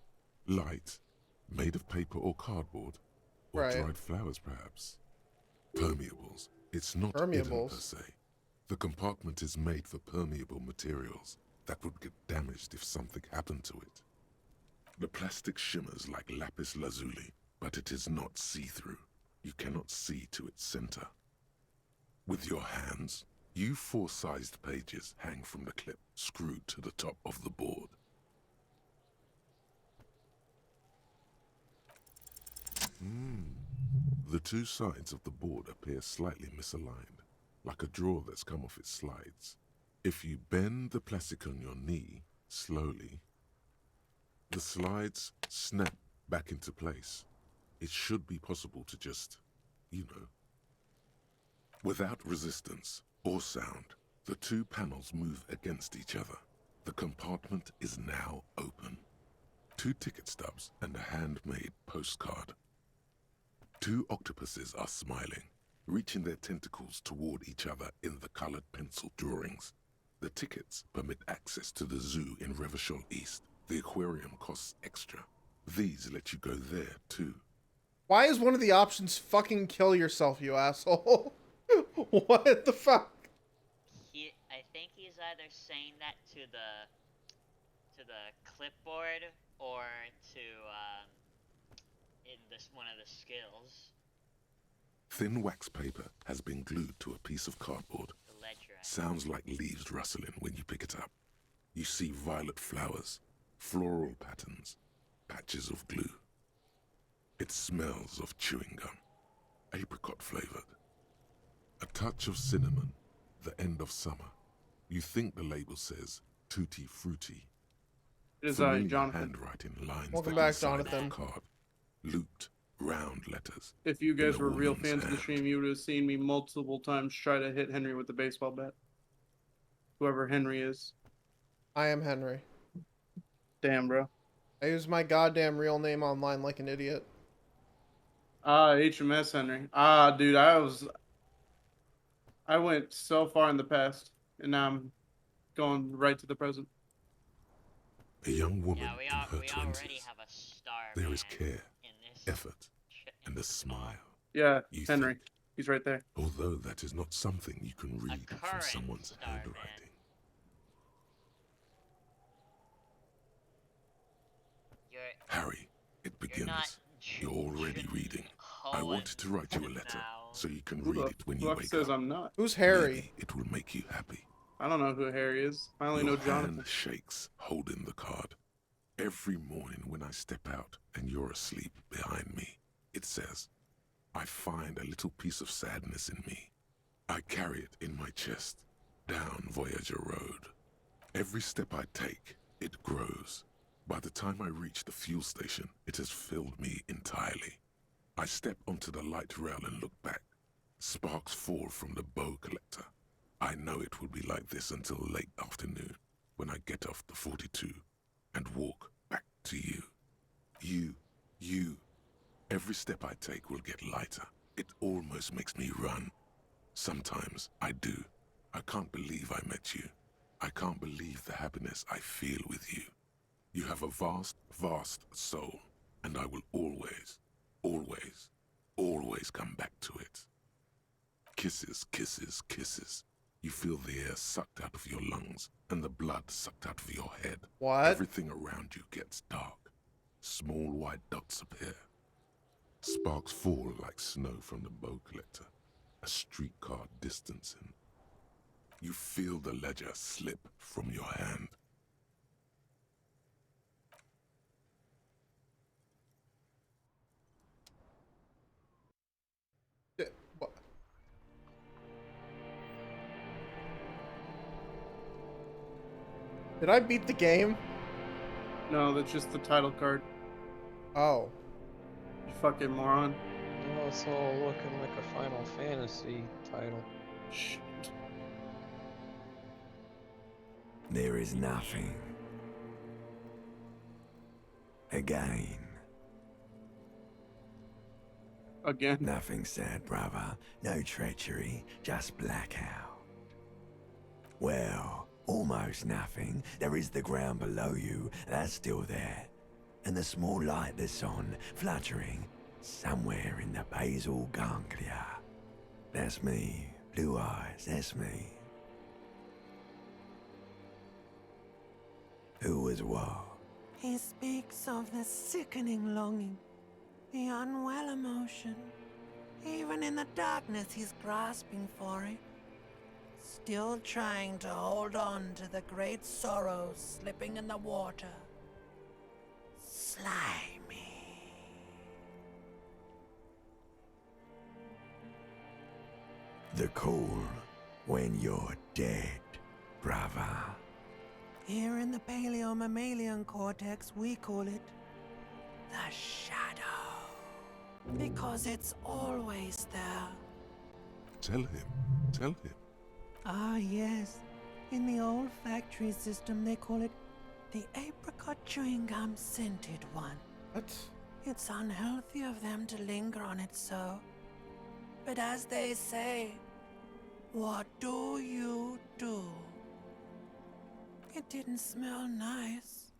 light, made of paper or cardboard, or Right. dried flowers perhaps. Permeables. It's not hidden per Permeables. se. The compartment is made for permeable materials that would get damaged if something happened to it. The plastic shimmers like lapis lazuli, but it is not see-through. You cannot see to its center. With your hands, U4-sized pages hang from the clip screwed to the top of the board. The two sides of the board appear slightly misaligned, like a drawer that's come off its slides. If you bend the plastic on your knee slowly, the slides snap back into place. It should be possible to just, without resistance or sound, the two panels move against each other. The compartment is now open. 2 ticket stubs and a handmade postcard. 2 octopuses are smiling, reaching their tentacles toward each other in the colored pencil drawings. The tickets permit access to the zoo in Revachol East. The aquarium costs extra. These let you go there, too. Why is one of the options fucking kill yourself, you asshole? What the fuck? I think he's either saying that to the clipboard or to in this one of the skills. Thin wax paper has been glued to a piece of cardboard. The ledger. Sounds like leaves rustling when you pick it up. You see violet flowers, floral patterns, patches of glue. It smells of chewing gum, apricot flavored. A touch of cinnamon, the end of summer. You think the label says tutti frutti. It is Familiar Jonathan. handwriting lines Welcome the back, inside of Jonathan. the card. Looped, round letters. If you in guys a were real woman's fans of the hand. stream, you would have seen me multiple times try to hit Henry with the baseball bat. Whoever Henry is. I am Henry. Damn, bro. I use my goddamn real name online like an idiot. HMS Henry. Dude, I went so far in the past, and now I'm going right to the present. A young woman Yeah, we in her already 20s. have a star There is man care, in this. effort, and a smile. Yeah, You Henry. think, He's right there. although that is not something you can read from current someone's star man. handwriting. Harry, it begins. You're already reading. I wanted to write you a letter so you can read it when you Fuck wake says up. I'm not. Who's Harry? Maybe it will make you happy. I don't know who Harry is. I only know Your Jonathan. hand shakes, holding the card. Every morning when I step out and you're asleep behind me, it says, I find a little piece of sadness in me. I carry it in my chest, down Voyager Road. Every step I take, it grows. By the time I reach the fuel station, it has filled me entirely. I step onto the light rail and look back. Sparks fall from the bow collector. I know it will be like this until late afternoon, when I get off the 42 and walk back to you. You. Every step I take will get lighter. It almost makes me run. Sometimes I do. I can't believe I met you. I can't believe the happiness I feel with you. You have a vast, vast soul, and I will always, always, always come back to it. Kisses, kisses, kisses. You feel the air sucked out of your lungs and the blood sucked out of your head. What? Everything around you gets dark. Small white dots appear. Sparks fall like snow from the bow collector, a streetcar distancing. You feel the ledger slip from your hand. What? Did I beat the game? No, that's just the title card. Oh. You fucking moron. No, it's all looking like a Final Fantasy title. Shh. There is nothing. Again. Again? Nothing sad, brother. No treachery, just blackout. Well, almost nothing. There is the ground below you, that's still there. And the small light that's on, fluttering, somewhere in the basal ganglia. That's me. Blue eyes, that's me. Who was what? He speaks of the sickening longing, the unwell emotion. Even in the darkness, he's grasping for it. Still trying to hold on to the great sorrows slipping in the water. Slimy. The call when you're dead, brother. Here in the paleo-mammalian cortex, we call it the shadow. Because it's always there. Tell him. Ah, yes. In the olfactory system, they call it the apricot chewing gum scented one. What? It's unhealthy of them to linger on it so. But as they say, what do you do? It didn't smell nice.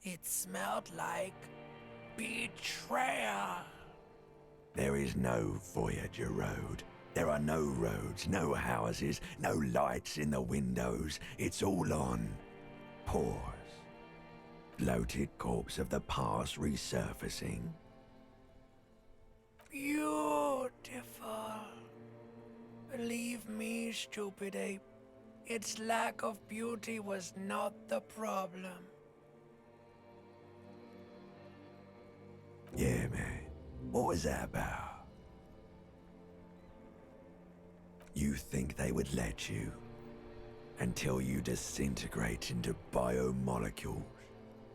It smelled like betrayal. There is no Voyager Road. There are no roads, no houses, no lights in the windows. It's all on pause. Bloated corpse of the past resurfacing. Beautiful. Believe me, stupid ape, its lack of beauty was not the problem. Yeah, man. What was that about? You think they would let you? Until you disintegrate into biomolecules?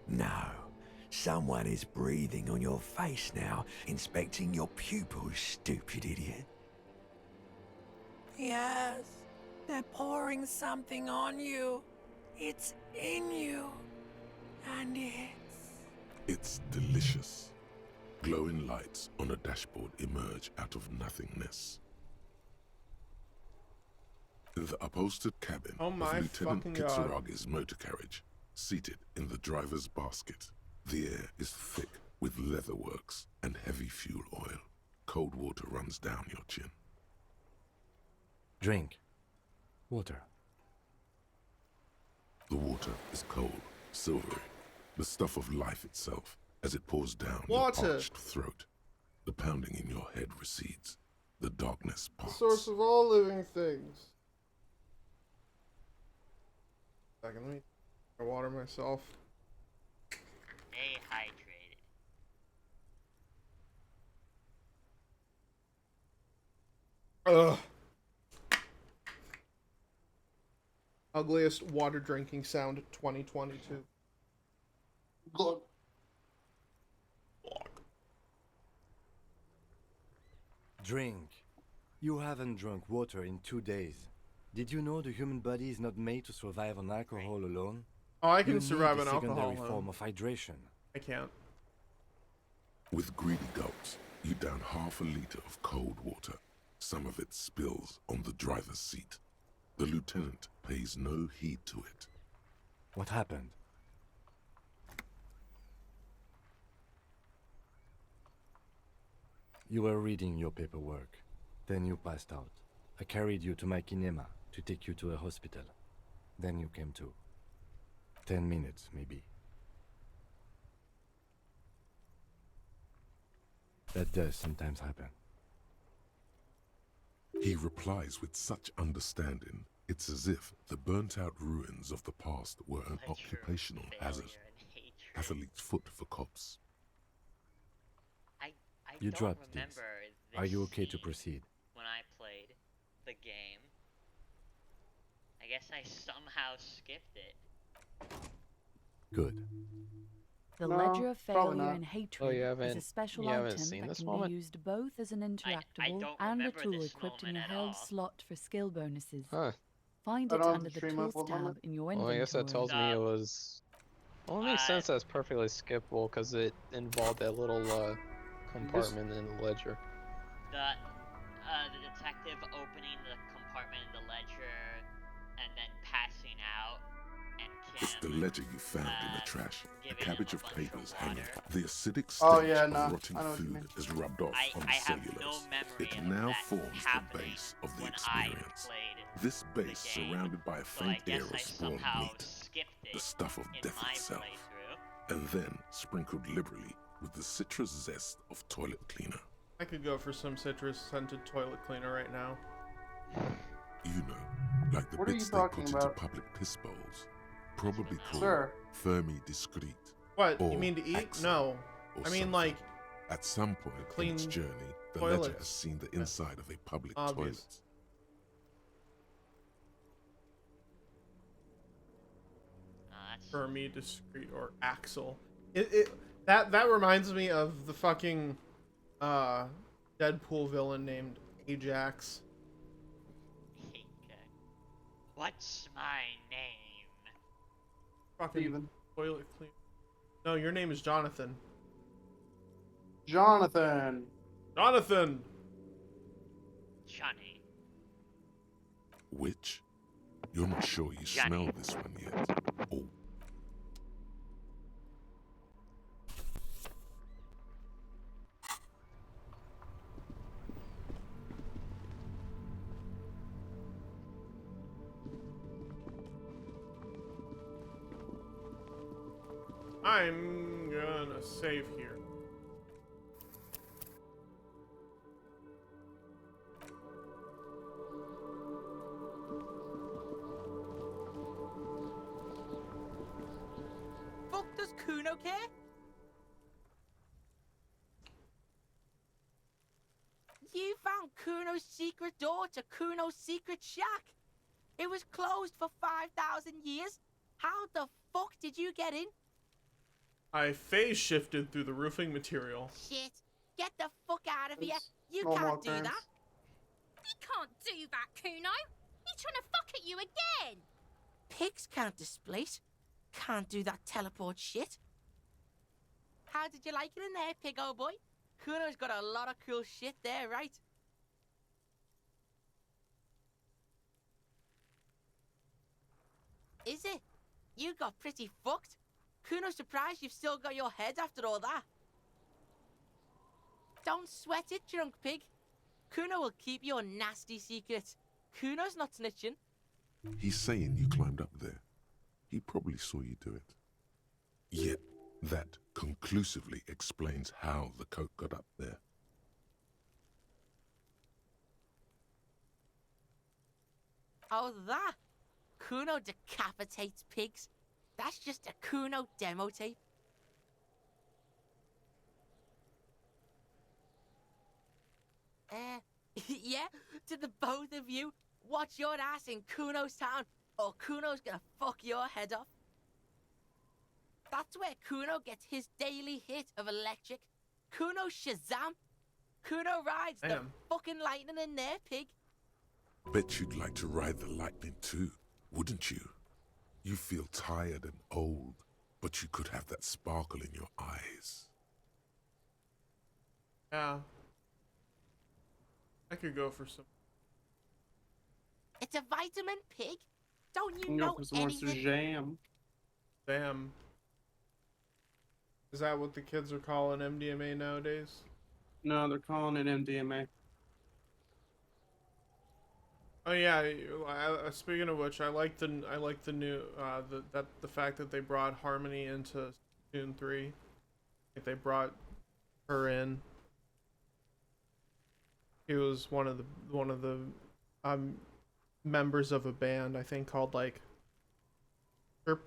No. Someone is breathing on your face now, inspecting your pupils, stupid idiot. Yes, they're pouring something on you. It's in you. And It's delicious. Glowing lights on a dashboard emerge out of nothingness. The upholstered cabin Oh my of Lieutenant fucking God. Kitsuragi's motor carriage, seated in the driver's basket. The air is thick with leatherworks and heavy fuel oil. Cold water runs down your chin. Drink. Water. The water is cold, silvery, the stuff of life itself as it pours down Water. your parched throat. The pounding in your head recedes. The darkness The parts. source of all living things. Second, let me water myself. Stay hydrated. Ugh. Ugliest water drinking sound 2022. Glug. Drink. You haven't drunk water in 2 days. Did you know the human body is not made to survive on alcohol alone? Oh, I can You survive need on a secondary alcohol. form of hydration. I can't. With greedy gulps, you down half a liter of cold water. Some of it spills on the driver's seat. The lieutenant pays no heed to it. What happened? You were reading your paperwork. Then you passed out. I carried you to my kinema to take you to a hospital. Then you came to. 10 minutes, maybe. That does sometimes happen. He replies with such understanding, it's as if the burnt-out ruins of the past were an occupational hazard. Athlete's foot for cops. I You don't dropped this. remember this Are you okay to scene proceed? when I played the game. I guess I somehow skipped it. Good. The No, Ledger of probably Failure not. and Hatred Oh, you is haven't- a special you haven't item seen that this can moment? be used both as an interactable don't and a remember tool this equipped in a moment at held all. slot for skill bonuses. Huh. Find I it don't have under to the stream up Tools one moment? tab in your Well, inventory. I guess that tells me it was... Well, it makes sense that's perfectly skippable because it involved that little compartment in the ledger. The detective opening the compartment in the ledger and then passing out, and It's the Kim ledger you found in the trash. A giving cabbage him of a bunch papers of hanging. water. The acidic Oh, stench yeah, of nah, rotting I know what you food mean. is rubbed off on the I have no cellulose. memory It of now that forms the happening base of the when I experience. played This base, the game, surrounded by a so I faint guess air I of spawned somehow meat, skipped it the stuff of in death my itself, playthrough. and then sprinkled liberally with the citrus zest of toilet cleaner. I could go for some citrus-scented toilet cleaner right now. You know, like the What are you bits they talking put into about? public piss bowls, probably called Sir. Fermi Discrete. What, or you mean to eat? Axel, No. or I mean, something. like, At some point clean in its journey, the ledger toilets. has seen the inside of a public Obvious. toilet. Fermi Discrete or Axel. That reminds me of the fucking Deadpool villain named Ajax. What's my name? Fucking Steven. toilet cleaner. No, your name is Jonathan. Jonathan. Jonathan. Johnny. Which? You're not sure you smell this one yet. Oh. I'm gonna save here. Fuck, does Kuno care? You found Kuno's secret door to Kuno's secret shack. It was closed for 5,000 years. How the fuck did you get in? I phase shifted through the roofing material. Shit. Get the fuck out of here. You normal can't do occurrence. that. He can't do that, Kuno. He's trying to fuck at you again. Pigs can't displace. Can't do that teleport shit. How did you like it in there, pig old boy? Kuno's got a lot of cool shit there, right? Is it? You got pretty fucked. Kuno's surprised you've still got your head after all that. Don't sweat it, drunk pig. Kuno will keep your nasty secrets. Kuno's not snitching. He's saying you climbed up there. He probably saw you do it. Yet, that conclusively explains how the coat got up there. Oh, that? Kuno decapitates pigs. That's just a Kuno demo tape. Yeah, to the both of you, watch your ass in Kuno's town, or Kuno's gonna fuck your head off. That's where Kuno gets his daily hit of electric. Kuno Shazam. Kuno rides the Damn. fucking lightning in there, pig. Bet you'd like to ride the lightning too, wouldn't you? You feel tired and old, but you could have that sparkle in your eyes. Yeah. I could go for some. It's a vitamin, pig. Don't you Go know for some Monster anything? Jam. Damn. Is that what the kids are calling MDMA nowadays? No, they're calling it MDMA. Oh yeah. Speaking of which, I like the new the fact that they brought Harmony into Dune 3. Like they brought her in. He was one of the members of a band, I think, called like Chirpy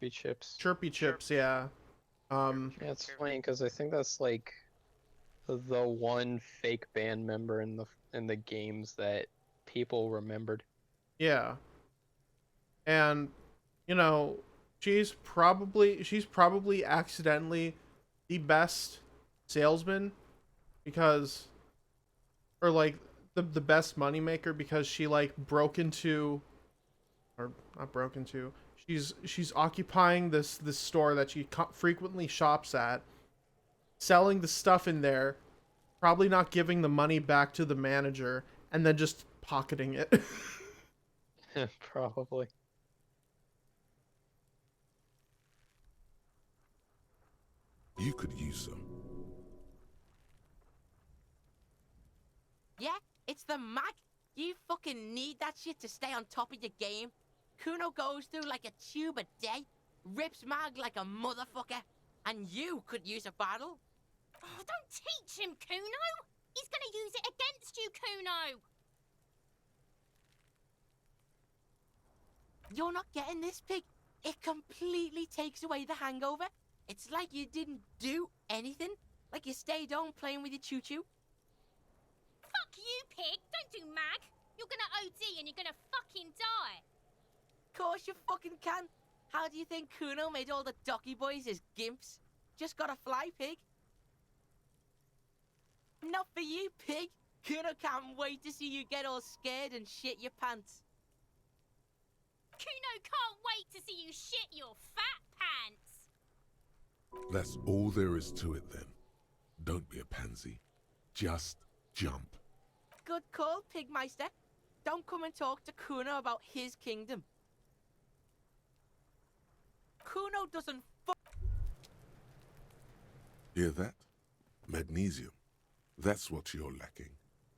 Chips. Chirpy Chips, yeah. Yeah, it's funny because I think that's like the one fake band member in the games that people remembered. Yeah. And you know, she's probably accidentally the best salesman because, or like the best moneymaker because she like broke into, or not broke into, she's occupying this store that she frequently shops at, selling the stuff in there, probably not giving the money back to the manager, and then just pocketing it. Probably. You could use some. Yeah, it's the mag. You fucking need that shit to stay on top of your game. Kuno goes through like a tube a day, rips mag like a motherfucker, and you could use a bottle. Oh, don't teach him, Kuno. He's gonna use it against you, Kuno. You're not getting this, pig. It completely takes away the hangover. It's like you didn't do anything. Like you stayed home playing with your choo-choo. Fuck you, pig. Don't do mag. You're gonna OD and you're gonna fucking die. Course you fucking can. How do you think Kuno made all the docky boys his gimps? Just gotta fly, pig. Not for you, pig. Kuno can't wait to see you get all scared and shit your pants. Kuno can't wait to see you shit your fat pants. That's all there is to it then. Don't be a pansy. Just jump. Good call, Pigmeister. Don't come and talk to Kuno about his kingdom. Kuno doesn't Hear that? Magnesium. That's what you're lacking.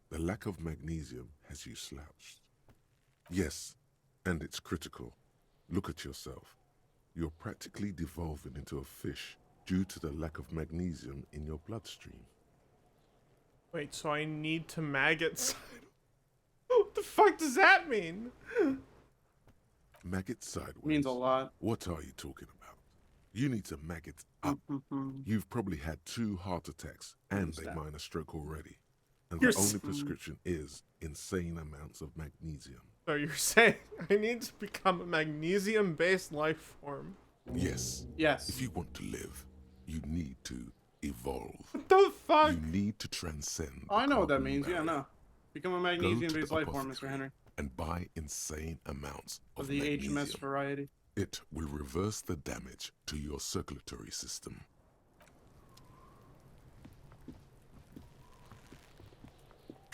The lack of magnesium has you slouched. Yes, and it's critical. Look at yourself. You're practically devolving into a fish due to the lack of magnesium in your bloodstream. Wait, so I need to maggot side? What the fuck does that mean? Maggot sideways. Means a lot. What are you talking about? You need to mag it up. You've probably had 2 heart attacks and a minor stroke already. And the only prescription is insane amounts of magnesium. So you're saying I need to become a magnesium-based life form? Yes. Yes. If you want to live, you need to evolve. What the fuck? You need to transcend. Oh, I know what that carbon means. Yeah, barrier. no. Become a Go magnesium-based to the life form, Mr. apothecary Henry. and buy insane amounts Of of the magnesium. HMS variety. It will reverse the damage to your circulatory system.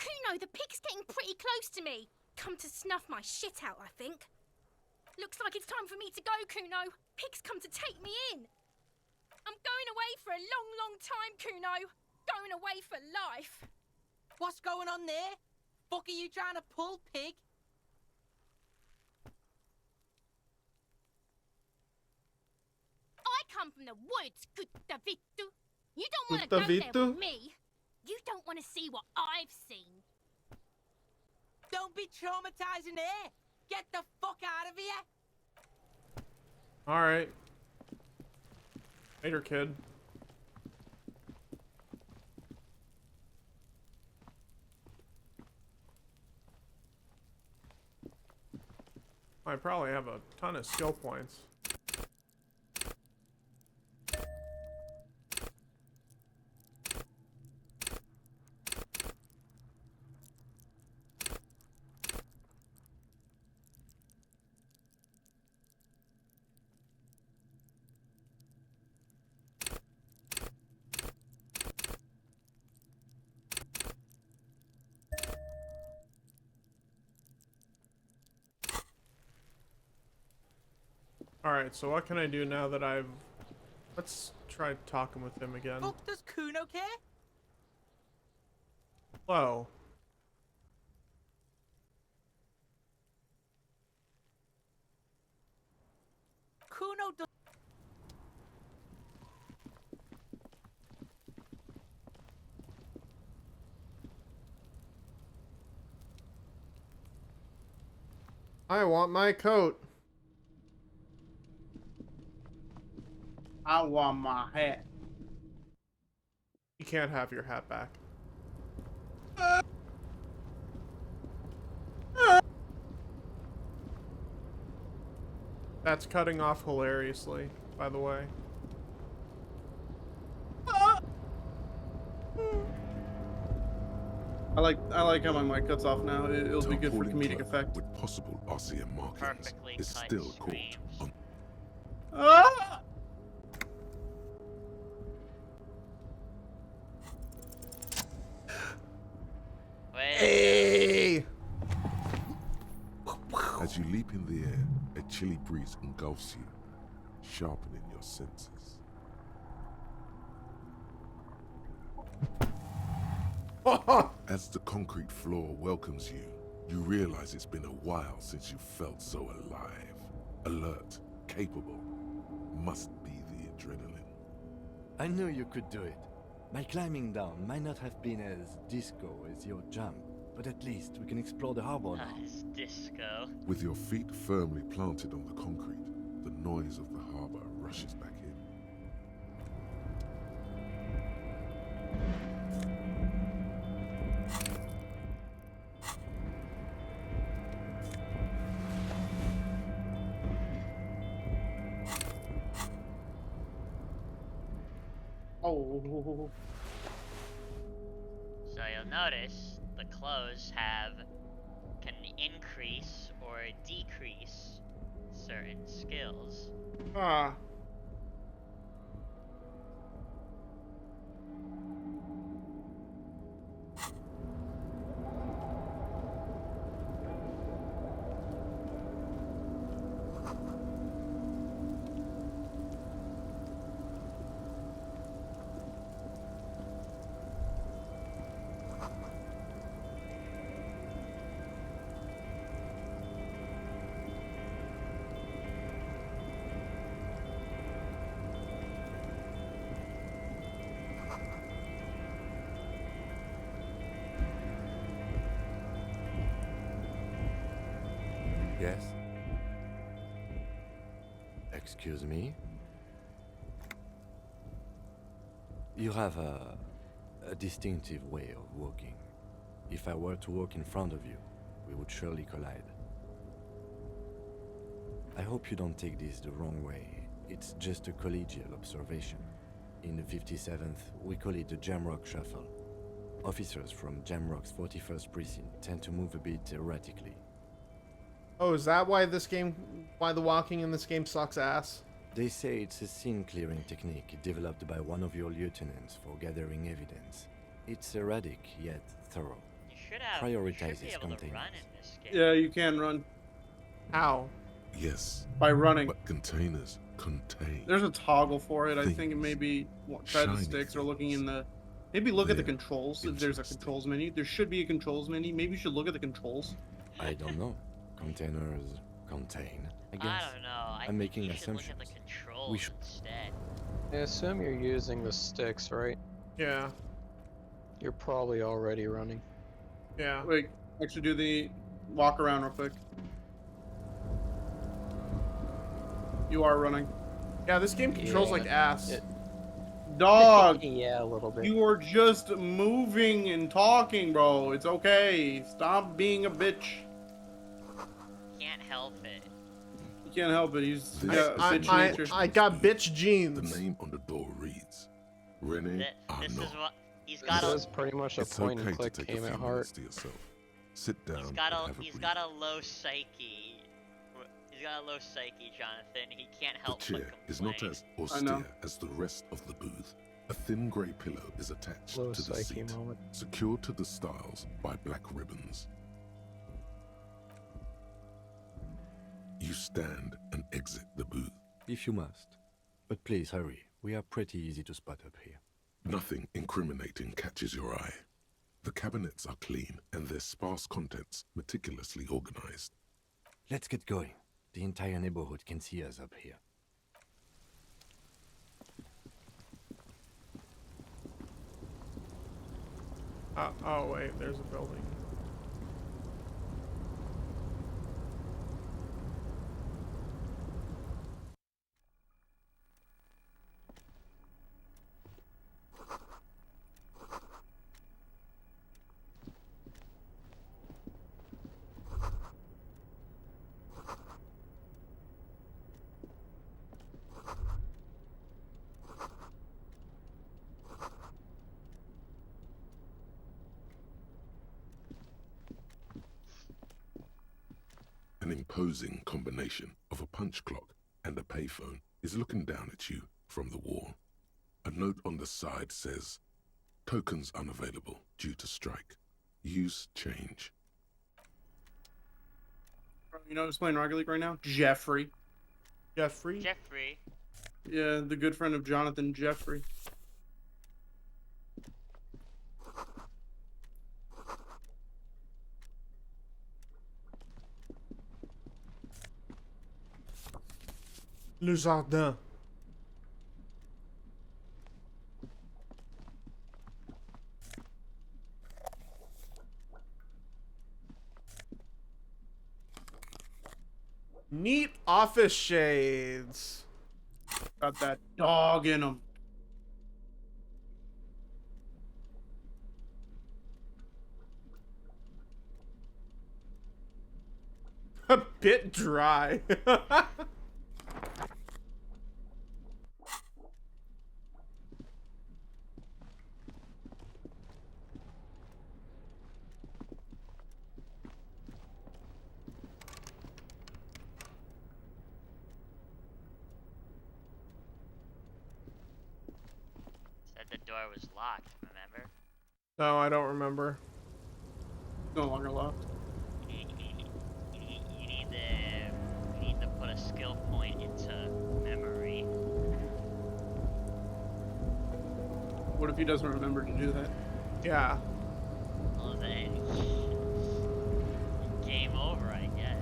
Kuno, the pig's getting pretty close to me. Come to snuff my shit out, I think. Looks like it's time for me to go, Kuno. Pig's come to take me in. I'm going away for a long, long time, Kuno. Going away for life. What's going on there? Fuck are you trying to pull, pig? I come from the woods, Guttavitu. You don't want to go there with me. You don't want to see what I've seen. Don't be traumatizing here. Get the fuck out of here. Alright. Later, kid. I probably have a ton of skill points. Alright, so what can I do now that I've... Let's try talking with him again. Fuck does Kuno care? Hello. Kuno does... I want my coat. I want my hat. You can't have your hat back. That's cutting off hilariously, by the way. I like how my mic cuts off now. It'll be good for comedic effect. With possible RCM markings is still caught on. Ah! Hey! As you leap in the air, a chilly breeze engulfs you, sharpening your senses. As the concrete floor welcomes you, you realize it's been a while since you felt so alive, alert, capable. Must be the adrenaline. I knew you could do it. My climbing down might not have been as disco as your jump, but at least we can explore the harbor now. It's disco. With your feet firmly planted on the concrete, the noise of the harbor rushes back in. Oh. So you'll notice the clothes can increase or decrease certain skills. Ah. Yes? Excuse me? You have a distinctive way of walking. If I were to walk in front of you, we would surely collide. I hope you don't take this the wrong way. It's just a collegial observation. In the 57th, we call it the Jamrock Shuffle. Officers from Jamrock's 41st Precinct tend to move a bit erratically. Oh, is that why why the walking in this game sucks ass? They say it's a scene-clearing technique developed by one of your lieutenants for gathering evidence. It's erratic, yet thorough. Prioritizes containers. Yeah, you can run. How? Yes. By running. But containers contain. There's a toggle for it. I think it things. may be try the Shiny sticks or looking in the. Maybe look at the controls if there's a controls menu. There should be a controls menu. Maybe you should look at the controls. I don't know. Containers contain, I guess. I don't know. I'm making think you should assumptions. look at the controls instead. I assume you're using the sticks, right? Yeah. You're probably already running. Yeah. Wait, actually do the walk around real quick. You are running. Yeah, this game controls like ass. Dog! Yeah, a little bit. You are just moving and talking, bro. It's okay. Stop being a bitch. Can't help it. You can't help it. He's I got bitch jeans. The name on the door reads, Rene This is Arnaud. what he's This got. is pretty much a It's point okay and click to take game a at few heart. minutes to yourself. Sit down. He's got and a have he's breathe. got a low psyche. He's got a low psyche, Jonathan. He can't The help chair but is complain. not as austere as the rest of the booth. A thin grey pillow is attached Low to the psyche seat, moment. secured to the stiles by black ribbons. You stand and exit the booth. If you must. But please hurry. We are pretty easy to spot up here. Nothing incriminating catches your eye. The cabinets are clean and their sparse contents meticulously organized. Let's get going. The entire neighborhood can see us up here. Oh wait, there's a building. An imposing combination of a punch clock and a payphone is looking down at you from the wall. A note on the side says, tokens unavailable due to strike. Use change. You know who's playing Rocket League right now? Jeffrey. Jeffrey? Yeah, the good friend of Jonathan, Jeffrey. Le jardin. Neat office shades. Got that dog in them. A bit dry. Said the door was locked, remember? No, I don't remember. No longer locked. You need to put a skill point into memory. What if he doesn't remember to do that? Yeah. Well then, game over, I guess.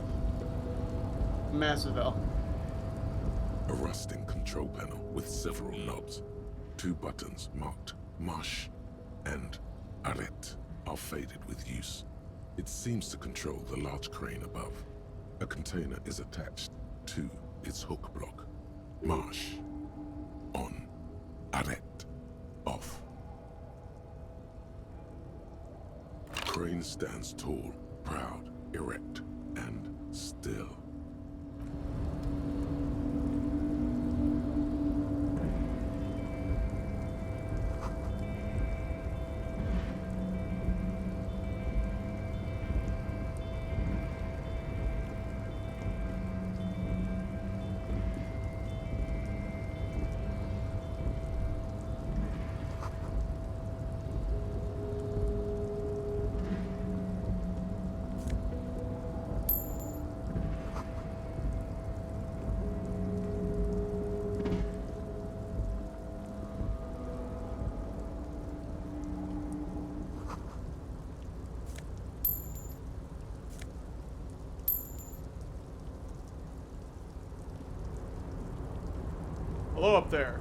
Massive L. A rusting control panel with several knobs. 2 buttons marked Marche and Arrête are faded with use. It seems to control the large crane above. A container is attached to its hook block. Marche. On. Arrête. Off. stands tall, proud, erect, and still. Hello up there.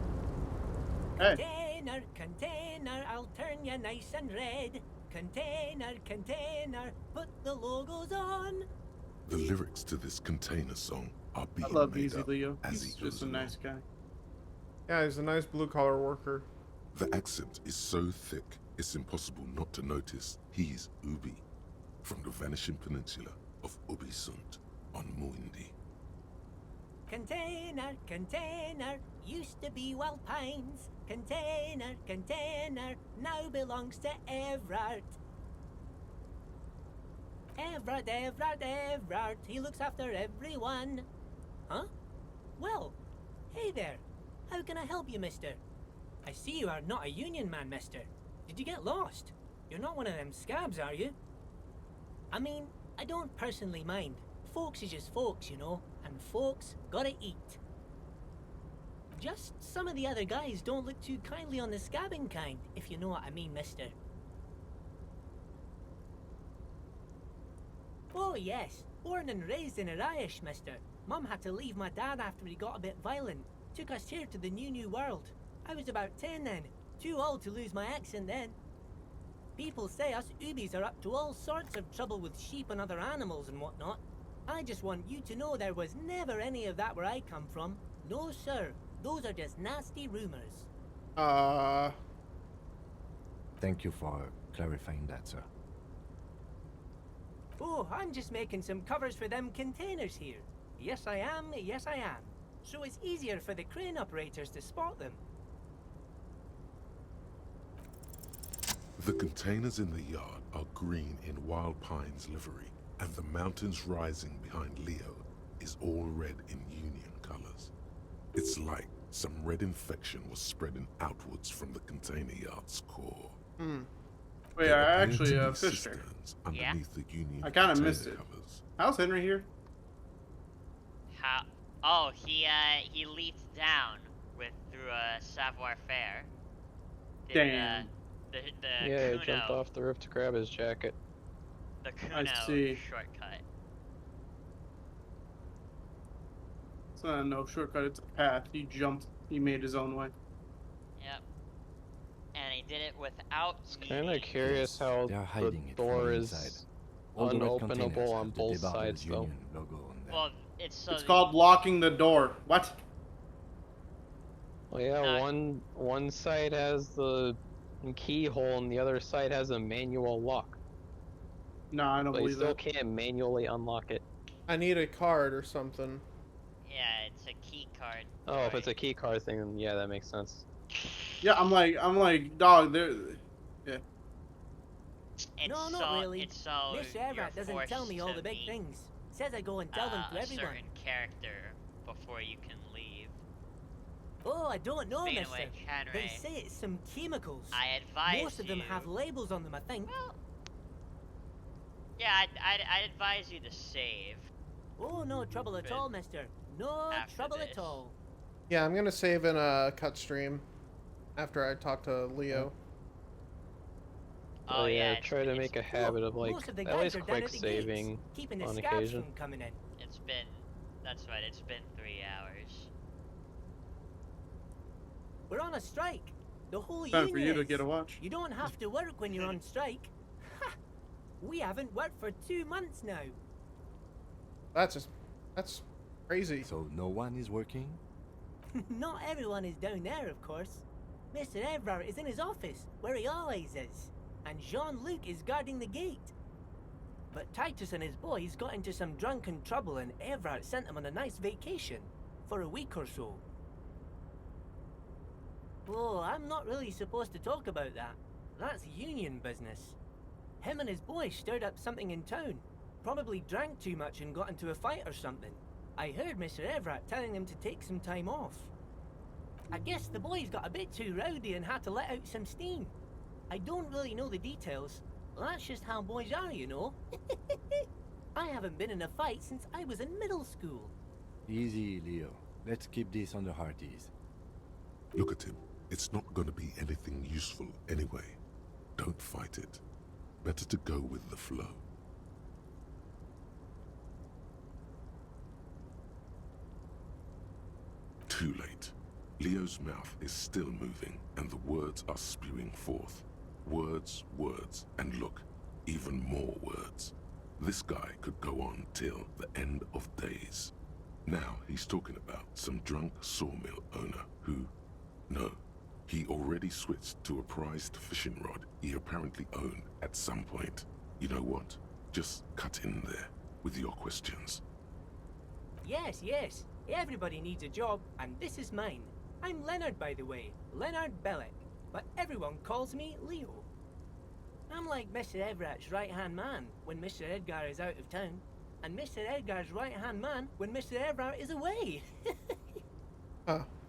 Hey. Container, container, I'll turn you nice and red. Container, container, put the logos on. The lyrics to this container song are I being love made Easy up Leo. as He's he goes just a along. nice guy. Yeah, he's a nice blue-collar worker. The accent is so thick, it's impossible not to notice he's Ubi, from the vanishing peninsula of Ubisunt on Muindi. Container, container, used to be Wild Pines. Container, container, now belongs to Everard. Everard, Everard, Everard, he looks after everyone. Huh? Well, hey there. How can I help you, mister? I see you are not a union man, mister. Did you get lost? You're not one of them scabs, are you? I mean, I don't personally mind. Folks is just folks, you know, and folks gotta eat. Just some of the other guys don't look too kindly on the scabbing kind, if you know what I mean, mister. Oh yes, born and raised in Irish, mister. Mum had to leave my dad after he got a bit violent. Took us here to the new world. I was about 10 then, too old to lose my accent then. People say us Ubis are up to all sorts of trouble with sheep and other animals and whatnot. I just want you to know there was never any of that where I come from. No, sir. Those are just nasty rumors. Thank you for clarifying that, sir. Oh, I'm just making some covers for them containers here. Yes, I am. Yes, I am. So it's easier for the crane operators to spot them. The containers in the yard are green in Wild Pine's livery, and the mountains rising behind Leo is all red in Union colors. It's like some red infection was spreading outwards from the container yard's core. Wait, There I appear actually to be fished her. cisterns underneath the Union I kind of container missed it. covers. How's Henry here? How? Oh, he leaped down through a savoir faire. Damn. The Yeah, Kuno, he jumped off the roof to grab his jacket. the I Kuno see. shortcut. It's not no shortcut, it's a path. He jumped, he made his own way. Yep. And he did it without Kind of needing- curious how They are the hiding it from door the is inside. All the red containers unopenable on have the both Debarters sides, though. Union logo on them. Well, it's so It's that called locking the door. What? Well, yeah, one side has the keyhole and the other side has a manual lock. No, I don't But you believe still that. can't manually unlock it. I need a card or something. Yeah, it's a key card. Oh, if it's a key card thing, then yeah, that makes sense. Yeah, I'm like, dog, there. Yeah. It's No, so, not really. It's so Miss you're Everett doesn't tell forced me all to the big meet, things. Says I go and tell them to a everyone. certain character before you can leave. Oh, I don't know, Speaking of mister. which, Henry, They say it's some chemicals. I advise Most of them you- have labels on them, I think. Yeah, I'd advise you to save. Oh, no trouble at all, mister. No After trouble this. at all. Yeah, I'm gonna save in a cut stream after I talk to Leo. Oh yeah, it's- try to make a habit of like Most of the at guys least are down quick at the saving gates, keeping the on scabs occasion. from coming in. It's been, that's right, it's been 3 hours. We're on a strike. The whole Time union for you to is. get a watch. You don't have to work when you're on strike. Ha! We haven't worked for 2 months now. That's crazy. So no one is working? Not everyone is down there, of course. Mr. Everard is in his office, where he always is. And Jean-Luc is guarding the gate. But Titus and his boys got into some drunken trouble and Everett sent them on a nice vacation. For a week or so. Oh, I'm not really supposed to talk about that. That's union business. Him and his boys stirred up something in town. Probably drank too much and got into a fight or something. I heard Mr. Everett telling them to take some time off. I guess the boys got a bit too rowdy and had to let out some steam. I don't really know the details. That's just how boys are, you know. I haven't been in a fight since I was in middle school. Easy, Leo. Let's keep this on the hearties. Look at him. It's not going to be anything useful anyway. Don't fight it. Better to go with the flow. Too late. Leo's mouth is still moving, and the words are spewing forth. Words, words, and look, even more words. This guy could go on till the end of days. Now he's talking about some drunk sawmill owner who... No, he already switched to a prized fishing rod he apparently owned at some point. You know what? Just cut in there with your questions. Yes, yes. Everybody needs a job, and this is mine. I'm Leonard, by the way. Leonard Bellick. But everyone calls me Leo. I'm like Mr. Everett's right-hand man when Mr. Edgar is out of town, and Mr. Edgar's right-hand man when Mr. Everett is away.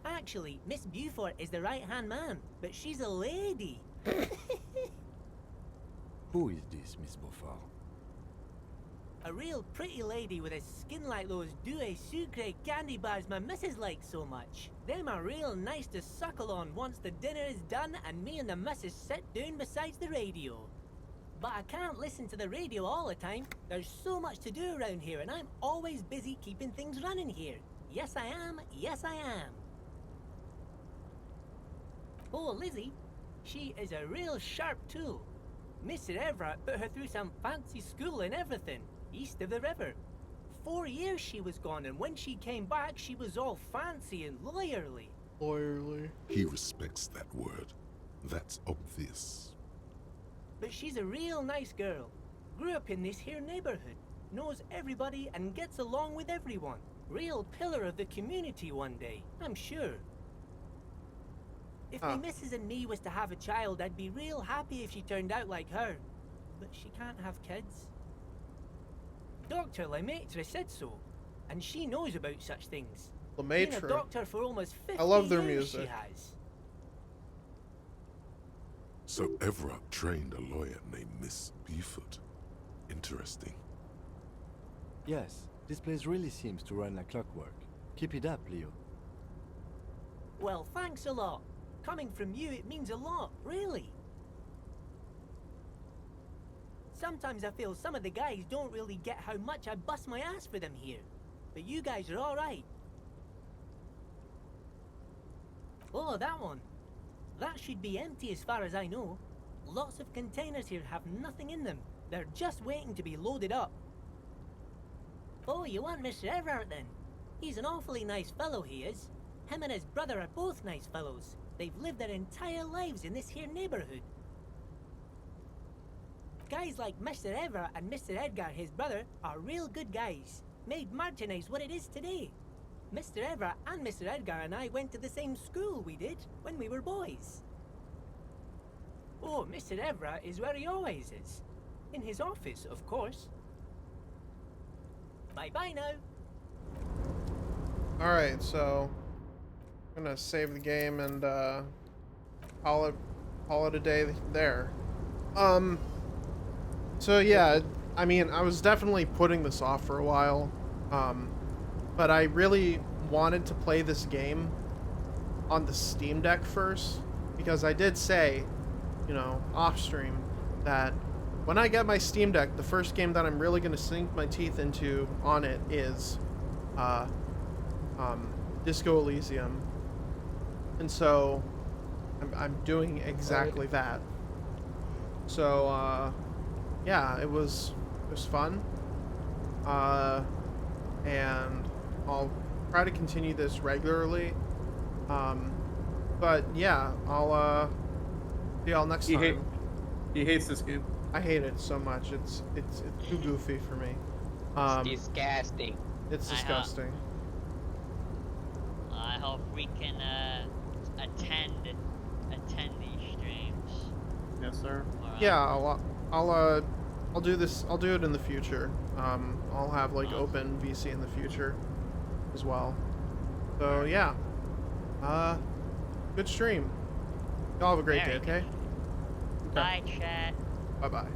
Actually, Miss Beaufort is the right-hand man, but she's a lady. Who is this, Miss Beaufort? A real pretty lady with a skin like those Douai Sucre candy bars my missus likes so much. Them are real nice to suckle on once the dinner is done and me and the missus sit down beside the radio. But I can't listen to the radio all the time. There's so much to do around here and I'm always busy keeping things running here. Yes I am, yes I am. Oh, Lizzie, she is a real sharp tool. Mr. Everett put her through some fancy school and everything, east of the river. 4 years she was gone, and when she came back, she was all fancy and lawyerly. Lawyerly. He respects that word. That's obvious. But she's a real nice girl. Grew up in this here neighborhood. Knows everybody and gets along with everyone. Real pillar of the community one day, I'm sure. If my missus and me was to have a child, I'd be real happy if she turned out like her. But she can't have kids. Dr. Lemaitre said so, and she knows about such things. Lemaitre. Been a doctor for almost 50 I love their years music. she has. So Everett trained a lawyer named Miss Beaufort. Interesting. Yes, this place really seems to run like clockwork. Keep it up, Leo. Well, thanks a lot. Coming from you, it means a lot, really. Sometimes I feel some of the guys don't really get how much I bust my ass for them here. But you guys are alright. Oh, that one. That should be empty as far as I know. Lots of containers here have nothing in them. They're just waiting to be loaded up. Oh, you want Mr. Everett then? He's an awfully nice fellow, he is. Him and his brother are both nice fellows. They've lived their entire lives in this here neighborhood. Guys like Mr. Everett and Mr. Edgar, his brother, are real good guys. Made Martinez what it is today. Mr. Everett and Mr. Edgar and I went to the same school we did when we were boys. Oh, Mr. Everett is where he always is. In his office, of course. Bye-bye now. Alright, so I'm gonna save the game and call it a day there. So yeah, I mean, I was definitely putting this off for a while, but I really wanted to play this game on the Steam Deck first, because I did say, you know, off stream, that when I get my Steam Deck, the first game that I'm really going to sink my teeth into on it is Disco Elysium. And so I'm doing exactly that. So yeah, it was fun. And I'll try to continue this regularly. But yeah, I'll see y'all next time. He hates this game. I hate it so much. It's too goofy for me. It's disgusting. It's disgusting. I hope we can attend these streams. Yes, sir. Yeah, I'll do this. I'll do it in the future. I'll have like open VC in the future as well. So yeah. Good stream. Y'all have a great day, okay? Bye, chat. Bye bye.